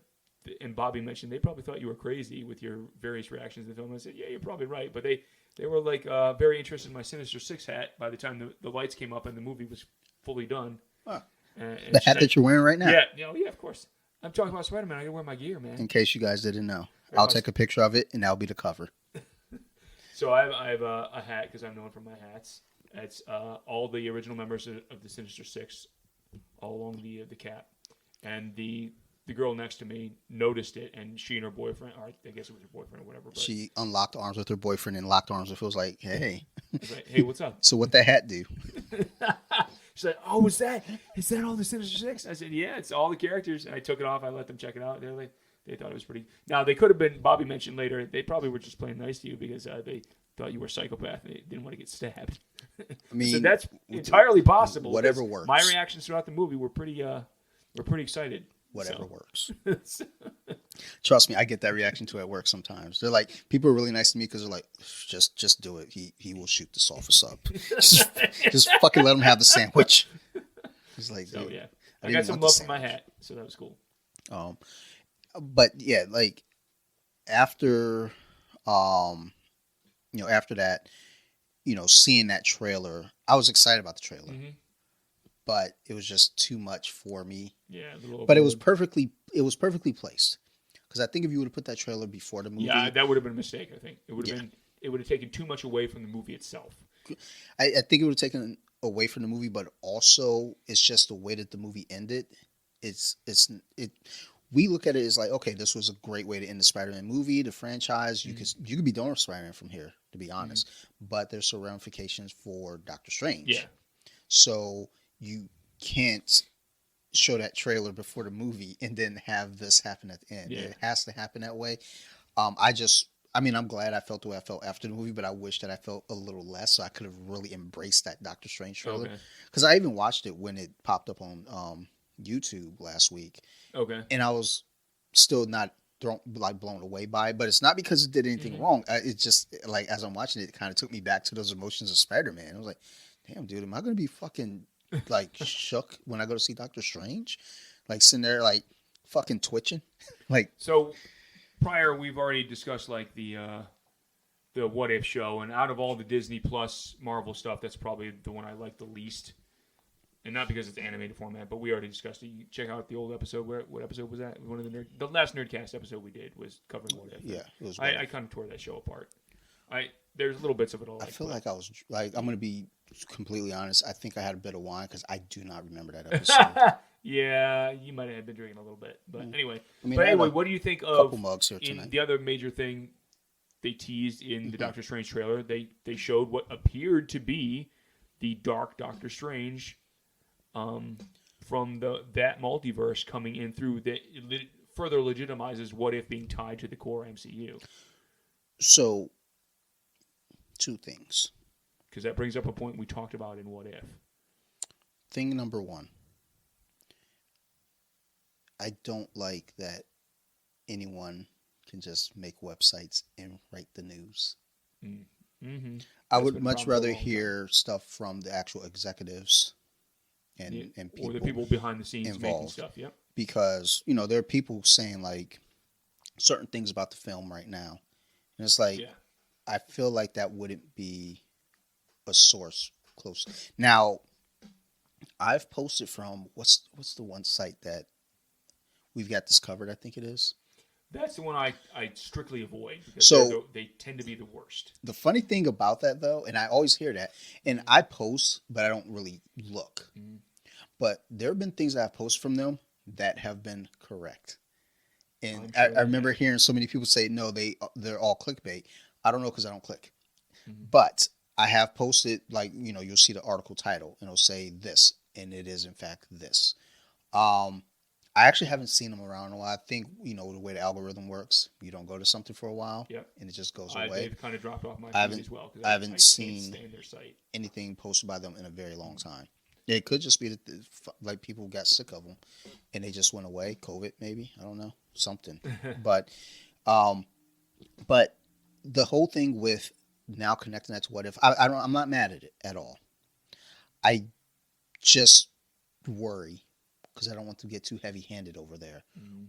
Bobby mentioned they probably thought you were crazy with your various reactions to the film. I said, yeah, you're probably right, but they were like very interested in my Sinister Six hat by the time the lights came up and the movie was fully done. Huh. The hat that you're wearing right now? Yeah, of course. I'm talking about Spider-Man. I gotta wear my gear, man. In case you guys didn't know, I'll take a picture of it and that'll be the cover. So I have a hat because I'm known for my hats. It's all the original members of the Sinister Six, all along the cap. And the girl next to me noticed it, and she and her boyfriend, or I guess it was her boyfriend or whatever. But she unlocked arms with her boyfriend and locked arms with. It was like, hey. Like, hey, what's up? So what that hat do? She's like, oh, is that all the Sinister Six? I said, yeah, it's all the characters. And I took it off. I let them check it out. They thought it was pretty. Now, they could have been, Bobby mentioned later, they probably were just playing nice to you because they thought you were a psychopath. They didn't want to get stabbed. I mean, so that's entirely possible. Whatever works. My reactions throughout the movie were pretty excited. whatever So. works. Trust me, I get that reaction too at work sometimes. They're like, people are really nice to me because they're like, just do it. He will shoot this office up. just fucking let him have the sandwich. He's like, So dude, yeah, I didn't got some want the love for my sandwich. hat, so that was cool. But yeah, like after, after that, seeing that trailer, I was excited about the trailer, but it was just too much for me. Yeah, a little. But it was perfectly placed. Because I think if you would have put that trailer before the movie, yeah, that would have been a mistake. I think it would have been. It would have taken too much away from the movie itself. I think it would have taken away from the movie, but also it's just the way that the movie ended. We look at it as like, okay, this was a great way to end the Spider-Man movie, the franchise. You could be done with Spider-Man from here, to be honest. But there's some ramifications for Doctor Strange. Yeah. So you can't show that trailer before the movie and then have this happen at the end. Yeah. It has to happen that way. I'm glad I felt the way I felt after the movie, but I wish that I felt a little less so I could have really embraced that Doctor Strange trailer. Because I even watched it when it popped up on YouTube last week. Okay. And I was still not blown away by it, but it's not because it did anything wrong. It's just like, as I'm watching it, it kind of took me back to those emotions of Spider-Man. I was like, damn, dude, am I going to be fucking like shook when I go to see Doctor Strange? Like sitting there like fucking twitching? Like, so prior, we've already discussed like the What If show, and out of all the Disney Plus Marvel stuff, that's probably the one I like the least. And not because it's animated format, but we already discussed it. You check out the old episode. What episode was that? One of the last Nerdcast episode we did was covering What If. Yeah, it was. I kind of tore that show apart. There's little bits of it all. I feel like I was like, I'm going to be completely honest. I think I had a bit of wine because I do not remember that episode. Yeah, you might have been drinking a little bit, but anyway. I what do you think of couple mugs here tonight. The other major thing they teased in the Doctor Strange trailer? They showed what appeared to be the Dark Doctor Strange. From that multiverse coming in through that further legitimizes What If being tied to the core MCU. So, two things. Because that brings up a point we talked about in What If. Thing number one. I don't like that anyone can just make websites and write the news. Mm-hmm. I would much rather hear stuff from the actual executives and people, or the people behind the scenes involved. Making stuff. Yep. Because there are people saying like certain things about the film right now, and it's like I feel like that wouldn't be a source close. Now, I've posted from what's the one site that we've got this covered? I think it is. That's the one I strictly avoid because they tend to be the worst. The funny thing about that, though, and I always hear that, and I post, but I don't really look. Mm-hmm. But there have been things that I've posted from them that have been correct. And I remember hearing so many people say, no, they're all clickbait. I don't know because I don't click. Mm-hmm. But I have posted, like, you'll see the article title, and it'll say this, and it is, in fact, this. I actually haven't seen them around in a while. I think, the way the algorithm works, you don't go to something for a while, and it just goes away. They've kind of dropped off my feed as well. I haven't seen their site. Anything posted by them in a very long time. It could just be that like people got sick of them, and they just went away. COVID, maybe, I don't know, something. but the whole thing with now connecting that to What If, I'm not mad at it at all. I just worry. Because I don't want to get too heavy-handed over there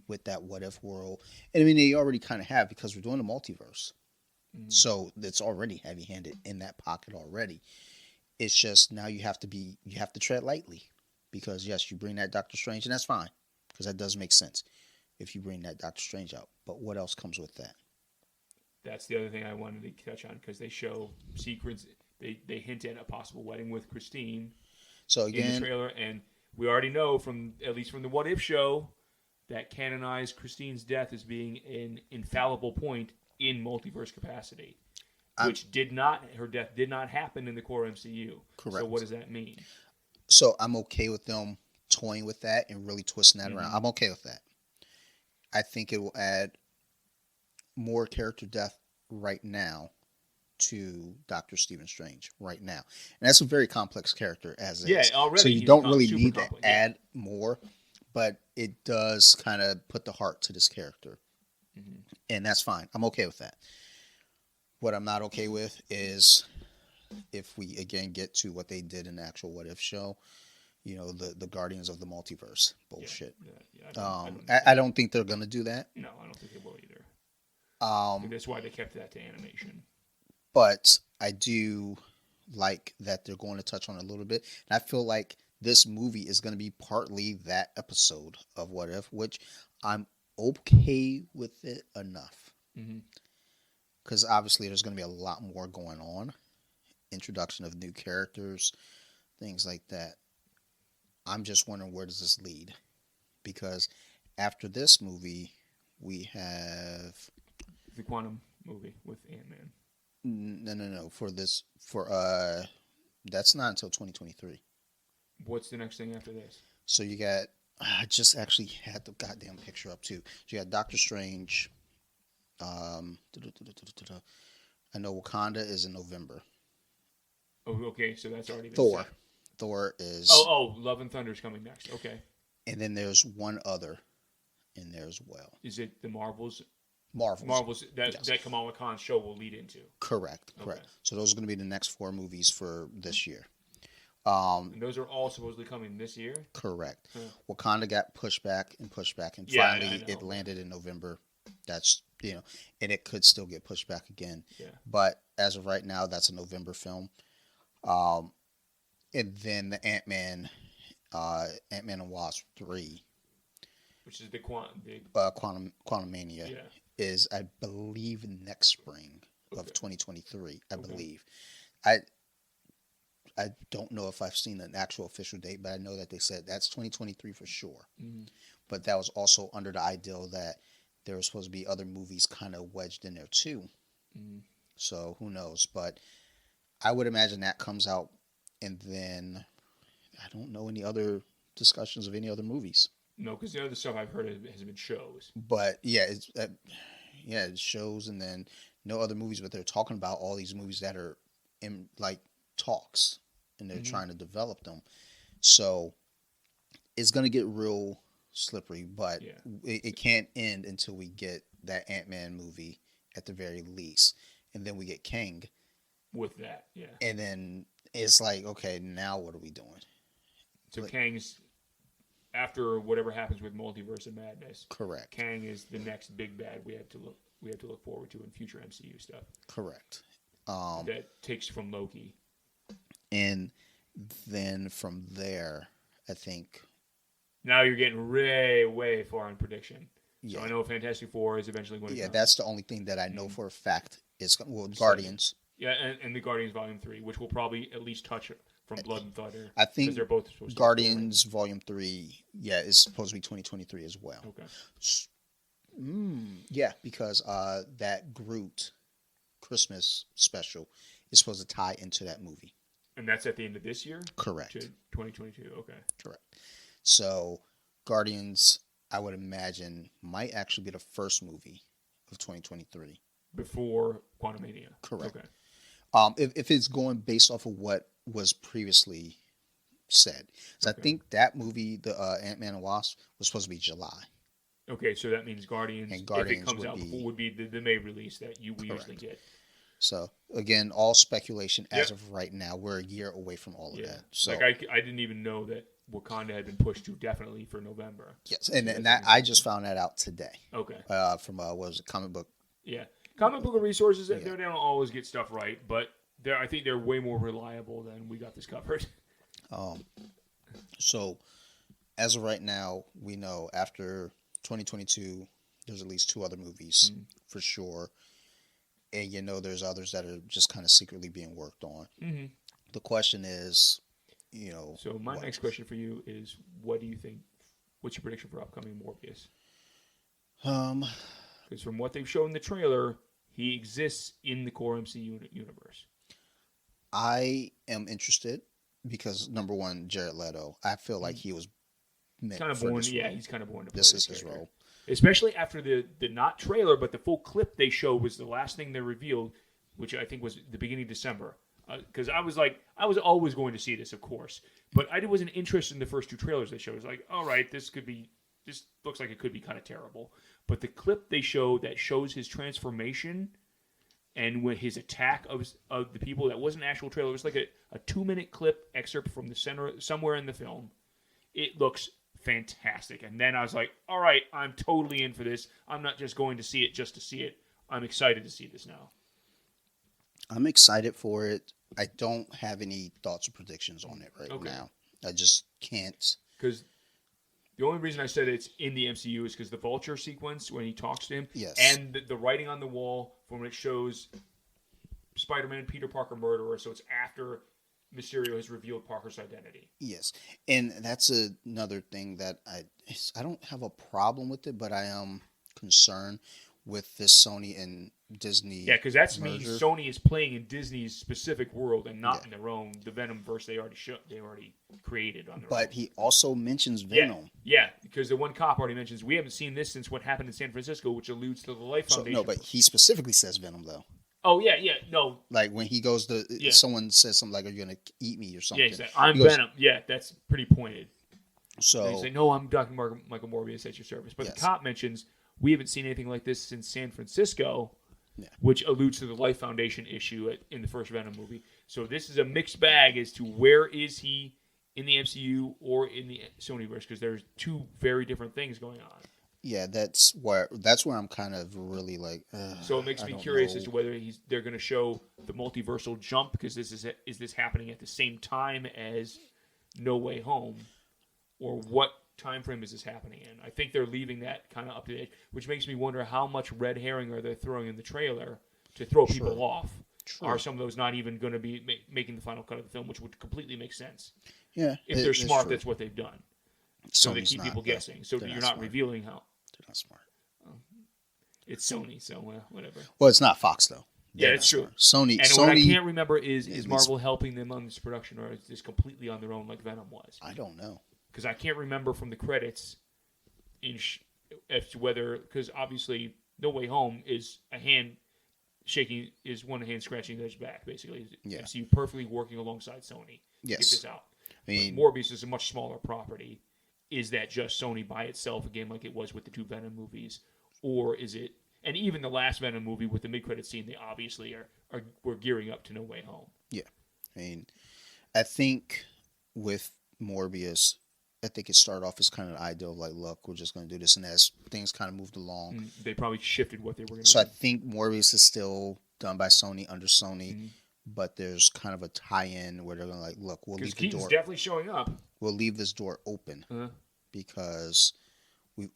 with that What If world. And I mean, they already kind of have because we're doing the multiverse. So it's already heavy-handed in that pocket already. It's just now you have to tread lightly. Because, yes, you bring that Doctor Strange, and that's fine. Because that does make sense if you bring that Doctor Strange out. But what else comes with that? That's the other thing I wanted to touch on because they show secrets. They hint at a possible wedding with Christine in the trailer, and we already know at least from the What If show that canonized Christine's death as being an infallible point in multiverse capacity, which her death did not happen in the core MCU. Correct. So what does that mean? So I'm okay with them toying with that and really twisting that around. I'm okay with that. I think it will add more character depth right now to Dr. Stephen Strange right now. And that's a very complex character as is. Yeah, already. So you don't really need to add more. but it does kind of put the heart to this character. And that's fine. I'm okay with that. What I'm not okay with is if we again get to what they did in the actual What If show, the Guardians of the Multiverse bullshit. I don't think they're gonna do that. No, I don't think they will either. I think that's why they kept that to animation. But I do like that they're going to touch on it a little bit, and I feel like this movie is going to be partly that episode of What If, which I'm okay with it enough. Because obviously there's going to be a lot more going on. Introduction of new characters, things like that. I'm just wondering, where does this lead? Because after this movie, we have the Quantum movie with Ant-Man. No. That's not until 2023. What's the next thing after this? So you got, I just actually had the goddamn picture up too. So you got Doctor Strange. I know Wakanda is in November. Oh, okay. So that's already been Thor. set. Thor is. Oh, Love and Thunder is coming next. Okay. And then there's one other in there as well. Is it the Marvels? Marvels that Kamala Khan's show will lead into. Correct. So those are going to be the next 4 movies for this year. And those are all supposedly coming this year? Correct. Wakanda got pushed back, and yeah, finally it landed in November. That's, and it could still get pushed back again. Yeah. But as of right now, that's a November film. And then the Ant-Man and Wasp 3. Which is the Quantumania. Yeah. Is, I believe, next spring of 2023. I believe. I don't know if I've seen an actual official date, but I know that they said that's 2023 for sure. But that was also under the ideal that there were supposed to be other movies kind of wedged in there too. So who knows? But I would imagine that comes out, and then I don't know any other discussions of any other movies. No, because the other stuff I've heard has been shows. But yeah, it's shows, and then no other movies. But they're talking about all these movies that are in like talks, and they're trying to develop them. So it's gonna get real slippery, but it can't end until we get that Ant-Man movie at the very least, and then we get Kang. With that, yeah. And then it's like, okay, now what are we doing? So Kang's, after whatever happens with Multiverse of Madness, correct. Kang is the next big bad we have to look forward to in future MCU stuff. Correct. That takes from Loki. And then from there, I think. Now you're getting way far on prediction. Yeah. So I know Fantastic Four is eventually going to come. Yeah, that's the only thing that I know for a fact is Guardians. Yeah, and the Guardians Volume 3, which will probably at least touch from Blood and Thunder. I think they're both supposed Guardians Volume 3, is supposed to be 2023 as well. Okay. Yeah, because that Groot Christmas special is supposed to tie into that movie. And that's at the end of this year? Correct. To 2022, okay. Correct. So, Guardians, I would imagine, might actually be the first movie of 2023. Before Quantumania. Correct. Okay. If it's going based off of what was previously said. So I think that movie, the Ant-Man and Wasp, was supposed to be July. Okay, so that means Guardians, if it comes out before, would be the May release that we usually get. So, again, all speculation as of right now. We're a year away from all of that. So, like, I didn't even know that Wakanda had been pushed to definitely for November. Yes, and that I just found that out today. Okay. From, what was it, Comic Book? Yeah. Comic Book Resources, they don't always get stuff right, but I think they're way more reliable than we got this covered. So, as of right now, we know after 2022, there's at least 2 other movies for sure. And there's others that are just kind of secretly being worked on. Mm-hmm. The question is, So my next question for you is, what do you think? What's your prediction for upcoming Morbius? Because from what they've shown in the trailer, he exists in the core MCU universe. I am interested because number one, Jared Leto. I feel like he was meant kind of for born. this Yeah, role. he's kind of born to play This is his character. role. Especially after the not trailer, but the full clip they showed was the last thing they revealed, which I think was the beginning of December, because I was always going to see this, of course, but I wasn't interested in the first two trailers they showed. It was like, all right, this looks like it could be kind of terrible. But the clip they showed that shows his transformation and with his attack of the people, that wasn't an actual trailer. It was like a 2-minute clip excerpt from the center somewhere in the film. It looks fantastic. And then I was like, all right, I'm totally in for this. I'm not just going to see it just to see it. I'm excited to see this now. I'm excited for it. I don't have any thoughts or predictions on it right now. I just can't. Because the only reason I said it's in the MCU is because the Vulture sequence when he talks to him, yes, and the writing on the wall from when it shows Spider-Man, Peter Parker murderer, so it's after Mysterio has revealed Parker's identity. Yes, and that's another thing that I don't have a problem with it, but I am concerned with this Sony and Disney. Yeah, because that merger. means Sony is playing in Disney's specific world and not in their own. The Venom verse they already created on their own. But he also mentions Venom. Yeah, because the one cop already mentions we haven't seen this since what happened in San Francisco, which alludes to the Life Foundation. No, but he specifically says Venom though. Oh yeah, no. Like when he goes to someone says something like, "Are you gonna eat me?" or something. Yeah, exactly. I'm Venom. Yeah, that's pretty pointed. So they say, "No, I'm Dr. Michael Morbius at your service." But the cop mentions we haven't seen anything like this since San Francisco, which alludes to the Life Foundation issue in the first Venom movie. So this is a mixed bag as to where is he in the MCU or in the Sonyverse, because there's two very different things going on. Yeah, that's where I'm kind of really like. So it makes me curious as to whether they're going to show the multiversal jump, because is this happening at the same time as No Way Home, or what time frame is this happening in? I think they're leaving that kind of up to date, which makes me wonder how much red herring are they throwing in the trailer to throw people off. Are some of those not even going to be making the final cut of the film, which would completely make sense? Yeah, if they're smart, that's what they've done. So they keep people guessing. So you're not revealing how. They're not smart. It's Sony, so whatever. Well, it's not Fox though. Yeah, it's true. Sony. And what I can't remember is Marvel helping them on this production, or is this completely on their own like Venom was? I don't know. Because I can't remember from the credits as to whether, because obviously No Way Home is a hand shaking, is one hand scratching the back, basically. Yeah. MCU perfectly working alongside Sony. Yes. Get this out. I mean, Morbius is a much smaller property. Is that just Sony by itself, again, like it was with the two Venom movies? Or is it, and even the last Venom movie with the mid-credit scene, they obviously we're gearing up to No Way Home. Yeah. I mean, I think with Morbius, I think it started off as kind of an ideal, like, look, we're just going to do this. And as things kind of moved along, they probably shifted what they were going to do. So I think Morbius is still done by Sony, under Sony, but there's kind of a tie-in where they're going to, like, look, we'll leave the door. Because Keaton's definitely showing up. We'll leave this door open because, we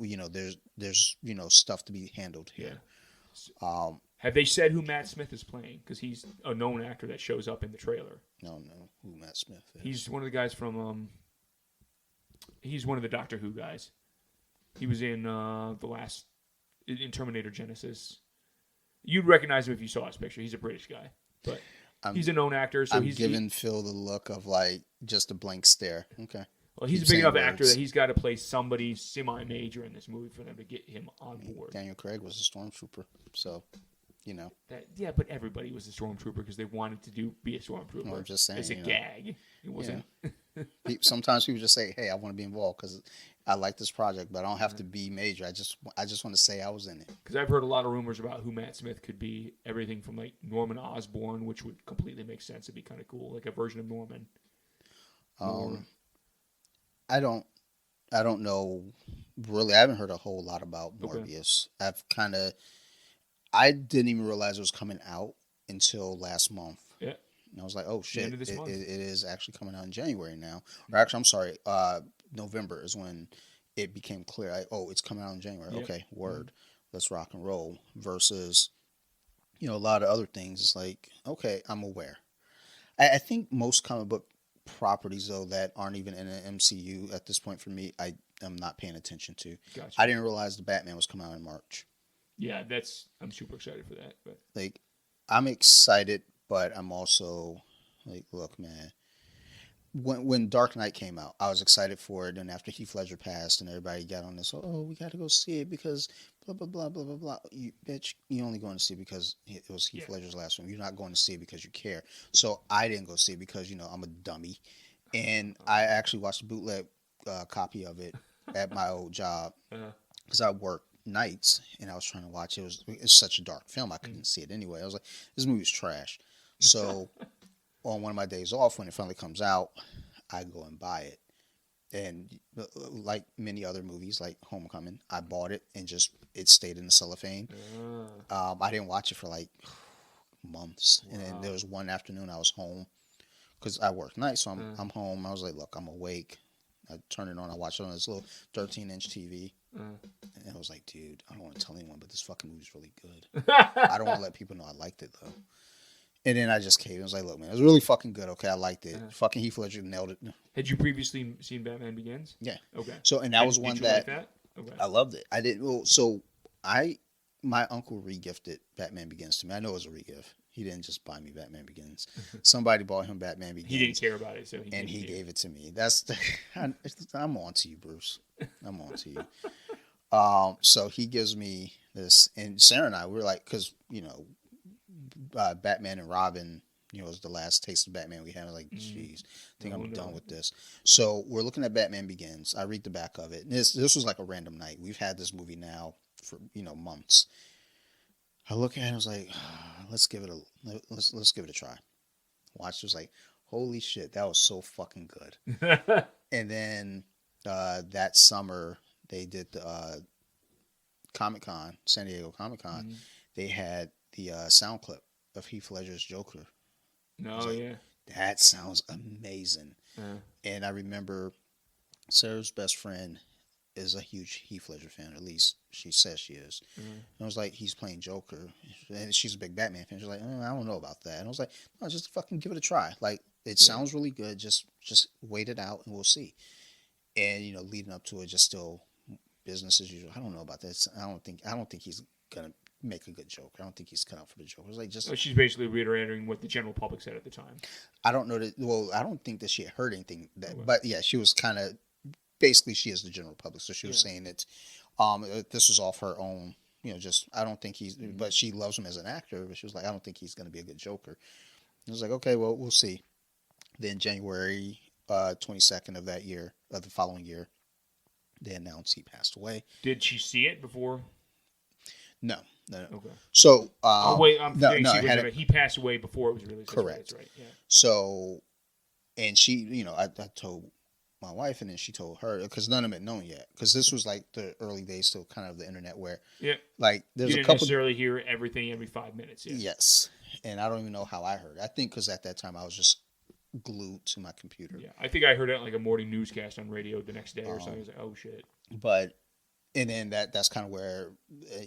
there's stuff to be handled here. Yeah. Have they said who Matt Smith is playing? Because he's a known actor that shows up in the trailer. No, who Matt Smith is. He's one of the guys from... he's one of the Doctor Who guys. He was in in Terminator Genesis. You'd recognize him if you saw his picture. He's a British guy, but he's a known actor. So he's giving Phil the look of like just a blank stare. Okay. Well, he's a big enough actor that he's got to play somebody semi-major in this movie for them to get him on board. Daniel Craig was a stormtrooper, so yeah, but everybody was a stormtrooper because they wanted to be a stormtrooper. Well, I'm just saying, as a gag. It wasn't. Sometimes people just say, "Hey, I want to be involved because I like this project, but I don't have to be major. I just want to say I was in it." Because I've heard a lot of rumors about who Matt Smith could be. Everything from like Norman Osborn, which would completely make sense. It'd be kind of cool, like a version of Norman. I don't know. Really, I haven't heard a whole lot about Morbius. Okay. I didn't even realize it was coming out until last month. Yeah. And I was like, oh, shit, it is actually coming out in January now. Or actually, I'm sorry, November is when it became clear. It's coming out in January. Yep. Okay, word. Let's rock and roll. Versus, a lot of other things. It's like, okay, I'm aware. I think most comic book properties, though, that aren't even in an MCU at this point for me, I am not paying attention to. Gotcha. I didn't realize the Batman was coming out in March. Yeah, I'm super excited for that. But I'm excited, but I'm also like, look, man, when Dark Knight came out, I was excited for it. And after Heath Ledger passed, and everybody got on this, oh, we got to go see it because blah blah blah blah blah blah. You bitch, you only going to see it because it was Heath Ledger's last one. You're not going to see it because you care. So I didn't go see it because I'm a dummy, and I actually watched a bootleg copy of it at my old job because I worked nights and I was trying to watch it. It's such a dark film. I couldn't see it anyway. I was like, this movie's trash. So on one of my days off, when it finally comes out, I go and buy it. And like many other movies, like Homecoming, I bought it and it stayed in the cellophane. I didn't watch it for like months. Wow. And then there was one afternoon I was home because I worked nights, so I'm home. I was like, look, I'm awake. I turned it on. I watched it on this little 13-inch TV. And I was like, dude, I don't want to tell anyone, but this fucking movie's really good. I don't want to let people know I liked it, though. And then I just caved. I was like, look, man, it was really fucking good. Okay, I liked it. Fucking Heath Ledger nailed it. Had you previously seen Batman Begins? Yeah. Okay. So, and that was one that, like that? Okay. I loved it. I did. Well, my uncle regifted Batman Begins to me. I know it was a regift. He didn't just buy me Batman Begins. Somebody bought him Batman Begins. He didn't care about it, so he gave it to me. I'm on to you, Bruce. I'm on to you. So he gives me this, and Sarah and I, we were like, because Batman and Robin, was the last taste of Batman we had. I was like, jeez, I think I'm done with this. So we're looking at Batman Begins. I read the back of it. And this was like a random night. We've had this movie now for months. I look at it and I was like, let's give it a try. Watched it, was like, holy shit, that was so fucking good. And then that summer they did the Comic-Con, San Diego Comic-Con. They had the sound clip of Heath Ledger's Joker. Oh, yeah. That sounds amazing. And I remember Sarah's best friend is a huge Heath Ledger fan. At least she says she is. And I was like, he's playing Joker. And she's a big Batman fan. She's like, I don't know about that. And I was like, no, just fucking give it a try. Like, it sounds really good. Just wait it out and we'll see. And, leading up to it, just still business as usual. I don't know about that. I don't think he's going to make a good Joker. I don't think he's cut out for the Joker. It was like just. She's basically reiterating what the general public said at the time. I don't know that. Well, I don't think that she had heard anything. But yeah, she was kind of. Basically, she is the general public, so she was saying that this was off her own. I don't think he's. But she loves him as an actor. But she was like, I don't think he's going to be a good Joker. And I was like, okay, well, we'll see. Then January 22nd of that year, of the following year, they announced he passed away. Did she see it before? No. Okay. So, wait, I'm forgetting. He passed away before it was released. Correct. That's right. Yeah. So, and she, I told my wife, and then she told her, because none of them had known yet. Because this was like the early days, still kind of the internet, where, like, there's you didn't necessarily hear everything every 5 minutes. Yeah. Yes, and I don't even know how I heard. I think because at that time I was just glued to my computer. Yeah, I think I heard it like a morning newscast on radio the next day or something. I was like, oh shit. But. And then that's kind of where,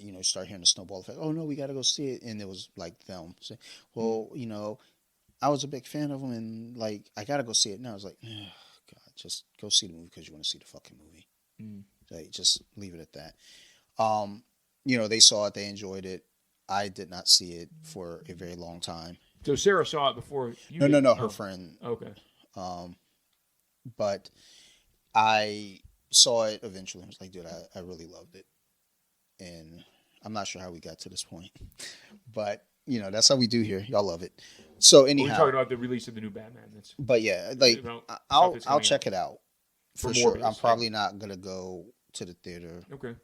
you start hearing the snowball effect. Oh, no, we got to go see it. And it was like them saying, well, I was a big fan of them and, like, I got to go see it. And I was like, oh, God, just go see the movie because you want to see the fucking movie. Like, just leave it at that. They saw it. They enjoyed it. I did not see it for a very long time. So Sarah saw it before you did? No, her friend. Okay. But I saw it eventually. I was like, dude, I really loved it. And I'm not sure how we got to this point. But, that's how we do here. Y'all love it. So anyhow. We're talking about the release of the new Batman. But yeah, like, I'll check it out. For sure. I'm probably not going to go to the theater. Okay.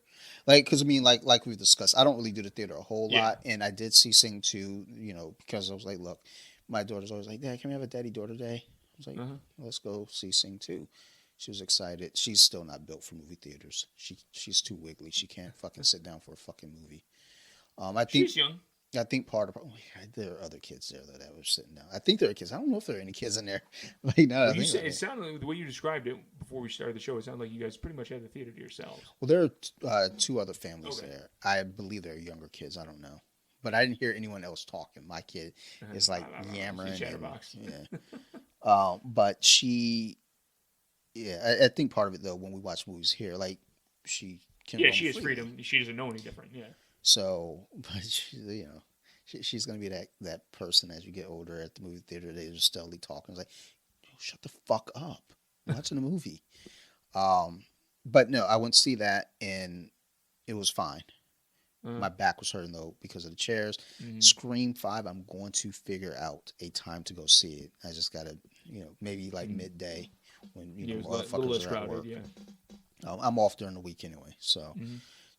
Like, because, I mean, like we've discussed, I don't really do the theater a whole lot. And I did see Sing 2, because I was like, look, my daughter's always like, Dad, can we have a daddy-daughter day? I was like, let's go see Sing 2. She was excited. She's still not built for movie theaters. She's too wiggly. She can't fucking sit down for a fucking movie. I think she's young. I think part of there are other kids there though that were sitting down. I think there are kids. I don't know if there are any kids in there. Like no, it sounded like the way you described it before we started the show. It sounded like you guys pretty much had the theater to yourselves. Well, there are two other families there. I believe they're younger kids. I don't know, but I didn't hear anyone else talking. My kid is like yammering. Chatterbox. But she. Yeah, I think part of it though, when we watch movies here, like she can. Yeah, she has freedom. She doesn't know any different. Yeah. So, but she's gonna be that person as you get older at the movie theater. They just steadily talking. It's like, oh shut the fuck up. I'm watching a movie. But no, I went to see that, and it was fine. My back was hurting, though, because of the chairs. Scream 5, I'm going to figure out a time to go see it. I just got to, maybe like midday when, motherfuckers are at work. Yeah. I'm off during the week anyway, so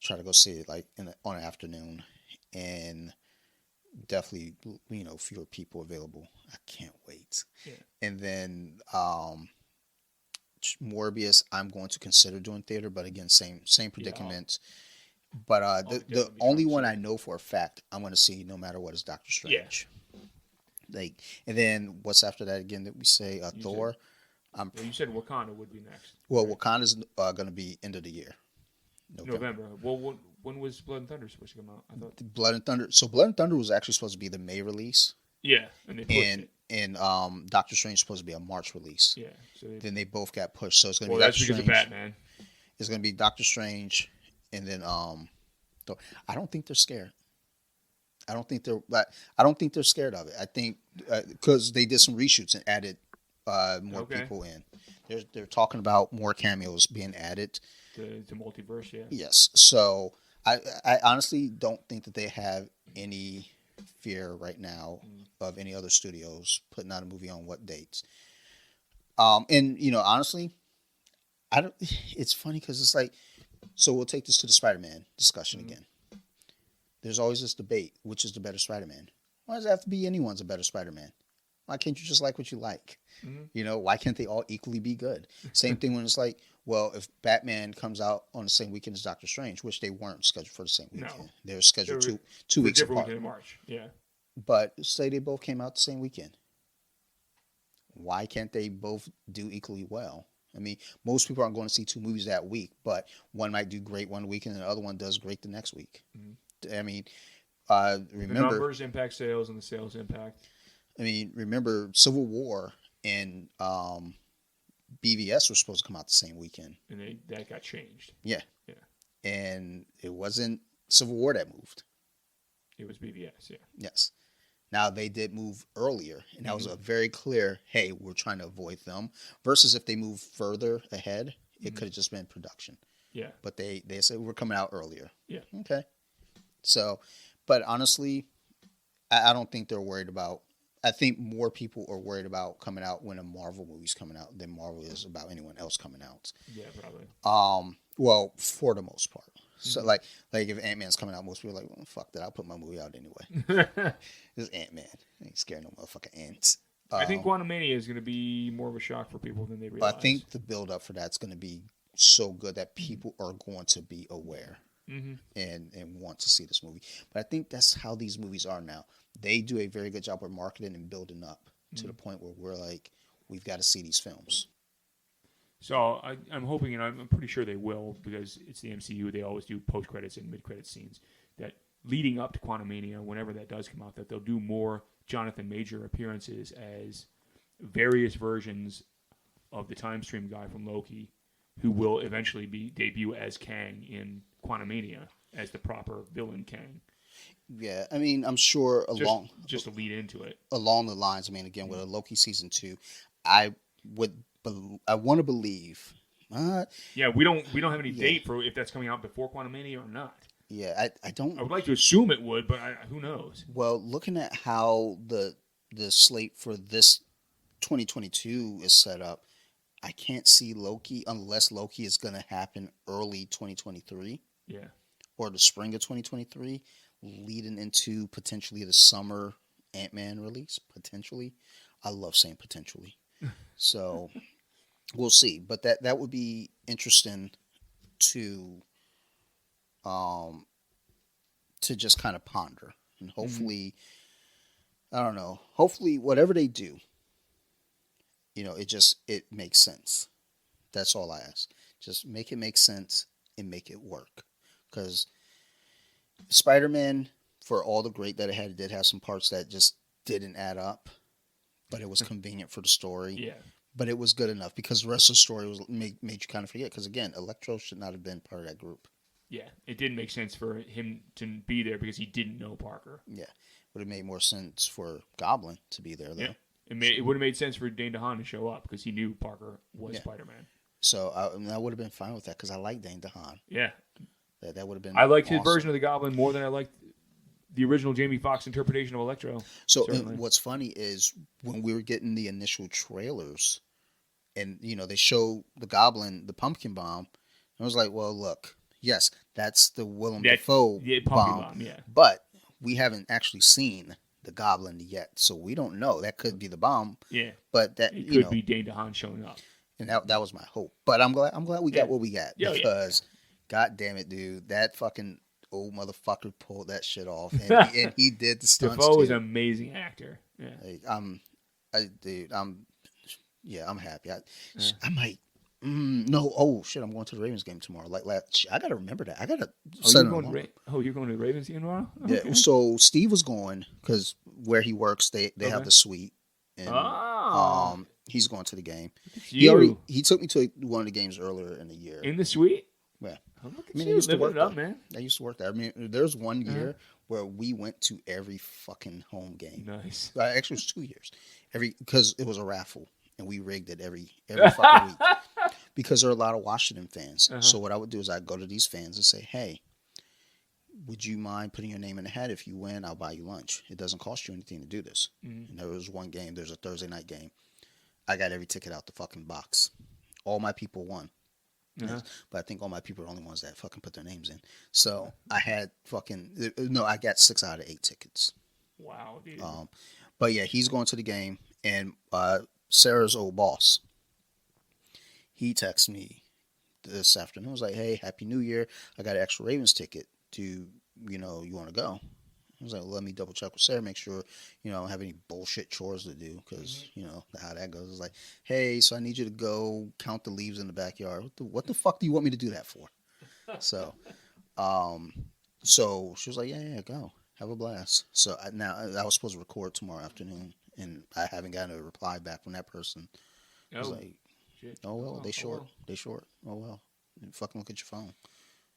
try to go see it like on an afternoon, and definitely, fewer people available. I can't wait. Yeah. And then Morbius, I'm going to consider doing theater, but again, same predicament. But the only one I know for a fact I'm going to see no matter what is Doctor Strange. Yeah. And then what's after that again that we say? Thor. You said Wakanda would be next. Well, right? Wakanda's going to be end of the year. November. Well, when was Blood and Thunder supposed to come out? I thought Blood and Thunder. So Blood and Thunder was actually supposed to be the May release. Yeah, and they pushed it. And Doctor Strange is supposed to be a March release. Yeah. So then they both got pushed. So it's going to be Doctor Strange. Well, that's because of Batman. It's going to be Doctor Strange, and then I don't think they're scared. I don't think they're scared of it. I think because they did some reshoots and added more people in. They're talking about more cameos being added. The multiverse, yeah. Yes. So I honestly don't think that they have any fear right now of any other studios putting out a movie on what dates. And honestly, I don't. It's funny because it's like, so we'll take this to the Spider-Man discussion again. There's always this debate: which is the better Spider-Man? Why does it have to be anyone's a better Spider-Man? Why can't you just like what you like? Why can't they all equally be good? Same thing when it's like, well, if Batman comes out on the same weekend as Doctor Strange, which they weren't scheduled for the same weekend. No. They were scheduled two weeks apart. In March, yeah. But say they both came out the same weekend. Why can't they both do equally well? I mean, most people aren't going to see two movies that week, but one might do great one weekend and the other one does great the next week. I mean, remember... The numbers impact sales and the sales impact... I mean, remember Civil War and BVS were supposed to come out the same weekend. And that got changed. Yeah. And it wasn't Civil War that moved. It was BVS, yeah. Yes. Now, they did move earlier, and that was a very clear, hey, we're trying to avoid them. Versus if they moved further ahead, it could have just been production. Yeah. But they said, we're coming out earlier. Yeah. Okay. So, but honestly, I don't think they're worried about... I think more people are worried about coming out when a Marvel movie's coming out than Marvel is about anyone else coming out. Yeah, probably. Well, for the most part. So, like if Ant-Man's coming out, most people are like, well, fuck that. I'll put my movie out anyway. This is Ant-Man. I ain't scared no motherfucking ants. I think Quantumania is going to be more of a shock for people than they realize. But I think the build-up for that's going to be so good that people are going to be aware and want to see this movie. But I think that's how these movies are now. They do a very good job of marketing and building up to the point where we're like, we've got to see these films. So I'm hoping, and I'm pretty sure they will, because it's the MCU. They always do post-credits and mid-credit scenes. That leading up to Quantumania, whenever that does come out, that they'll do more Jonathan Major appearances as various versions of the Time Stream guy from Loki, who will eventually debut as Kang in Quantumania as the proper villain Kang. Yeah, I mean, I'm sure just to lead into it along the lines. I mean, again, with a Loki season 2, I want to believe. Yeah, we don't have any date for if that's coming out before Quantumania or not. Yeah, I don't. I would like to assume it would, but who knows? Well, looking at how the slate for this 2022 is set up, I can't see Loki unless Loki is going to happen early 2023. Yeah. Or the spring of 2023, leading into potentially the summer Ant-Man release, potentially. I love saying potentially. So we'll see. But that would be interesting to just kind of ponder. And hopefully, I don't know, hopefully whatever they do, it makes sense. That's all I ask. Just make it make sense and make it work. Because Spider-Man, for all the great that it had, it did have some parts that just didn't add up. But it was convenient for the story. Yeah. But it was good enough because the rest of the story made you kind of forget. Because, again, Electro should not have been part of that group. Yeah. It didn't make sense for him to be there because he didn't know Parker. Yeah. Would have made more sense for Goblin to be there, though. Yeah. It would have made sense for Dane DeHaan to show up because he knew Parker was Spider-Man. So I would have been fine with that because I like Dane DeHaan. Yeah. That would have been I liked awesome. his version of the Goblin more than I liked the original Jamie Foxx interpretation of Electro. So what's funny is when we were getting the initial trailers and, they show the Goblin, the pumpkin bomb, I was like, well, look, yes, that's the Willem Dafoe bomb, but we haven't actually seen the Goblin yet, so we don't know. That could be the bomb. Yeah. But that it could be Dane DeHaan showing up. And that was my hope. But I'm glad we got what we got. Because God damn it, dude, that fucking old motherfucker pulled that shit off. And he did the stunts. Dafoe is an amazing actor. Yeah. Like, I'm happy. I might no, oh shit! I'm going to the Ravens game tomorrow. I gotta remember that. I gotta. You're going to the Ravens game tomorrow? Okay. Yeah. So Steve was going because where he works, they have the suite, and he's going to the game. He took me to one of the games earlier in the year. In the suite? Yeah. Oh, look at you living it up, man. I used to work there. I mean, there's one year where we went to every fucking home game. Nice. Actually, it was 2 years. Because it was a raffle. And we rigged it every fucking week because there are a lot of Washington fans. So what I would do is I'd go to these fans and say, hey, would you mind putting your name in the hat? If you win, I'll buy you lunch. It doesn't cost you anything to do this. And there was one game. There's a Thursday night game. I got every ticket out the fucking box. All my people won. But I think all my people are the only ones that fucking put their names in. So I had I got 6 out of 8 tickets. Wow, dude. But yeah, he's going to the game. And Sarah's old boss, he texted me this afternoon. He was like, hey, Happy New Year. I got an extra Ravens ticket. You want to go? I was like, let me double check with Sarah, make sure, I don't have any bullshit chores to do because, how that goes. It's like, hey, so I need you to go count the leaves in the backyard. What the fuck do you want me to do that for? So she was like, yeah, go. Have a blast. So I was supposed to record tomorrow afternoon. And I haven't gotten a reply back from that person. I was like, shit. Oh, well, they short. They short. Oh, well. Fucking look at your phone.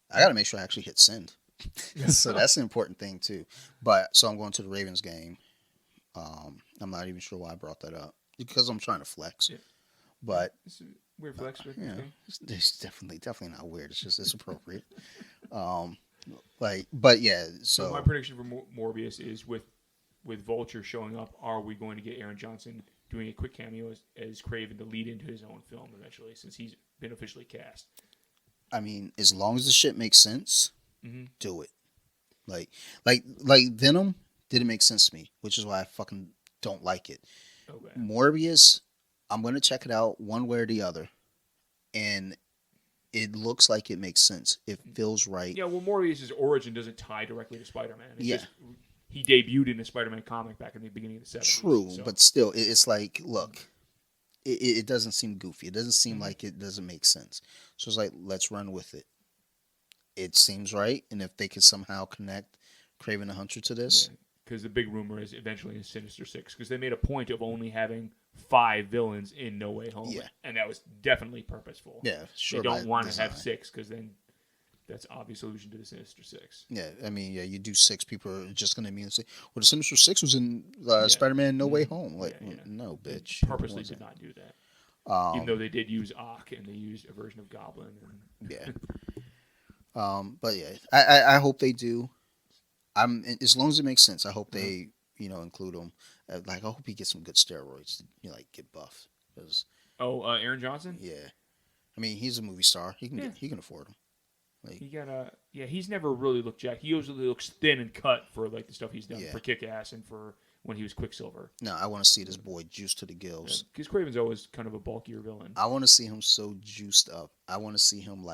I got to make sure I actually hit send. So that's an important thing, too. So I'm going to the Ravens game. I'm not even sure why I brought that up. Because I'm trying to flex. Yeah. But it's a weird flex. It's definitely not weird. It's just, it's appropriate. But yeah. So my prediction for Morbius is with Vulture showing up, are we going to get Aaron Johnson doing a quick cameo as Kraven to lead into his own film eventually, since he's been officially cast? I mean, as long as the shit makes sense, do it. Like Venom didn't make sense to me, which is why I fucking don't like it. Okay. Morbius, I'm going to check it out one way or the other, and it looks like it makes sense. It feels right. Yeah, well, Morbius' origin doesn't tie directly to Spider-Man. He debuted in a Spider-Man comic back in the beginning of the 70s. True, but still, it's like, look, it doesn't seem goofy. It doesn't seem like it doesn't make sense. So it's like, let's run with it. It seems right, and if they could somehow connect Kraven the Hunter to this. Because the big rumor is eventually in Sinister Six, because they made a point of only having 5 villains in No Way Home. Yeah. And that was definitely purposeful. Yeah, sure. They don't want to have 6, because then that's obvious allusion to the Sinister Six. Yeah, I mean, you do 6, people are just going to immediately say, well, the Sinister Six was in Spider-Man No Way Home. Like, no, bitch. They purposely did not do that. Even though they did use Ock, and they used a version of Goblin. But yeah, I hope they do. As long as it makes sense, I hope they, include him. I hope he gets some good steroids to, get buff. Aaron Johnson? Yeah. I mean, he's a movie star. He can afford them. He's never really looked jacked. He usually looks thin and cut for the stuff he's done for Kick-Ass and for when he was Quicksilver. No, I want to see this boy juiced to the gills. Because Kraven's always kind of a bulkier villain. I want to see him so juiced up. I want to see him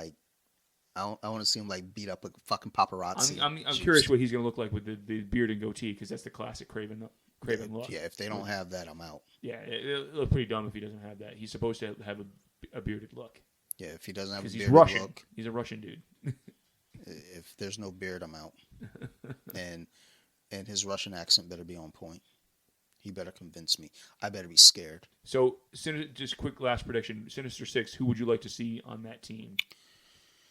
I want to see him beat up a fucking paparazzi. I'm curious what he's going to look like with the beard and goatee, because that's the classic Kraven look. Yeah, if they don't have that, I'm out. Yeah, it'll look pretty dumb if he doesn't have that. He's supposed to have a bearded look. Yeah, if he doesn't have a bearded look. Because he's Russian. He's a Russian dude. If there's no beard, I'm out. And his Russian accent better be on point. He better convince me. I better be scared. So, just quick last prediction. Sinister Six, who would you like to see on that team?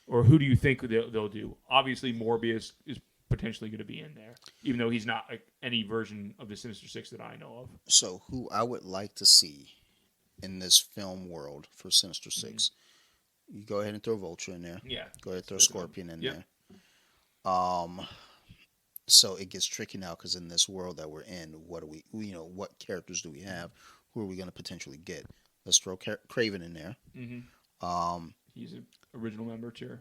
Or who do you think they'll do? Obviously, Morbius is potentially going to be in there, even though he's not like any version of the Sinister Six that I know of. So who I would like to see in this film world for Sinister Six, you go ahead and throw Vulture in there. Yeah. Go ahead and throw Scorpion in there. So it gets tricky now because in this world that we're in, what characters do we have? Who are we going to potentially get? Let's throw Craven in there. He's an original member too.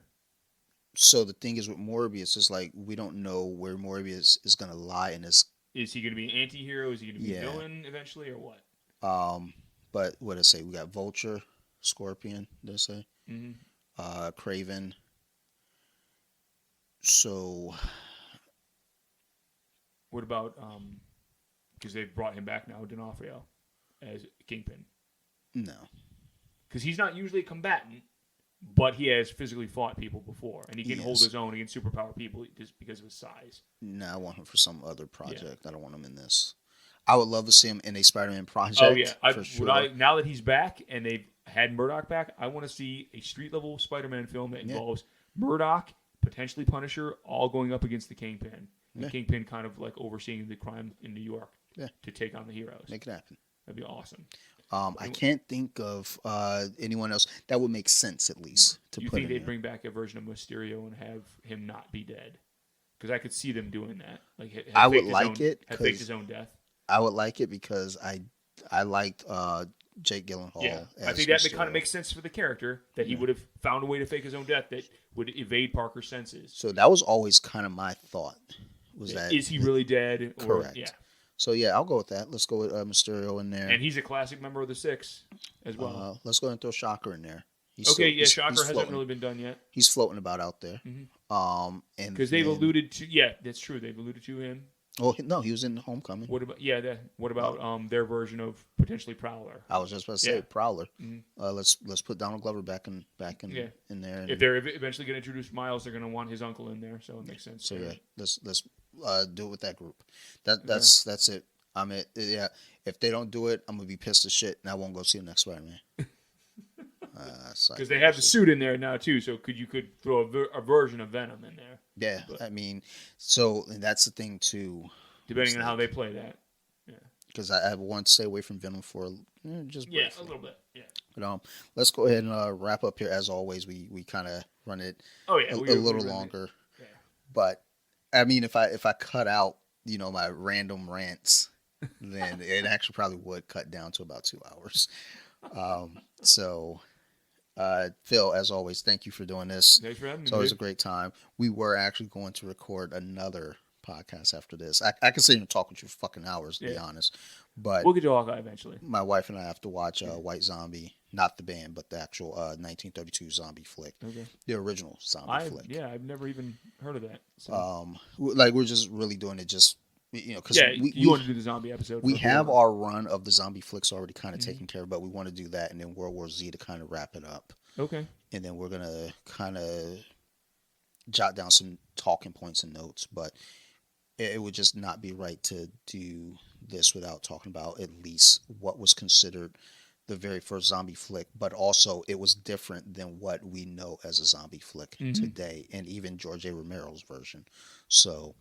So the thing is with Morbius is like we don't know where Morbius is going to lie in this. Is he going to be an anti-hero? Is he going to be a villain eventually, or what? But what did I say? We got Vulture, Scorpion. Did I say? Craven. So. What about because they've brought him back now, D'Onofrio, as Kingpin? No. Because he's not usually a combatant, but he has physically fought people before, and he can hold his own against superpower people just because of his size. No, I want him for some other project. Yeah. I don't want him in this. I would love to see him in a Spider-Man project. Oh, yeah. For sure. Now that he's back and they've had Murdock back, I want to see a street-level Spider-Man film that involves Murdock, potentially Punisher, all going up against the Kingpin. The Kingpin kind of like overseeing the crime in New York to take on the heroes. Make it happen. That'd be awesome. I can't think of anyone else that would make sense, at least. You think they'd bring back a version of Mysterio and have him not be dead? Because I could see them doing that. Like, I would like it. Have faked his own death. I would like it because I liked Jake Gyllenhaal. Yeah, as I think that Mysterio. kind of makes sense for the character that he would have found a way to fake his own death that would evade Parker's senses. So that was always kind of my thought. Is he really dead? Correct. Yeah. So yeah, I'll go with that. Let's go with Mysterio in there. And he's a classic member of the Six as well. Let's go ahead and throw Shocker in there. Shocker hasn't really been done yet. He's floating about out there. And because they've alluded to, that's true. They've alluded to him. Oh no, he was in Homecoming. What about their version of potentially Prowler? I was just about to say Prowler. Let's put Donald Glover back in there. And if they're eventually going to introduce Miles, they're going to want his uncle in there, so it makes sense. So let's do it with that group. That's it. If they don't do it, I'm gonna be pissed as shit, and I won't go see the next Spider-Man. Because they have the suit in there now too, so you could throw a version of Venom in there. Yeah, I mean, so and that's the thing too. Depending on how they play that. Yeah. Because I want to stay away from Venom for just briefly. A little bit. Yeah. But let's go ahead and wrap up here. As always, we kind of run it a little longer. Yeah. But I mean, if I cut out my random rants, then it actually probably would cut down to about 2 hours. So. Phil, as always, thank you for doing this. Thanks for having me. It's always a great time. We were actually going to record another podcast after this. I can sit here and talk with you for fucking hours, to be honest. But we'll get to Hawkeye eventually. My wife and I have to watch White Zombie, not the band, but the actual 1932 zombie flick. Okay. The original zombie flick. Yeah, I've never even heard of that. So. We're just really doing it just. Because you want to do the zombie episode. We have our run of the zombie flicks already kind of taken care of, but we want to do that and then World War Z to kind of wrap it up. Okay. And then we're going to kind of jot down some talking points and notes, but it would just not be right to do this without talking about at least what was considered the very first zombie flick, but also it was different than what we know as a zombie flick today, and even George A. Romero's version. So...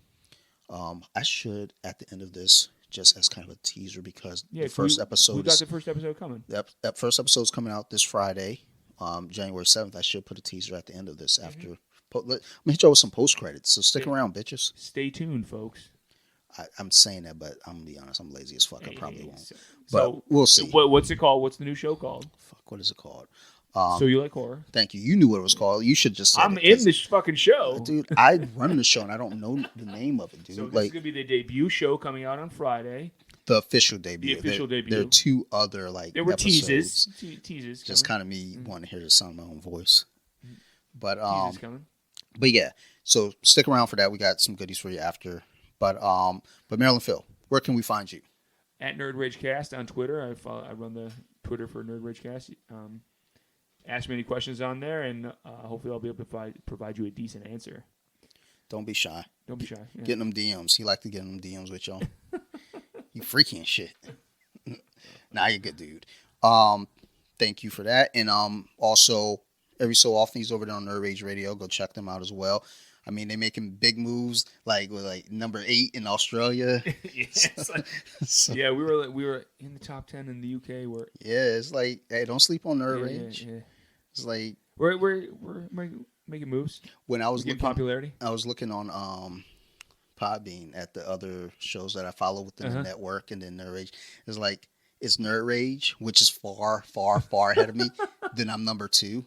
I should, at the end of this, just as kind of a teaser, because the first episode... We got the first episode coming. That first episode's coming out this Friday, January 7th. I should put a teaser at the end of this after... Let me hit you with some post-credits, so stick around, bitches. Stay tuned, folks. I'm saying that, but I'm going to be honest, I'm lazy as fuck. I probably won't. But we'll see. What's it called? What's the new show called? Fuck, what is it called? So you like horror? Thank you. You knew what it was called. You should just say I'm in this fucking show. Dude, I run the show and I don't know the name of it, dude. So this is going to be the debut show coming out on Friday. The official debut. Debut. There are 2 other there were episodes. Teases. Just kind of me wanting to hear the sound of my own voice. But teases coming. But yeah, so stick around for that. We got some goodies for you after. But Maryland Phil, where can we find you? At Nerd Rage Cast on Twitter. I run the Twitter for Nerd Rage Cast. Ask me any questions on there, and hopefully I'll be able to provide you a decent answer. Don't be shy. Don't be shy. Yeah. Getting them DMs. He like to get them DMs with y'all. You freaky and shit. Nah, you're a good dude. Thank you for that. And also, every so often, he's over there on Nerd Rage Radio. Go check them out as well. I mean, they making big moves like with like number 8 in Australia. So, yeah, we were in the top 10 in the UK. Yeah, it's like, hey, don't sleep on Nerd Rage. Yeah. It's like we're making moves. When I was looking popularity, I was looking on Podbean at the other shows that I follow within the network, and then Nerd Rage. It's like it's Nerd Rage, which is far ahead of me. Then I'm number 2.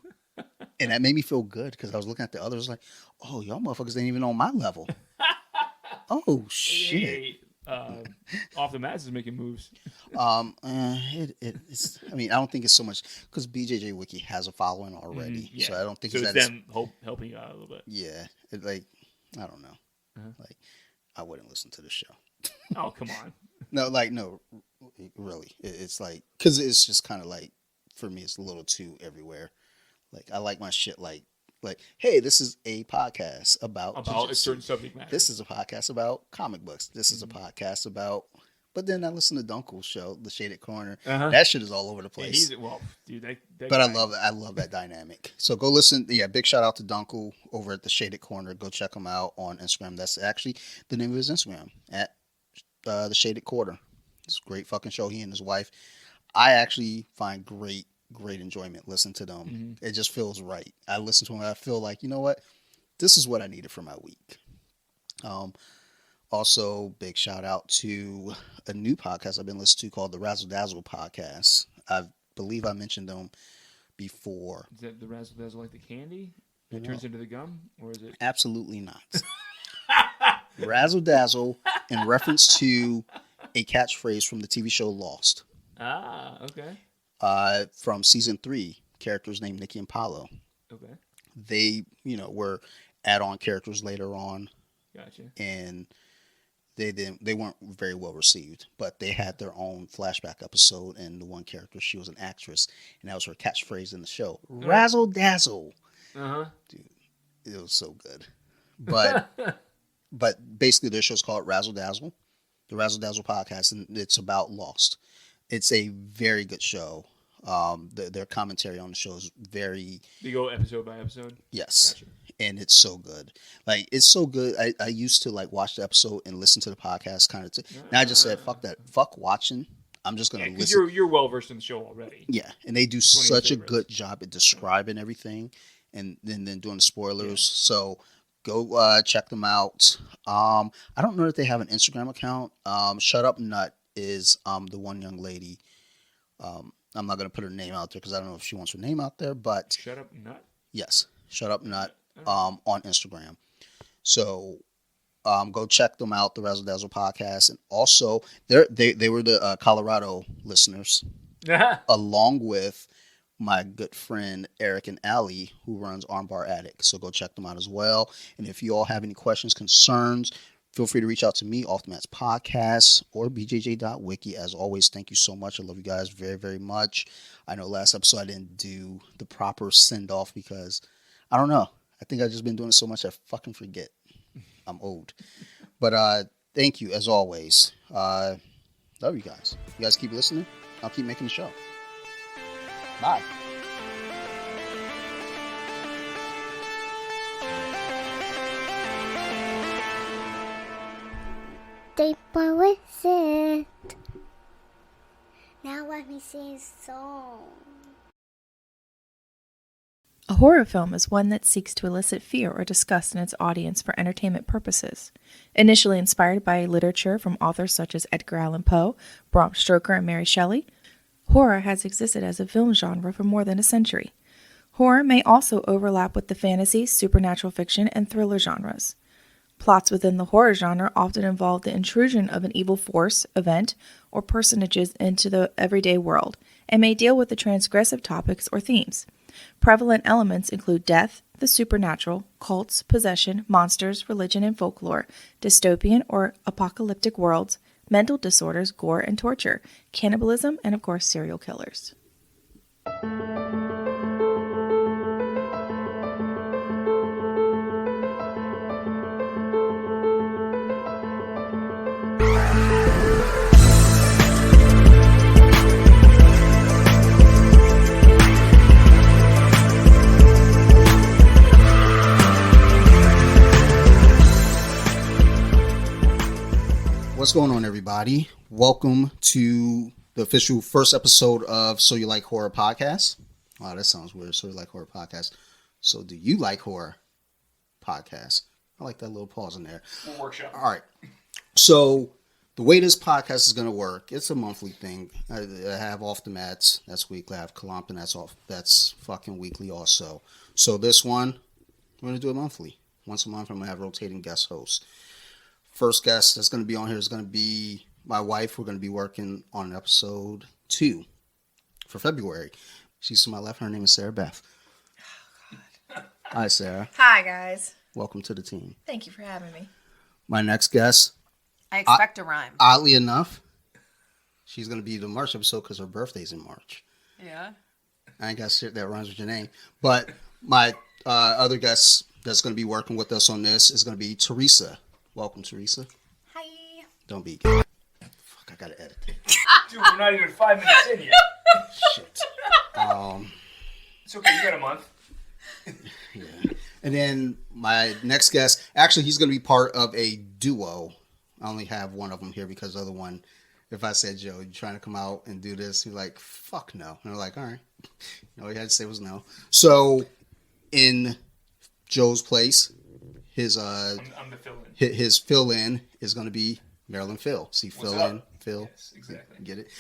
And that made me feel good because I was looking at the others like, oh, y'all motherfuckers ain't even on my level. Oh, shit. Off the Mats is making moves. It's. I mean, I don't think it's so much because BJJ Wiki has a following already. Yeah. So I don't think it's them helping you out a little bit. Yeah. I don't know. Like, I wouldn't listen to the show. Oh, come on. No, really. It's like, because it's just kind of like, for me, it's a little too everywhere. Like, I like my shit like, hey, this is a podcast about a certain subject matter. This is a podcast about comic books. This is a podcast about, but then I listen to Dunkel's show, The Shaded Corner. That shit is all over the place. Dude, but I love that. I love that dynamic. So go listen. Yeah, big shout out to Dunkel over at The Shaded Corner. Go check him out on Instagram. That's actually the name of his Instagram, at The Shaded Corner. It's a great fucking show. He and his wife. I actually find great enjoyment listening to them. It just feels right. I listen to them and I feel like, you know what? This is what I needed for my week. Also, big shout out to a new podcast I've been listening to called the Razzle Dazzle Podcast. I believe I mentioned them before. Is that the Razzle Dazzle like the candy that turns into the gum? Or is it? Absolutely not. Razzle Dazzle in reference to a catchphrase from the TV show Lost. Ah, okay. From season 3, characters named Nikki and Paolo. Okay. They, were add-on characters later on. Gotcha. And they weren't very well received, but they had their own flashback episode, and the one character, she was an actress, and that was her catchphrase in the show. Razzle Dazzle. Dude, it was so good. But but basically their show's called Razzle Dazzle, the Razzle Dazzle Podcast, and it's about Lost. It's a very good show. Their commentary on the show is very... You go episode by episode? Yes. Gotcha. And it's so good. Like, it's so good. I used to, watch the episode and listen to the podcast kind of... Now I just said, fuck that. Fuck watching. I'm just going to listen. You're well-versed in the show already. Yeah. And they do such a good job at describing everything and then doing the spoilers. Yeah. So go check them out. I don't know if they have an Instagram account. Shut Up Nut is the one young lady. I'm not going to put her name out there because I don't know if she wants her name out there, but... Shut Up Nut? Yes. Shut Up Nut on Instagram. So go check them out, the Razzle Dazzle Podcast. And also, they were the Colorado listeners, along with my good friend Eric and Allie, who runs Armbar Attic. So go check them out as well. And if you all have any questions, concerns, feel free to reach out to me, Off the Mats Podcast, or bjj.wiki. As always, thank you so much. I love you guys very, very much. I know last episode I didn't do the proper send-off because, I don't know. I think I've just been doing it so much I fucking forget. I'm old. But thank you, as always. Love you guys. You guys keep listening. I'll keep making the show. Bye. Deep with it. Now let me sing a song. A horror film is one that seeks to elicit fear or disgust in its audience for entertainment purposes. Initially inspired by literature from authors such as Edgar Allan Poe, Bram Stoker, and Mary Shelley, horror has existed as a film genre for more than a century. Horror may also overlap with the fantasy, supernatural fiction, and thriller genres. Plots within the horror genre often involve the intrusion of an evil force, event, or personages into the everyday world, and may deal with the transgressive topics or themes. Prevalent elements include death, the supernatural, cults, possession, monsters, religion and folklore, dystopian or apocalyptic worlds, mental disorders, gore and torture, cannibalism, and of course serial killers. What's going on, everybody? Welcome to the official first episode of So You Like Horror Podcast. Wow, that sounds weird. So You Like Horror Podcast. So do you like horror podcast? I like that little pause in there. We'll workshop. All right. So the way this podcast is going to work, it's a monthly thing. I have Off the Mats. That's weekly. I have Columpton. That's fucking weekly also. So this one, we're going to do it monthly. Once a month, I'm going to have rotating guest hosts. First guest that's going to be on here is going to be my wife. We're going to be working on episode 2 for February. She's to my left. Her name is Sarah Beth. Oh, God. Hi, Sarah. Hi, guys. Welcome to the team. Thank you for having me. My next guest, I expect a rhyme. oddly enough, she's going to be the March episode because her birthday's in March. Yeah. I ain't got shit that rhymes with your name. But my other guest that's going to be working with us on this is going to be Teresa. Welcome, Teresa. Hi. Don't be gay. Fuck, I got to edit that. Dude, we're not even 5 minutes in yet. Shit. It's okay, you got a month. Yeah. And then my next guest, actually, he's going to be part of a duo. I only have one of them here because the other one, if I said, Joe, you trying to come out and do this? He's like, fuck no. And they're like, all right. All he had to say was no. So in Joe's place, his I'm the fill-in. his fill-in is going to be Maryland Phil. See, What's fill up? in, Phil. Yes, exactly. Get it?